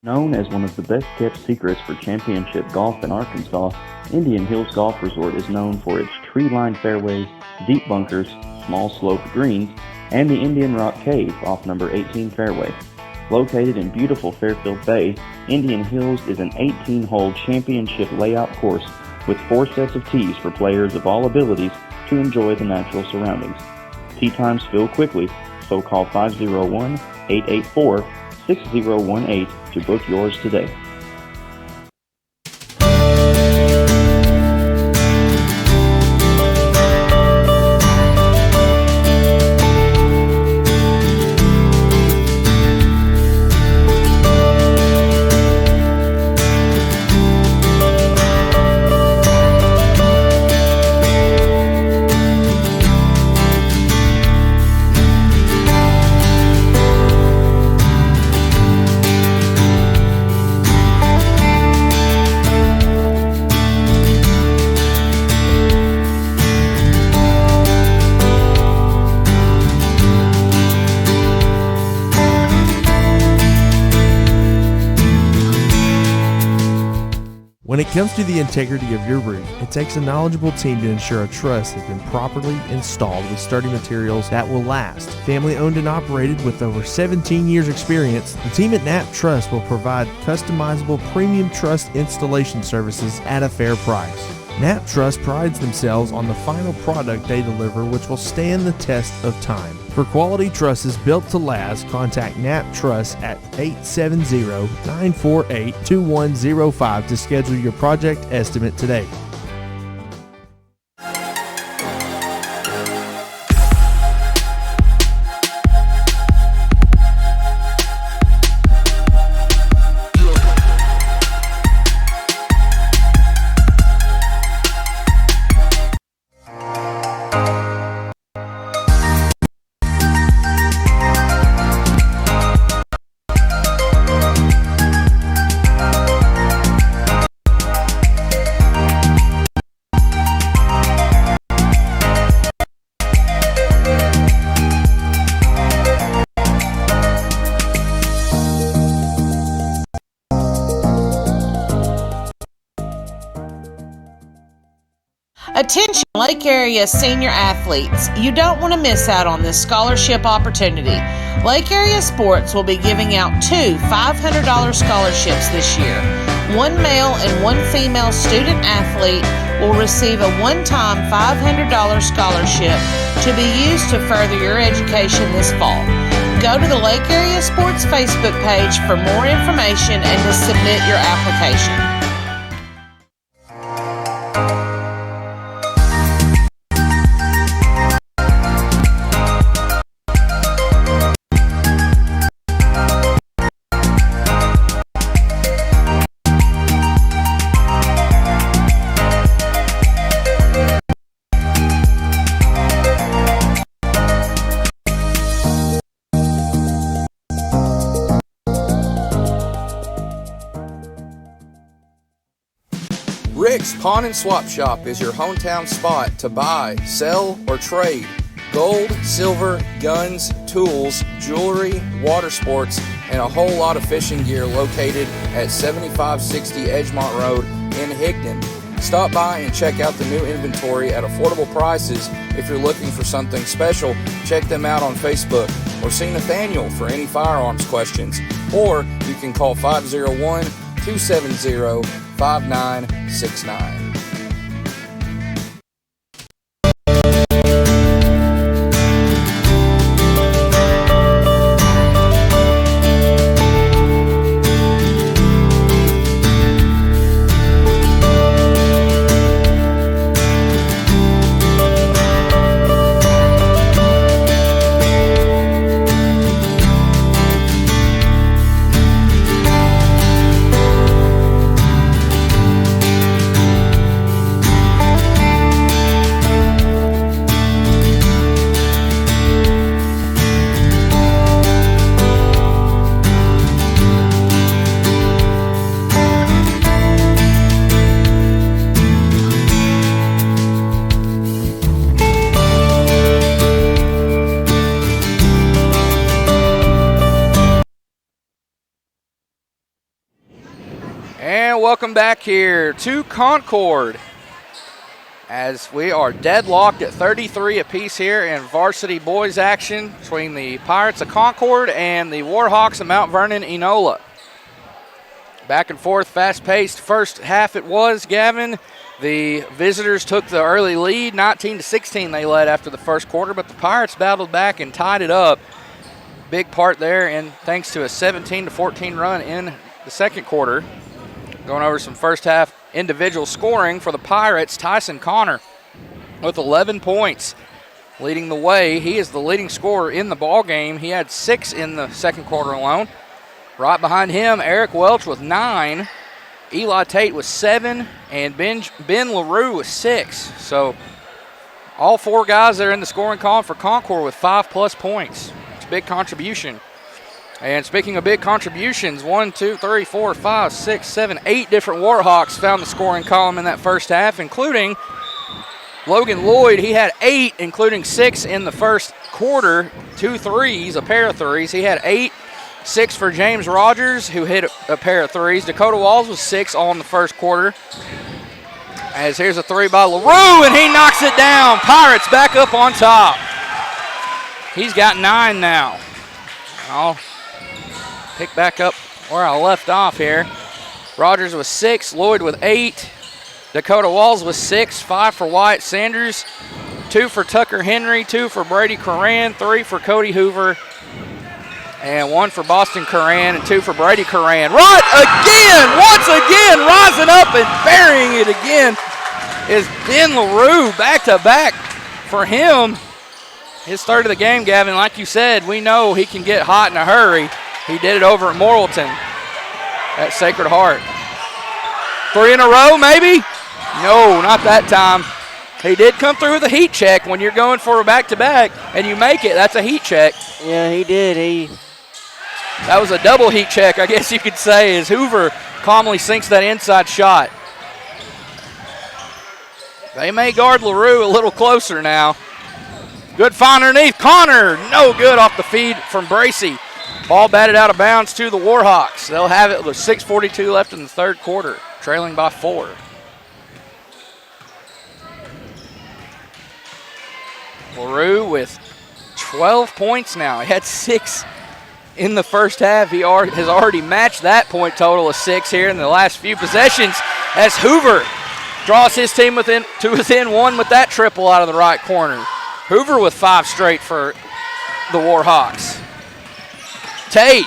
Known as one of the best-kept secrets for championship golf in Arkansas, Indian Hills Golf Resort is known for its tree-lined fairways, deep bunkers, small sloped greens, and the Indian Rock Cave off number 18 fairway. Located in beautiful Fairfield Bay, Indian Hills is an 18-hole championship layout course with 4 sets of tees for players of all abilities to enjoy the natural surroundings. Tee times fill quickly, so call 501-884-6018 to book yours today. When it comes to the integrity of your roof, it takes a knowledgeable team to ensure a truss has been properly installed with sturdy materials that will last. Family owned and operated with over 17 years experience, the team at Knapp Truss will provide customizable premium truss installation services at a fair price. Knapp Truss prides themselves on the final product they deliver, which will stand the test of time. For quality trusses built to last, contact Knapp Truss at 870-948-2105 to schedule your project estimate today. Attention Lake Area senior athletes, you don't want to miss out on this scholarship opportunity. Lake Area Sports will be giving out 2 $500 scholarships this year. One male and one female student athlete will receive a one-time $500 scholarship to be used to further your education this fall. Go to the Lake Area Sports Facebook page for more information and to submit your application. East Pawn and Swap Shop is your hometown spot to buy, sell, or trade gold, silver, guns, tools, jewelry, water sports, and a whole lot of fishing gear located at 7560 Edgemont Road in Higdon. Stop by and check out the new inventory at affordable prices. If you're looking for something special, check them out on Facebook or see Nathaniel for any firearms questions. Or you can call 501-270-5969. And welcome back here to Concord as we are deadlocked at 33 apiece here in varsity boys action between the Pirates of Concord and the Warhawks of Mount Vernon Enola. Back and forth, fast-paced first half it was, Gavin. The visitors took the early lead, 19-16 they led after the first quarter, but the Pirates battled back and tied it up. Big part there, and thanks to a 17-14 run in the second quarter. Going over some first half individual scoring for the Pirates, Tyson Connor with 11 points leading the way. He is the leading scorer in the ball game. He had 6 in the second quarter alone. Right behind him, Eric Welch with 9, Eli Tate with 7, and Ben LaRue with 6. So all 4 guys that are in the scoring column for Concord with 5+ points. It's a big contribution. And speaking of big contributions, 8 different Warhawks found the scoring column in that first half, including Logan Lloyd. He had 8, including 6 in the first quarter, 2 threes, a pair of threes. He had 8, 6 for James Rogers, who hit a pair of threes. Dakota Walls was 6 all in the first quarter. As here's a 3 by LaRue, and he knocks it down. Pirates back up on top. He's got 9 now. I'll pick back up where I left off here. Rogers with 6, Lloyd with 8, Dakota Walls with 6, 5 for Wyatt Sanders, 2 for Tucker Henry, 2 for Brady Coran, 3 for Cody Hoover, and 1 for Boston Coran, and 2 for Brady Coran. Right again, once again, rising up and burying it again is Ben LaRue, back-to-back for him. His third of the game, Gavin. Like you said, we know he can get hot in a hurry. He did it over at Morrilton at Sacred Heart. 3 in a row, maybe? No, not that time. He did come through with a heat check. When you're going for a back-to-back and you make it, that's a heat check. Yeah, he did. That was a double heat check, I guess you could say, as Hoover calmly sinks that inside shot. They may guard LaRue a little closer now. Good find underneath. Connor, no good off the feed from Bracey. Ball batted out of bounds to the Warhawks. They'll have it with 6:42 left in the third quarter, trailing by 4. LaRue with 12 points now. He had 6 in the first half. He has already matched that point total of 6 here in the last few possessions as Hoover draws his team within 1 with that triple out of the right corner. Hoover with 5 straight for the Warhawks. Tate,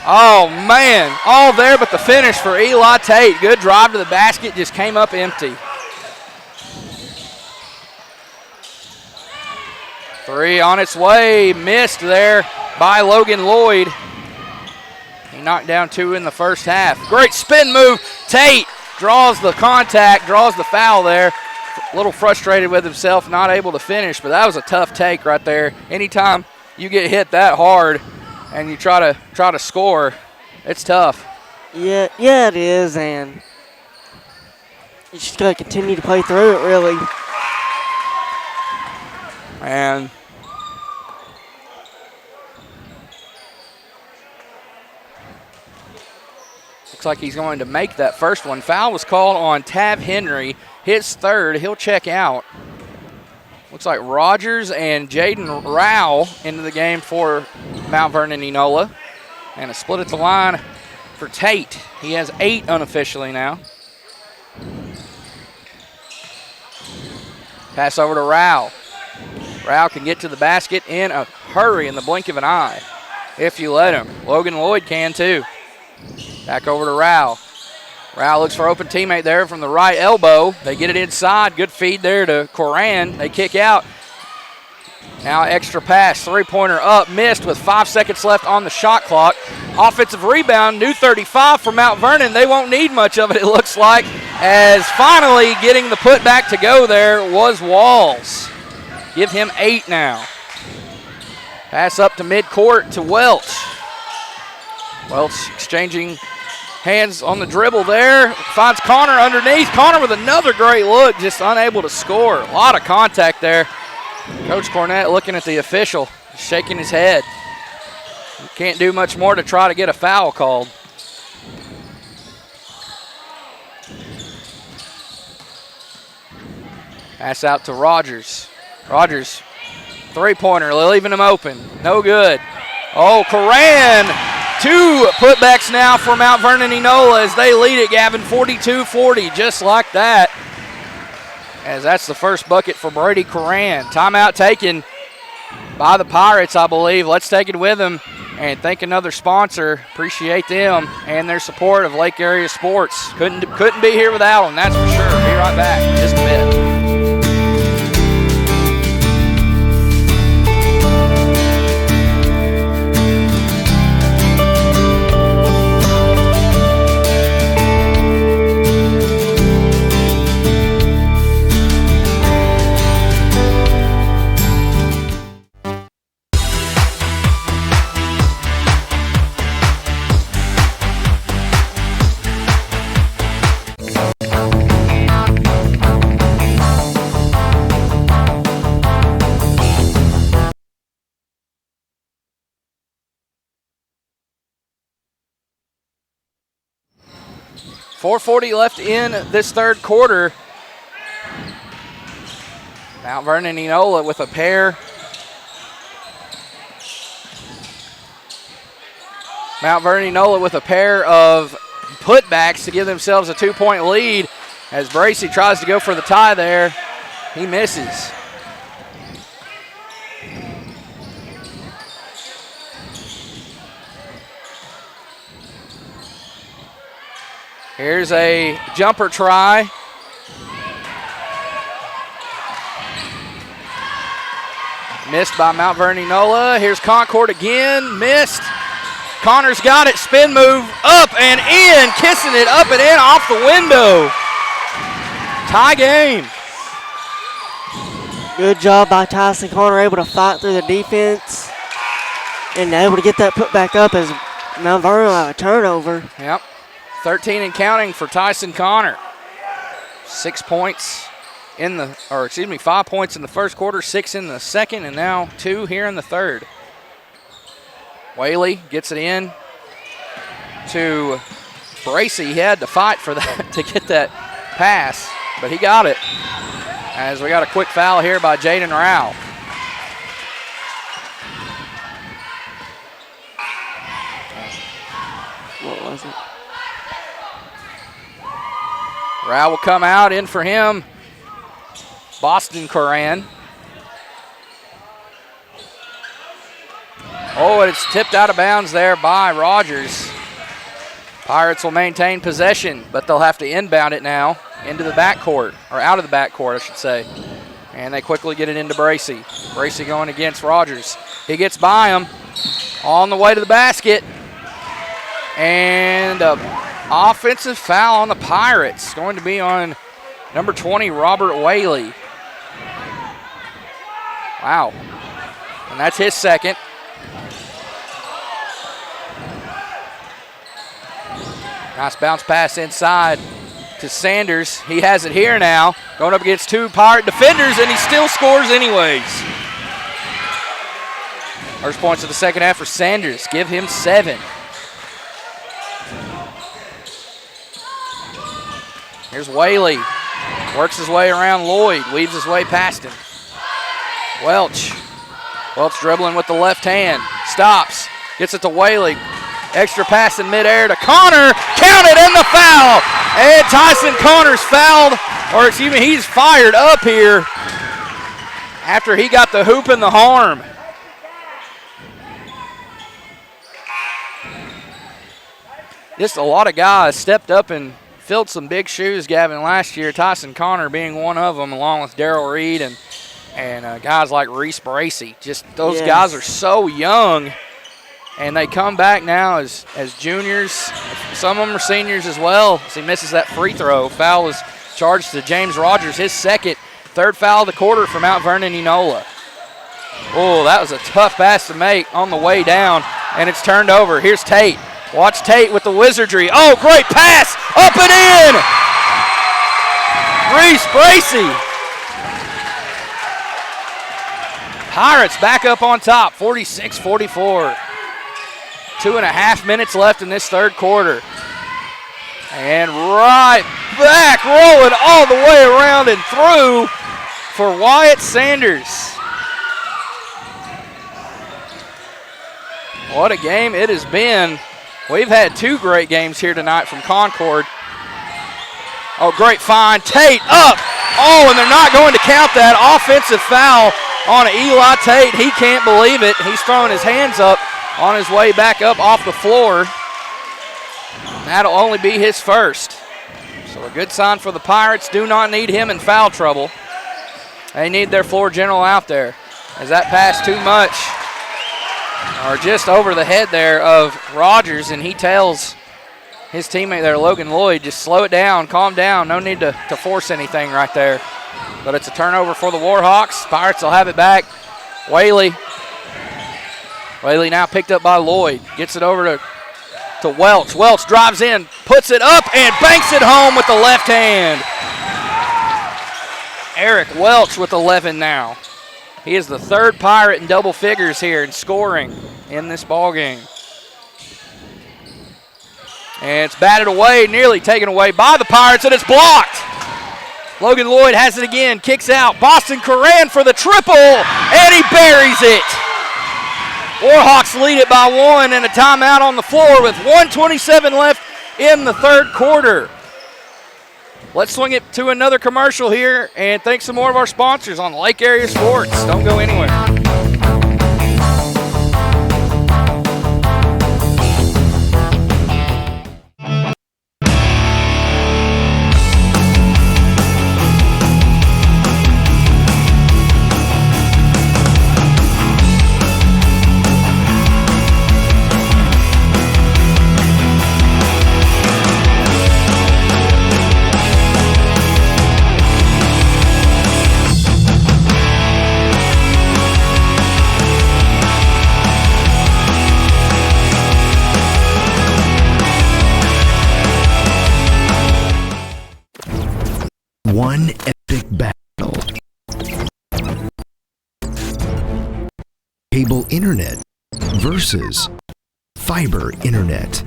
oh man, all there but the finish for Eli Tate. Good drive to the basket, just came up empty. 3 on its way, missed there by Logan Lloyd. He knocked down 2 in the first half. Great spin move. Tate draws the contact, draws the foul there. A little frustrated with himself, not able to finish, but that was a tough take right there. Anytime you get hit that hard and you try to score, it's tough. Yeah, it is, and You just got to continue to play through it, really. And looks like he's going to make that first one. Foul was called on Tav Henry, his third. He'll check out. Looks like Rogers and Jaden Rao into the game for Mount Vernon Enola. And a split at the line for Tate. He has 8 unofficially now. Pass over to Rao. Rao can get to the basket in a hurry in the blink of an eye, if you let him. Logan Lloyd can too. Back over to Rao. Rao looks for open teammate there from the right elbow. They get it inside. Good feed there to Coran. They kick out. Now extra pass. Three-pointer up. Missed with 5 seconds left on the shot clock. Offensive rebound. New 35 for Mount Vernon. They won't need much of it looks like, as finally getting the putback to go there was Walls. Give him 8 now. Pass up to midcourt to Welch. Welch exchanging hands on the dribble there. Finds Connor underneath. Connor with another great look, just unable to score. A lot of contact there. Coach Cornett looking at the official, shaking his head. Can't do much more to try to get a foul called. Pass out to Rogers. Rogers, three-pointer, leaving him open. No good. Oh, Coran. 2 putbacks now for Mount Vernon Enola as they lead it, Gavin, 42-40, just like that. As that's the first bucket for Brady Coran. Timeout taken by the Pirates, I believe. Let's take it with them and thank another sponsor. Appreciate them and their support of Lake Area Sports. Couldn't be here without them, that's for sure. Be right back in just a bit. .440 left in this third quarter. Mount Vernon Enola with a pair. Mount Vernon Enola with a pair of putbacks to give themselves a 2-point lead as Bracey tries to go for the tie there. He misses. Here's a jumper try. Missed by Mount Vernon Enola. Here's Concord again. Missed. Connor's got it. Spin move up and in. Kissing it up and in off the window. Tie game. Good job by Tyson Connor, able to fight through the defense and able to get that put back up as Mount Vernon will have a turnover. Yep. 13 and counting for Tyson Connor. 5 points in the first quarter, 6 in the second, and now 2 here in the third. Whaley gets it in to Bracey. He had to fight for that to get that pass, but he got it. As we got a quick foul here by Jaden Rao. What was it? Rao will come out, in for him, Boston Coran. Oh, and it's tipped out of bounds there by Rogers. Pirates will maintain possession, but they'll have to inbound it now into the backcourt, or out of the backcourt, I should say. And they quickly get it into Bracey. Bracey going against Rogers. He gets by him on the way to the basket. And offensive foul on the Pirates. Going to be on number 20, Robert Whaley. Wow. And that's his second. Nice bounce pass inside. to Sanders. He has it here now, going up against 2 Pirate defenders, and he still scores anyways. First points of the second half for Sanders. Give him 7. Here's Whaley. Works his way around Lloyd. Weaves his way past him. Welch. Welch dribbling with the left hand. Stops. Gets it to Whaley. Extra pass in midair to Connor. Counted and the foul. And Tyson Connor's fouled, or excuse me, he's fired up here after he got the hoop and the harm. Just a lot of guys stepped up and filled some big shoes, Gavin, last year. Tyson Connor being one of them, along with Darrell Reed and guys like Reese Bracey. Just those guys are so young, and they come back now as juniors. Some of them are seniors as well. As he misses that free throw. Foul was charged to James Rogers, his second. Third foul of the quarter for Mount Vernon Enola. Oh, that was a tough pass to make on the way down, and it's turned over. Here's Tate. Watch Tate with the wizardry. Oh, great pass. Up and in. Reese Bracey. Pirates back up on top, 46-44. 2.5 minutes left in this third quarter. And right back, rolling all the way around and through for Wyatt Sanders. What a game it has been. We've had 2 great games here tonight from Concord. Oh, great find. Tate up. Oh, and they're not going to count that. Offensive foul on Eli Tate. He can't believe it. He's throwing his hands up on his way back up off the floor. That'll only be his first. So a good sign for the Pirates. Do not need him in foul trouble. They need their floor general out there. As that pass too much, or just over the head there of Rogers, and he tells his teammate there, Logan Lloyd, just slow it down, calm down. No need to force anything right there. But it's a turnover for the Warhawks. Pirates will have it back. Whaley now picked up by Lloyd. Gets it over to Welch. Welch drives in, puts it up, and banks it home with the left hand. Eric Welch with 11 now. He is the third Pirate in double figures here in scoring in this ball game. And it's batted away, nearly taken away by the Pirates, and it's blocked. Logan Lloyd has it again, kicks out. Boston Coran for the triple, and he buries it. Warhawks lead it by 1, and a timeout on the floor with 1:27 left in the third quarter. Let's swing it to another commercial here and thank some more of our sponsors on Lake Area Sports. Don't go anywhere. One epic battle. Cable internet versus fiber internet.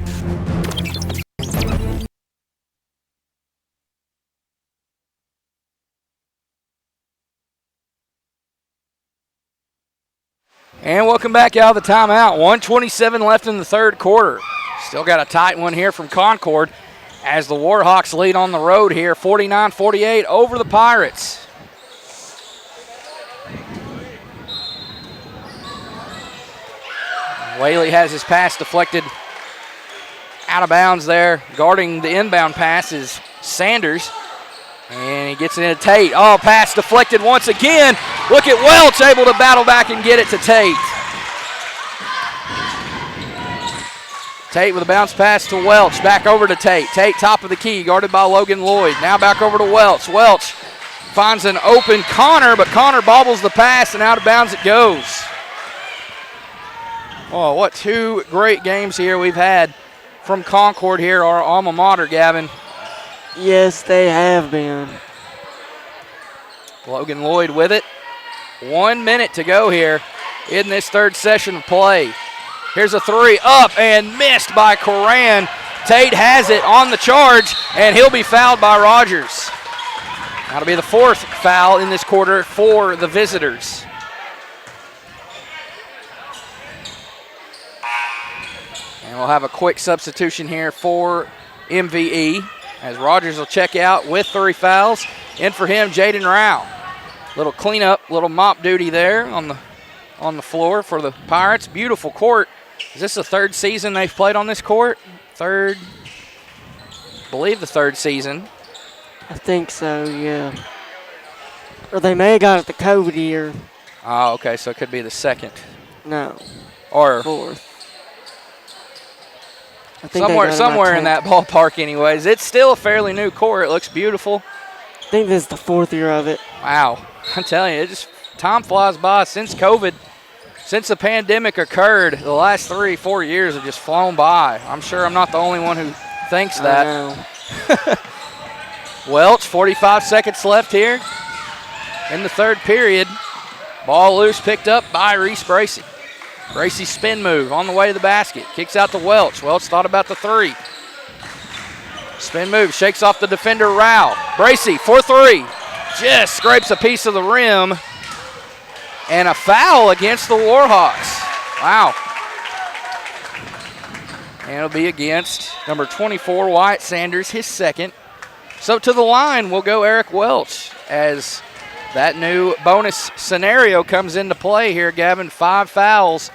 And welcome back out of the timeout. 1:27 left in the third quarter. Still got a tight one here from Concord as the Warhawks lead on the road here, 49-48 over the Pirates. Whaley has his pass deflected out of bounds there. Guarding the inbound pass is Sanders. And he gets it into Tate. Oh, pass deflected once again. Look at Welch able to battle back and get it to Tate. Tate with a bounce pass to Welch. Back over to Tate. Tate top of the key, guarded by Logan Lloyd. Now back over to Welch. Welch finds an open Connor, but Connor bobbles the pass and out of bounds it goes. Oh, what 2 great games here we've had from Concord here, our alma mater, Gavin. Yes, they have been. Logan Lloyd with it. 1 minute to go here in this third session of play. Here's a three up and missed by Coran. Tate has it on the charge, and he'll be fouled by Rogers. That'll be the fourth foul in this quarter for the visitors. And we'll have a quick substitution here for MVE as Rogers will check out with 3 fouls. In for him, Jaden Rao. Little cleanup, little mop duty there on the floor for the Pirates. Beautiful court. Is this the third season they've played on this court? Third, I believe the third season. I think so, yeah. Or they may have got it the COVID year. Oh, okay, so it could be the second. No. Or fourth. I think somewhere in that ballpark anyways. It's still a fairly new court. It looks beautiful. I think this is the 4th year of it. Wow. I'm telling you, time flies by. Since COVID, since the pandemic occurred, the last 3-4 years have just flown by. I'm sure I'm not the only one who thinks that. I know. Welch, 45 seconds left here in the third period. Ball loose, picked up by Reese Bracey. Bracey spin move on the way to the basket. Kicks out to Welch. Welch thought about the 3. Spin move, shakes off the defender, Rao. Bracey for 3. Just scrapes a piece of the rim. And a foul against the Warhawks. Wow. And it'll be against number 24, Wyatt Sanders, his second. So to the line will go Eric Welch as that new bonus scenario comes into play here, Gavin. 5 fouls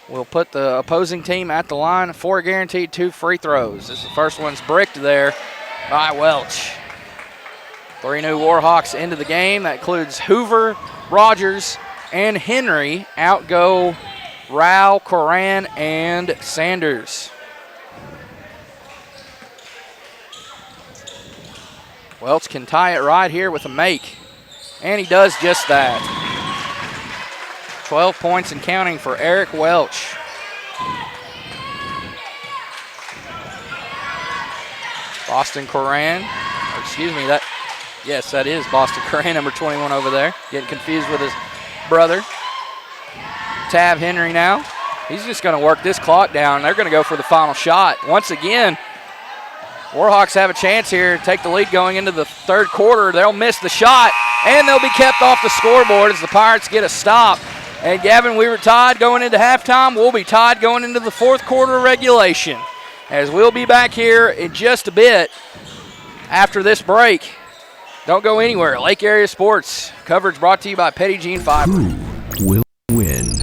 will put the opposing team at the line. 4 guaranteed, 2 free throws. This is the first one's bricked there by Welch. 3 new Warhawks into the game. That includes Hoover, Rogers, and Henry. Out go Rao, Coran, and Sanders. Welch can tie it right here with a make, and he does just that. 12 points and counting for Eric Welch. Boston Coran, yes, that is Boston Coran, number 21 over there. Getting confused with his brother. Tav Henry now. He's just going to work this clock down. They're going to go for the final shot. Once again, Warhawks have a chance here to take the lead going into the third quarter. They'll miss the shot, and they'll be kept off the scoreboard as the Pirates get a stop. And Gavin, we were tied going into halftime. We'll be tied going into the fourth quarter regulation, as we'll be back here in just a bit after this break. Don't go anywhere. Lake Area Sports coverage brought to you by Petit Jean Fiber. Who will win?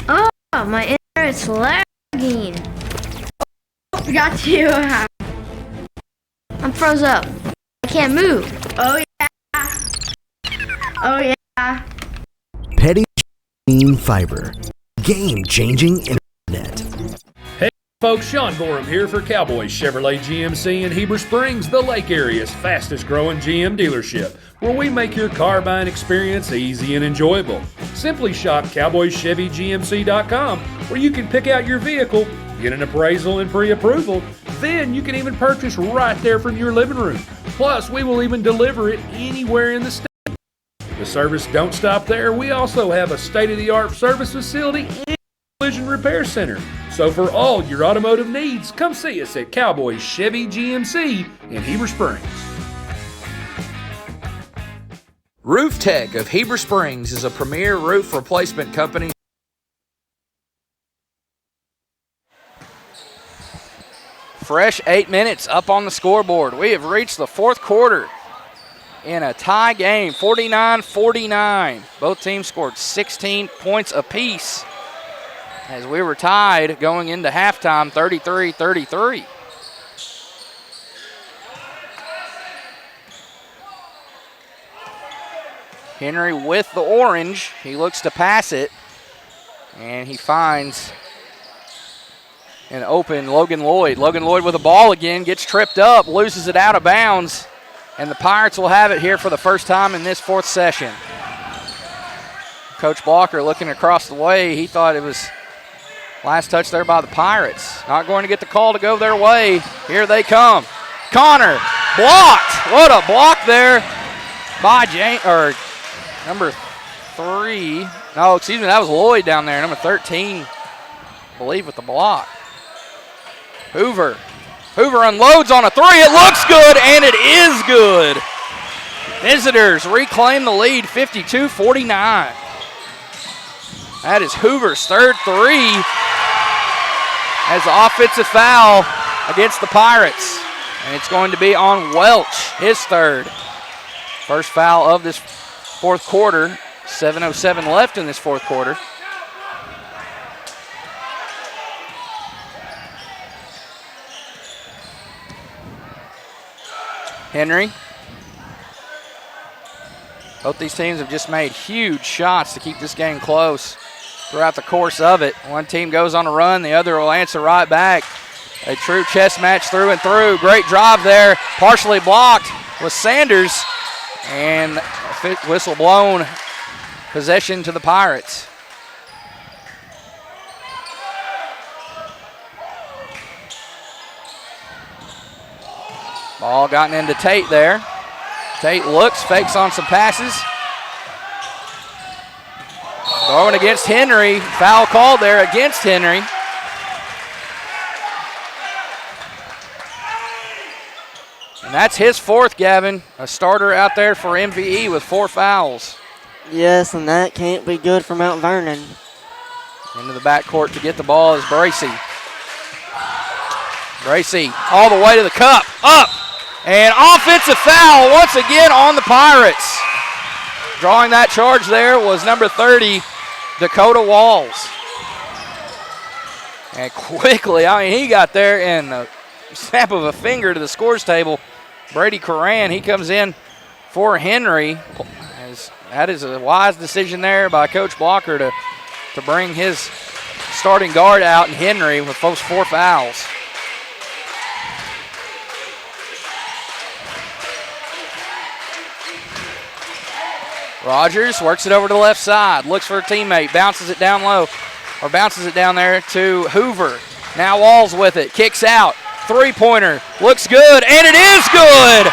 Oh, my internet's lagging. Got you. I'm froze up. I can't move. Oh, yeah. Oh, yeah. Petit Jean Fiber. Game-changing internet. Hey folks, Sean Gorham here for Cowboys Chevrolet GMC in Heber Springs, the Lake Area's fastest growing GM dealership, where we make your car buying experience easy and enjoyable. Simply shop CowboysChevyGMC.com, where you can pick out your vehicle, get an appraisal and pre-approval. Then you can even purchase right there from your living room. Plus, we will even deliver it anywhere in the state. The service don't stop there. We also have a state-of-the-art service facility and collision repair center. So for all your automotive needs, come see us at Cowboys Chevy GMC in Heber Springs. Roof Tech of Heber Springs is a premier roof replacement company. Fresh 8 minutes up on the scoreboard. We have reached the fourth quarter in a tie game, 49-49. Both teams scored 16 points apiece as we were tied going into halftime, 33-33. Henry with the orange. He looks to pass it, and he finds an open Logan Lloyd. Logan Lloyd with the ball again, gets tripped up, loses it out of bounds, and the Pirates will have it here for the first time in this fourth session. Coach Blocker looking across the way, he thought it was Last touch there by the Pirates. Not going to get the call to go their way. Here they come. Connor blocked. What a block there by number 3. No, excuse me, that was Lloyd down there. Number 13, I believe, with the block. Hoover unloads on a 3. It looks good, and it is good. Visitors reclaim the lead, 52-49. That is Hoover's third 3 as the offensive foul against the Pirates. And it's going to be on Welch, his third. First foul of this fourth quarter. 7:07 left in this fourth quarter. Henry. Both these teams have just made huge shots to keep this game close throughout the course of it. One team goes on a run, the other will answer right back. A true chess match through and through. Great drive there, partially blocked with Sanders, and whistle blown. Possession to the Pirates. Ball gotten into Tate there. Tate looks, fakes on some passes. Going against Henry. Foul called there against Henry. And that's his fourth, Gavin. A starter out there for MVE with 4 fouls. Yes, and that can't be good for Mount Vernon. Into the backcourt to get the ball is Bracey. Bracey all the way to the cup. Up! And offensive foul once again on the Pirates. Drawing that charge there was number 30, Dakota Walls. And quickly, he got there in the snap of a finger to the scores table. Brady Coran, he comes in for Henry. That is a wise decision there by Coach Blocker to bring his starting guard out in Henry with those 4 fouls. Rogers works it over to the left side, looks for a teammate, bounces it down low, or bounces it down there to Hoover. Now Walls with it, kicks out, 3-pointer, looks good, and it is good!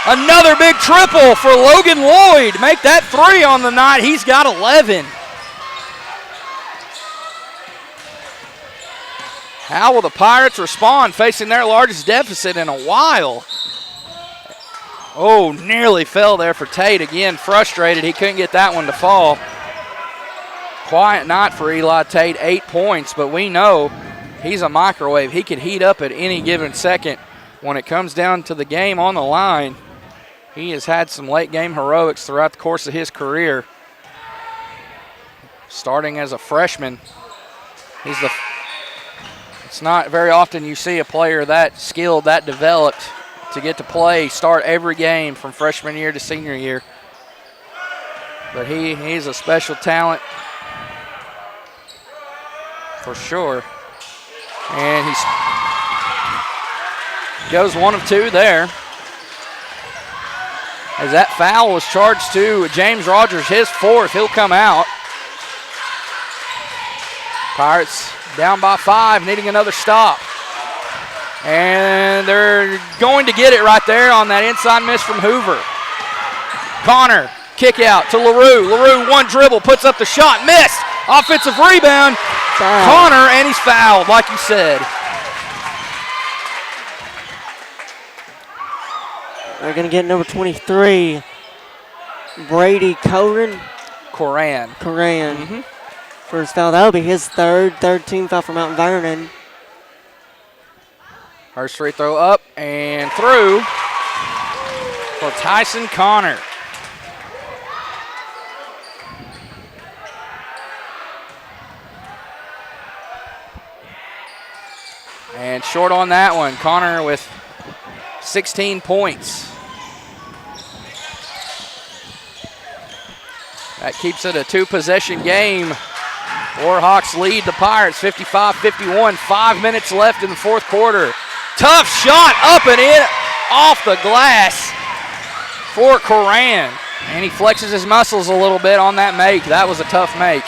Another big triple for Logan Lloyd. Make that 3 on the night. He's got 11. How will the Pirates respond facing their largest deficit in a while? Oh, nearly fell there for Tate. Again, frustrated. He couldn't get that one to fall. Quiet night for Eli Tate, 8 points, but we know he's a microwave. He could heat up at any given second when it comes down to the game on the line. He has had some late game heroics throughout the course of his career. Starting as a freshman, it's not very often you see a player that skilled, that developed to get to play, start every game from freshman year to senior year. But he's a special talent for sure. And he goes 1 of 2 there. As that foul was charged to James Rogers, his 4th. He'll come out. Pirates down by 5, needing another stop. And they're going to get it right there on that inside miss from Hoover. Connor, kick out to LaRue. LaRue, 1 dribble, puts up the shot, missed. Offensive rebound. Foul. Connor, and he's fouled, like you said. They're going to get number 23, Brady Coran. Coran. Mm-hmm. First foul. That'll be his third team foul for Mount Vernon. First free throw up and through for Tyson Connor. And short on that one. Connor with 16 points. That keeps it a 2-possession game. Warhawks lead the Pirates 55-51. 5 minutes left in the fourth quarter. Tough shot up and in off the glass for Coran. And he flexes his muscles a little bit on that make. That was a tough make.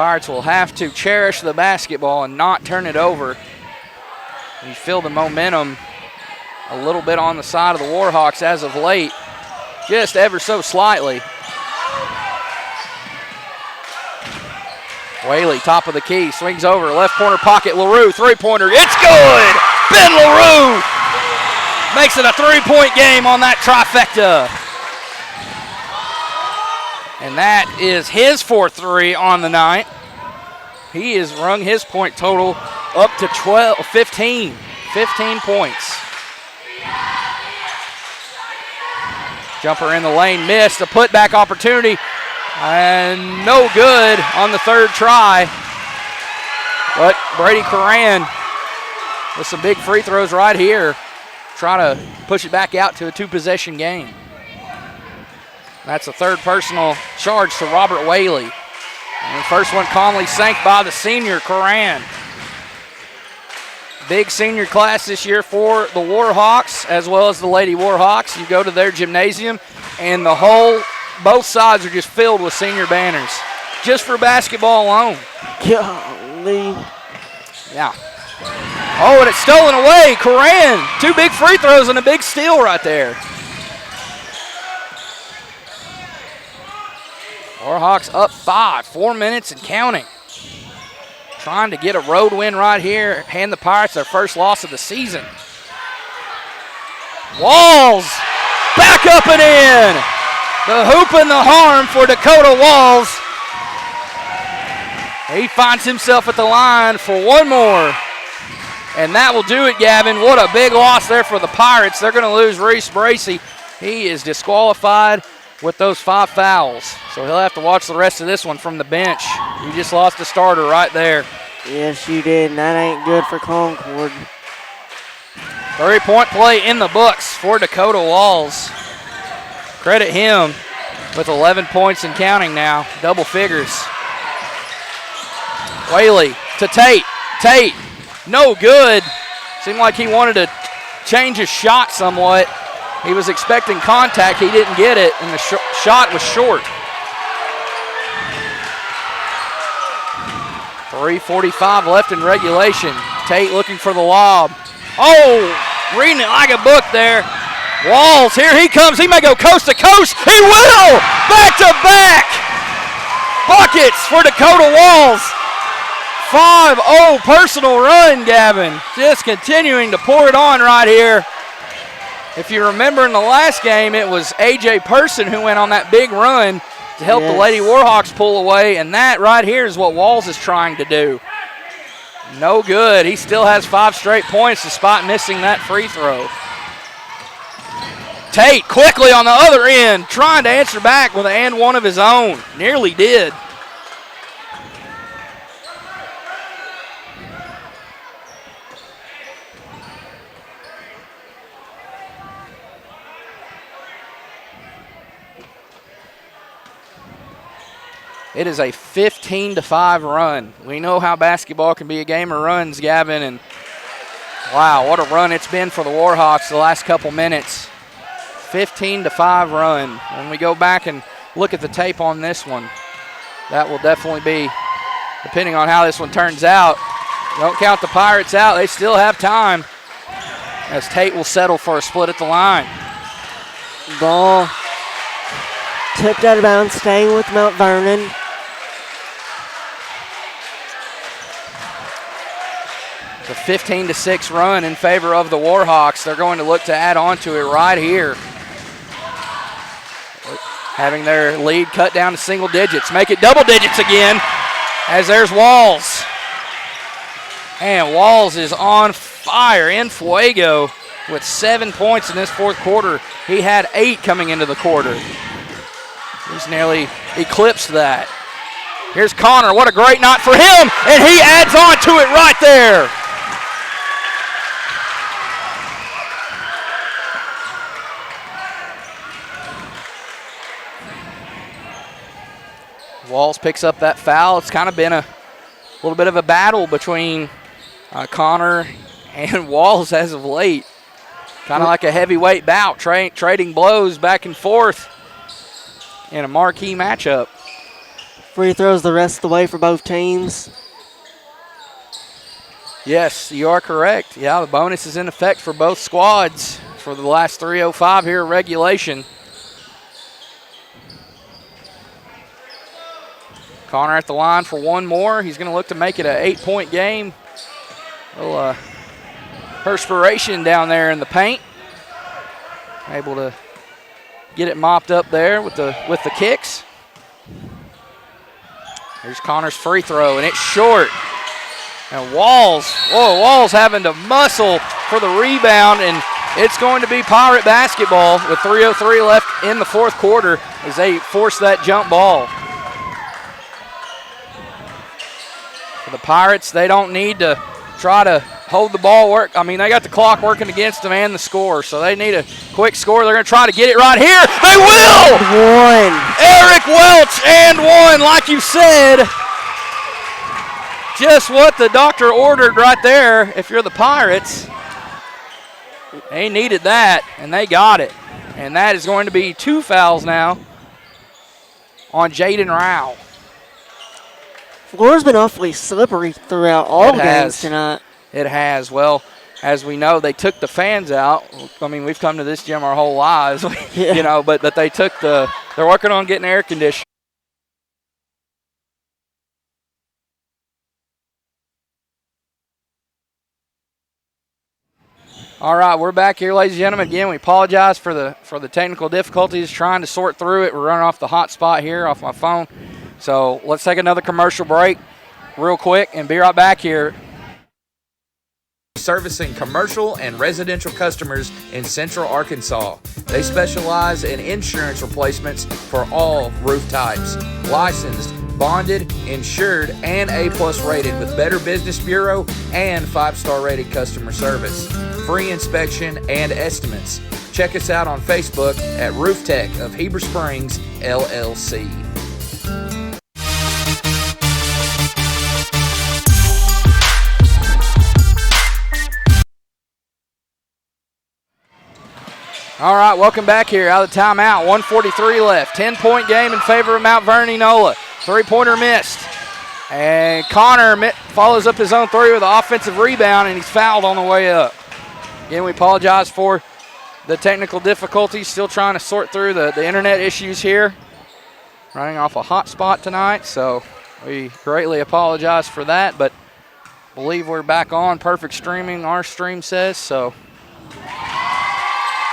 Pirates will have to cherish the basketball and not turn it over. You feel the momentum a little bit on the side of the Warhawks as of late, just ever so slightly. Whaley, top of the key, swings over, left corner pocket, LaRue, three-pointer, it's good! Ben LaRue makes it a three-point game on that trifecta. And that is his 4-3 on the night. He has rung his point total up to 15 points. Jumper in the lane, missed, a putback opportunity, and no good on the third try. But Brady Coran with some big free throws right here, trying to push it back out to a two-possession game. That's a third personal charge to Robert Whaley. And the first one calmly sank by the senior, Coran. Big senior class this year for the Warhawks as well as the Lady Warhawks. You go to their gymnasium and both sides are just filled with senior banners, just for basketball alone. Golly. Yeah. Oh, and it's stolen away. Coran, two big free throws and a big steal right there. Warhawks up 5, 4 minutes and counting. Trying to get a road win right here, hand the Pirates their first loss of the season. Walls, back up and in. The hoop and the harm for Dakota Walls. He finds himself at the line for one more. And that will do it, Gavin. What a big loss there for the Pirates. They're going to lose Reese Bracey. He is disqualified with those 5 fouls. So he'll have to watch the rest of this one from the bench. You just lost a starter right there. Yes, you did, and that ain't good for Concord. 3-point play in the books for Dakota Walls. Credit him with 11 points and counting now, double figures. Whaley to Tate. Tate, no good. Seemed like he wanted to change his shot somewhat. He was expecting contact, he didn't get it, and the shot was short. 3:45 left in regulation. Tate looking for the lob. Oh, reading it like a book there. Walls, here he comes. He may go coast to coast. He will! Back to back! Buckets for Dakota Walls. 5-0 personal run, Gavin. Just continuing to pour it on right here. If you remember in the last game, it was A.J. Person who went on that big run to help the Lady Warhawks pull away, and that right here is what Walls is trying to do. No good. He still has 5 straight points despite missing that free throw. Tate quickly on the other end, trying to answer back with an and one of his own. Nearly did. It is a 15-5 run. We know how basketball can be a game of runs, Gavin, and wow, what a run it's been for the Warhawks the last couple minutes. 15-5 run. When we go back and look at the tape on this one, that will definitely be, depending on how this one turns out. Don't count the Pirates out. They still have time, as Tate will settle for a split at the line. Ball tipped out of bounds, staying with Mount Vernon. It's a 15-6 run in favor of the Warhawks. They're going to look to add on to it right here. Having their lead cut down to single digits. Make it double digits again, as there's Walls. And Walls is on fire in fuego with 7 points in this fourth quarter. He had 8 coming into the quarter. He's nearly eclipsed that. Here's Connor. What a great night for him. And he adds on to it right there. Walls picks up that foul. It's kind of been a little bit of a battle between Connor and Walls as of late. Kind of like a heavyweight bout, trading blows back and forth in a marquee matchup. free throws the rest of the way for both teams. Yes, you are correct. Yeah, the bonus is in effect for both squads for the last 3:05 here regulation. Connor at the line for one more. He's going to look to make it an 8-point game. A little perspiration down there in the paint. Able to get it mopped up there with the kicks. Here's Connor's free throw, and it's short. And Walls having to muscle for the rebound, and it's going to be Pirate basketball with 3:03 left in the fourth quarter as they force that jump ball. For the Pirates, they don't need to try to hold the ball work. I mean, they got the clock working against them and the score, so they need a quick score. They're going to try to get it right here. They will! One. Eric Welch and one, like you said. Just what the doctor ordered right there. If you're the Pirates, they needed that, and they got it. And that is going to be 2 fouls now on Jaden Rao. Floor's been awfully slippery throughout all games tonight. It has. Well, as we know, they took the fans out. I mean, we've come to this gym our whole lives, Yeah. you know, but they took they're working on getting air conditioning. All right, we're back here, ladies and gentlemen. Again, we apologize for the technical difficulties trying to sort through it. We're running off the hotspot here off my phone. So let's take another commercial break real quick and be right back here. Servicing commercial and residential customers in Central Arkansas. They specialize in insurance replacements for all roof types. Licensed, bonded, insured, and A+ rated with Better Business Bureau and 5-star rated customer service. Free inspection and estimates. Check us out on Facebook at Roof Tech of Heber Springs, LLC. All right, welcome back here out of the timeout. 1:43 left. 10-point game in favor of Mount Vernon Enola. Three-pointer missed. And Connor follows up his own three with an offensive rebound, and he's fouled on the way up. Again, we apologize for the technical difficulties. Still trying to sort through the internet issues here. Running off a hotspot tonight, so we greatly apologize for that, but believe we're back on. Perfect streaming, our stream says, so.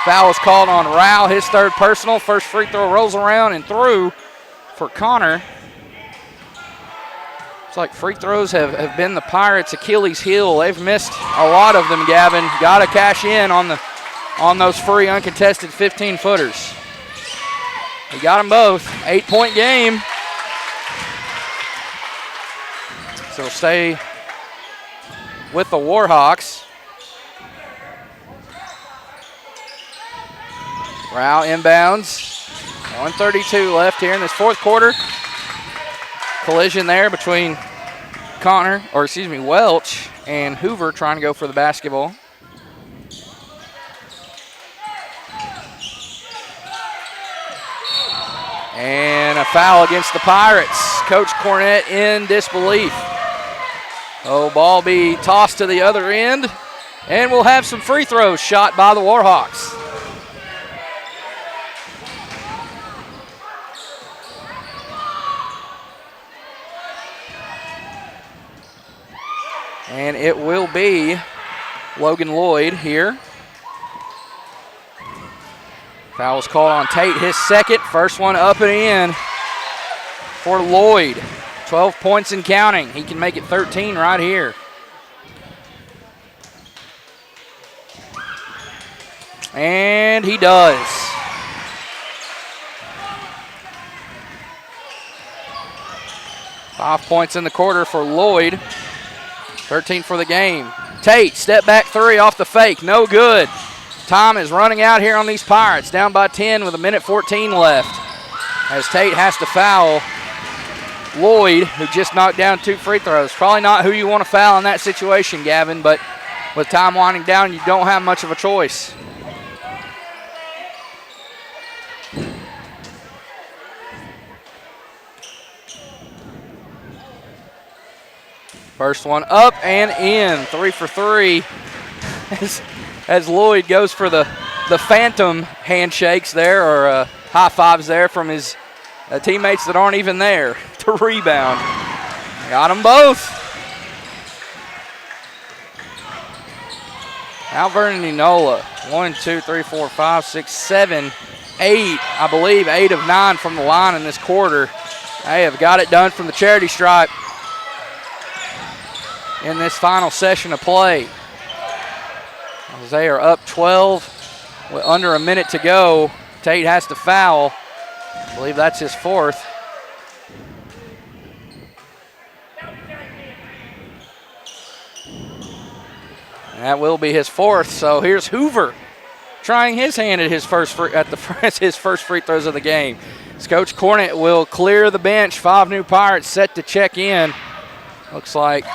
Foul is called on Rao, his third personal. First free throw rolls around and through for Connor. It's like free throws have been the Pirates' Achilles heel. They've missed a lot of them, Gavin. Got to cash in on those free uncontested 15-footers. He got them both. 8-point game. So we'll stay with the Warhawks. Rao inbounds. 1:32 left here in this fourth quarter. Collision there between Welch and Hoover trying to go for the basketball. And a foul against the Pirates. Coach Cornett in disbelief. Oh, ball be tossed to the other end. And we'll have some free throws shot by the Warhawks. And it will be Logan Lloyd here. Foul was called on Tate, his second. First one up and in for Lloyd. 12 points and counting. He can make it 13 right here. And he does. Five points in the quarter for Lloyd. 13 for the game. Tate, step back three off the fake. No good. Time is running out here on these Pirates. Down by 10 with 1:14 left. As Tate has to foul Lloyd, who just knocked down 2 free throws. Probably not who you want to foul in that situation, Gavin, but with time winding down, you don't have much of a choice. First one up and in, 3 for 3. As Lloyd goes for the phantom handshakes there, or high fives there from his teammates that aren't even there to rebound. Got them both. Mount Vernon Enola, 1, 2, 3, 4, 5, 6, 7, 8, I believe 8 of 9 from the line in this quarter. They have got it done from the charity stripe in this final session of play. As they are up 12 with under a minute to go. Tate has to foul. I believe that's his fourth. And that will be his fourth. So here's Hoover trying his hand at his first free throws of the game. As Coach Cornett will clear the bench. 5 new Pirates set to check in. Looks like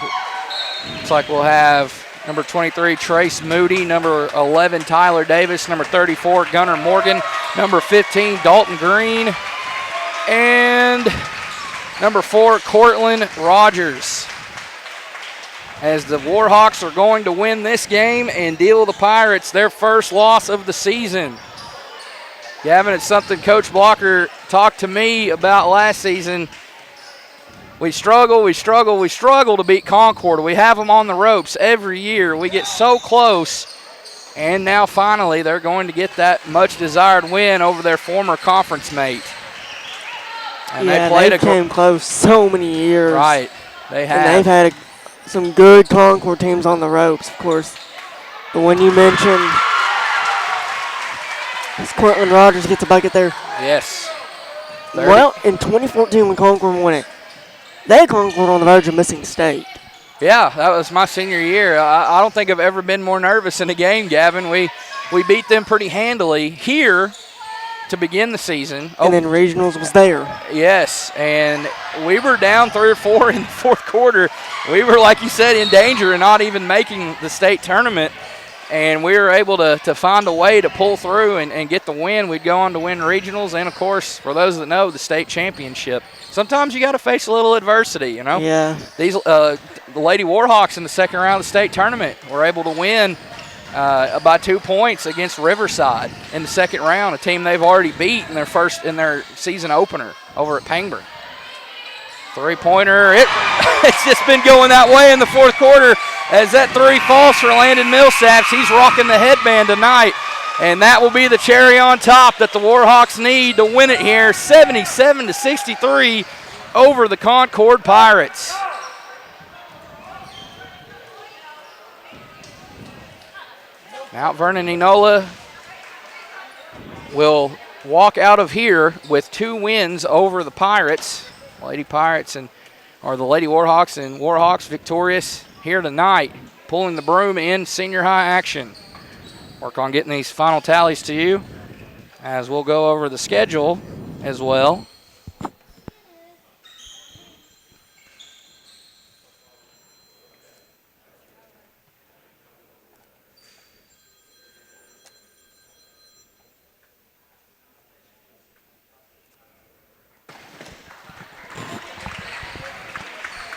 we'll have number 23, Trace Moody, number 11, Tyler Davis, number 34, Gunnar Morgan, number 15, Dalton Green, and number 4, Cortland Rogers. As the Warhawks are going to win this game and deal the Pirates their first loss of the season. Gavin, it's something Coach Blocker talked to me about last season. We struggle to beat Concord. We have them on the ropes every year. We get so close, and now finally they're going to get that much-desired win over their former conference mate. And they came close so many years. Right, they have. And they've had some good Concord teams on the ropes, of course. The one you mentioned, Cortland Rogers gets a bucket there. Yes. 30. Well, in 2014 when Concord won it, they had Concord on the verge of missing state. Yeah, that was my senior year. I don't think I've ever been more nervous in a game, Gavin. We beat them pretty handily here to begin the season. And then regionals was there. Yes, and we were down 3 or 4 in the fourth quarter. We were, like you said, in danger and not even making the state tournament. And we were able to find a way to pull through and get the win. We'd go on to win regionals and, of course, for those that know, the state championship. Sometimes you got to face a little adversity, you know. Yeah. These the Lady Warhawks in the second round of the state tournament were able to win by 2 points against Riverside in the second round, a team they've already beat in their season opener over at Pangburn. Three-pointer, it's just been going that way in the fourth quarter as that 3 falls for Landon Millsaps. He's rocking the headband tonight, and that will be the cherry on top that the Warhawks need to win it here, 77-63 over the Concord Pirates. Mount Vernon Enola will walk out of here with 2 wins over the Pirates. Lady Pirates or the Lady Warhawks, and Warhawks victorious here tonight, pulling the broom in senior high action. Work on getting these final tallies to you as we'll go over the schedule as well.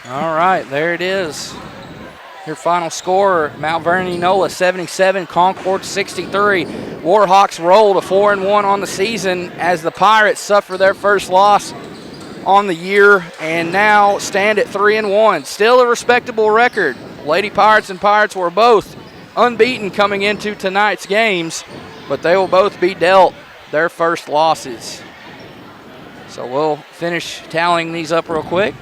All right, there it is. Your final score, Mount Vernon Enola 77, Concord 63. Warhawks roll to 4-1 on the season as the Pirates suffer their first loss on the year and now stand at 3-1. Still a respectable record. Lady Pirates and Pirates were both unbeaten coming into tonight's games, but they will both be dealt their first losses. So we'll finish tallying these up real quick.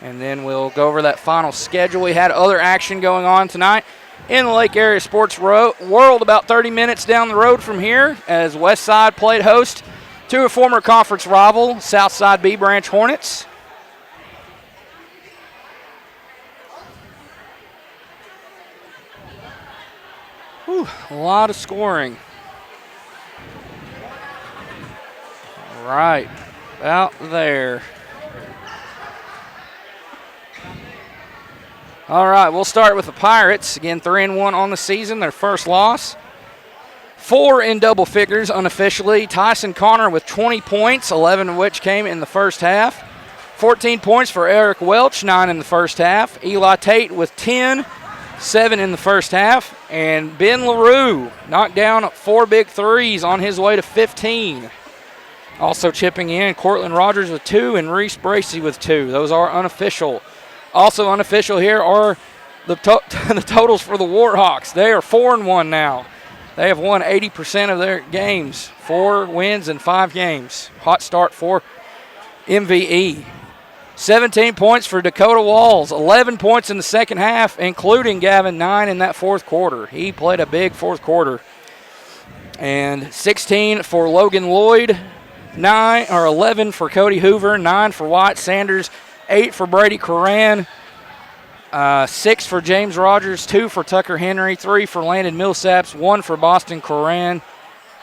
And then we'll go over that final schedule. We had other action going on tonight in the Lake Area Sports World about 30 minutes down the road from here as Westside played host to a former conference rival, Southside B Branch Hornets. Whew, a lot of scoring. Right, about there. All right, we'll start with the Pirates. Again, 3-1 on the season, their first loss. 4 in double figures unofficially. Tyson Connor with 20 points, 11 of which came in the first half. 14 points for Eric Welch, 9 in the first half. Eli Tate with 10, 7 in the first half. And Ben LaRue knocked down 4 big threes on his way to 15. Also chipping in, Cortland Rogers with 2 and Reese Bracey with 2. Those are unofficial. Also unofficial here are the totals for the Warhawks. They are 4-1 now. They have won 80% of their games. 4 wins in 5 games. Hot start for MVE. 17 points for Dakota Walls. 11 points in the second half, including Gavin 9 in that fourth quarter. He played a big fourth quarter. And 16 for Logan Lloyd. 11 for Cody Hoover. 9 for Wyatt Sanders. 8 for Brady Coran. 6 for James Rogers, 2 for Tucker Henry, 3 for Landon Millsaps, 1 for Boston Coran.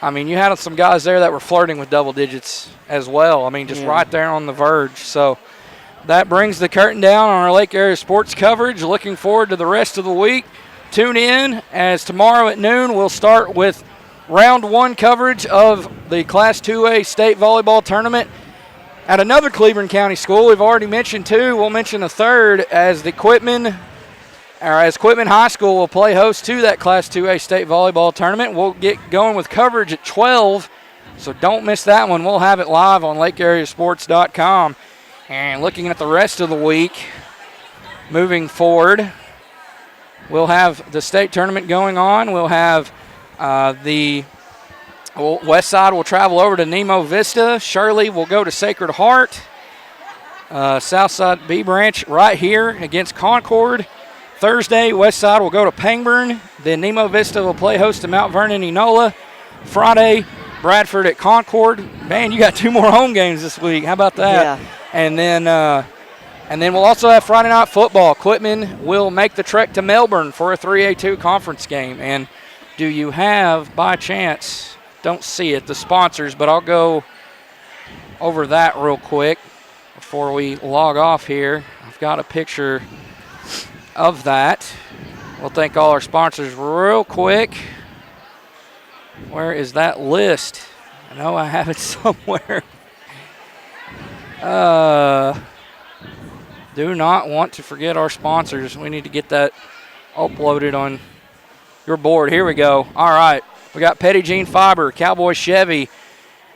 I mean, you had some guys there that were flirting with double digits as well. I mean, just right there on the verge. So that brings the curtain down on our Lake Area sports coverage. Looking forward to the rest of the week. Tune in, as tomorrow at noon we'll start with round 1 coverage of the Class 2A state volleyball tournament at another Cleveland County school. We've already mentioned 2. We'll mention a third as Quitman High School will play host to that Class 2A state volleyball tournament. We'll get going with coverage at 12, so don't miss that one. We'll have it live on LakeAreaSports.com. And looking at the rest of the week, moving forward, we'll have the state tournament going on. We'll have West Side will travel over to Nemo Vista. Shirley will go to Sacred Heart. South Side B Branch right here against Concord. Thursday, West Side will go to Pangburn. Then Nemo Vista will play host to Mount Vernon Enola. Friday, Bradford at Concord. Man, you got 2 more home games this week. How about that? Yeah. And then we'll also have Friday night football. Quitman will make the trek to Melbourne for a 3A2 conference game. And do you have, by chance, don't see it, the sponsors, but I'll go over that real quick before we log off here. I've got a picture of that. We'll thank all our sponsors real quick. Where is that list? I know I have it somewhere. Do not want to forget our sponsors. We need to get that uploaded on your board. Here we go. All right. We got Petty Jean Fiber, Cowboy Chevy,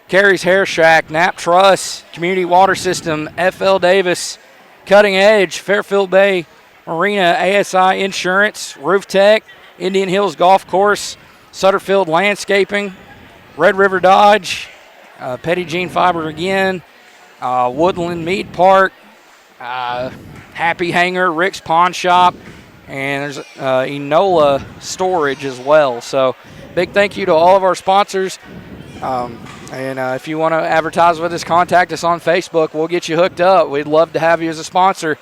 Carrie's Hair Shack, Knapp Truss, Community Water System, FL Davis, Cutting Edge, Fairfield Bay Marina, ASI Insurance, Roof Tech, Indian Hills Golf Course, Sutterfield Landscaping, Red River Dodge, Petty Jean Fiber again, Woodland Mead Park, Happy Hanger, Rick's Pawn Shop, and there's Enola Storage as well. So big thank you to all of our sponsors. And if you want to advertise with us, contact us on Facebook. We'll get you hooked up. We'd love to have you as a sponsor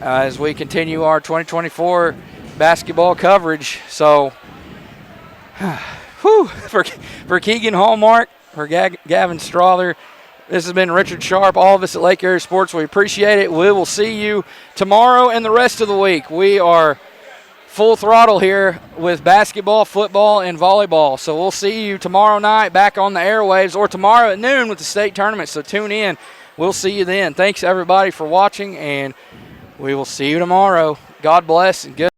as we continue our 2024 basketball coverage. So for Keegan Hallmark, for Gavin Strother, this has been Richard Sharp. All of us at Lake Area Sports, we appreciate it. We will see you tomorrow and the rest of the week. We are full throttle here with basketball, football, and volleyball. So we'll see you tomorrow night back on the airwaves, or tomorrow at noon with the state tournament. So tune in. We'll see you then. Thanks, everybody, for watching, and we will see you tomorrow. God bless and good.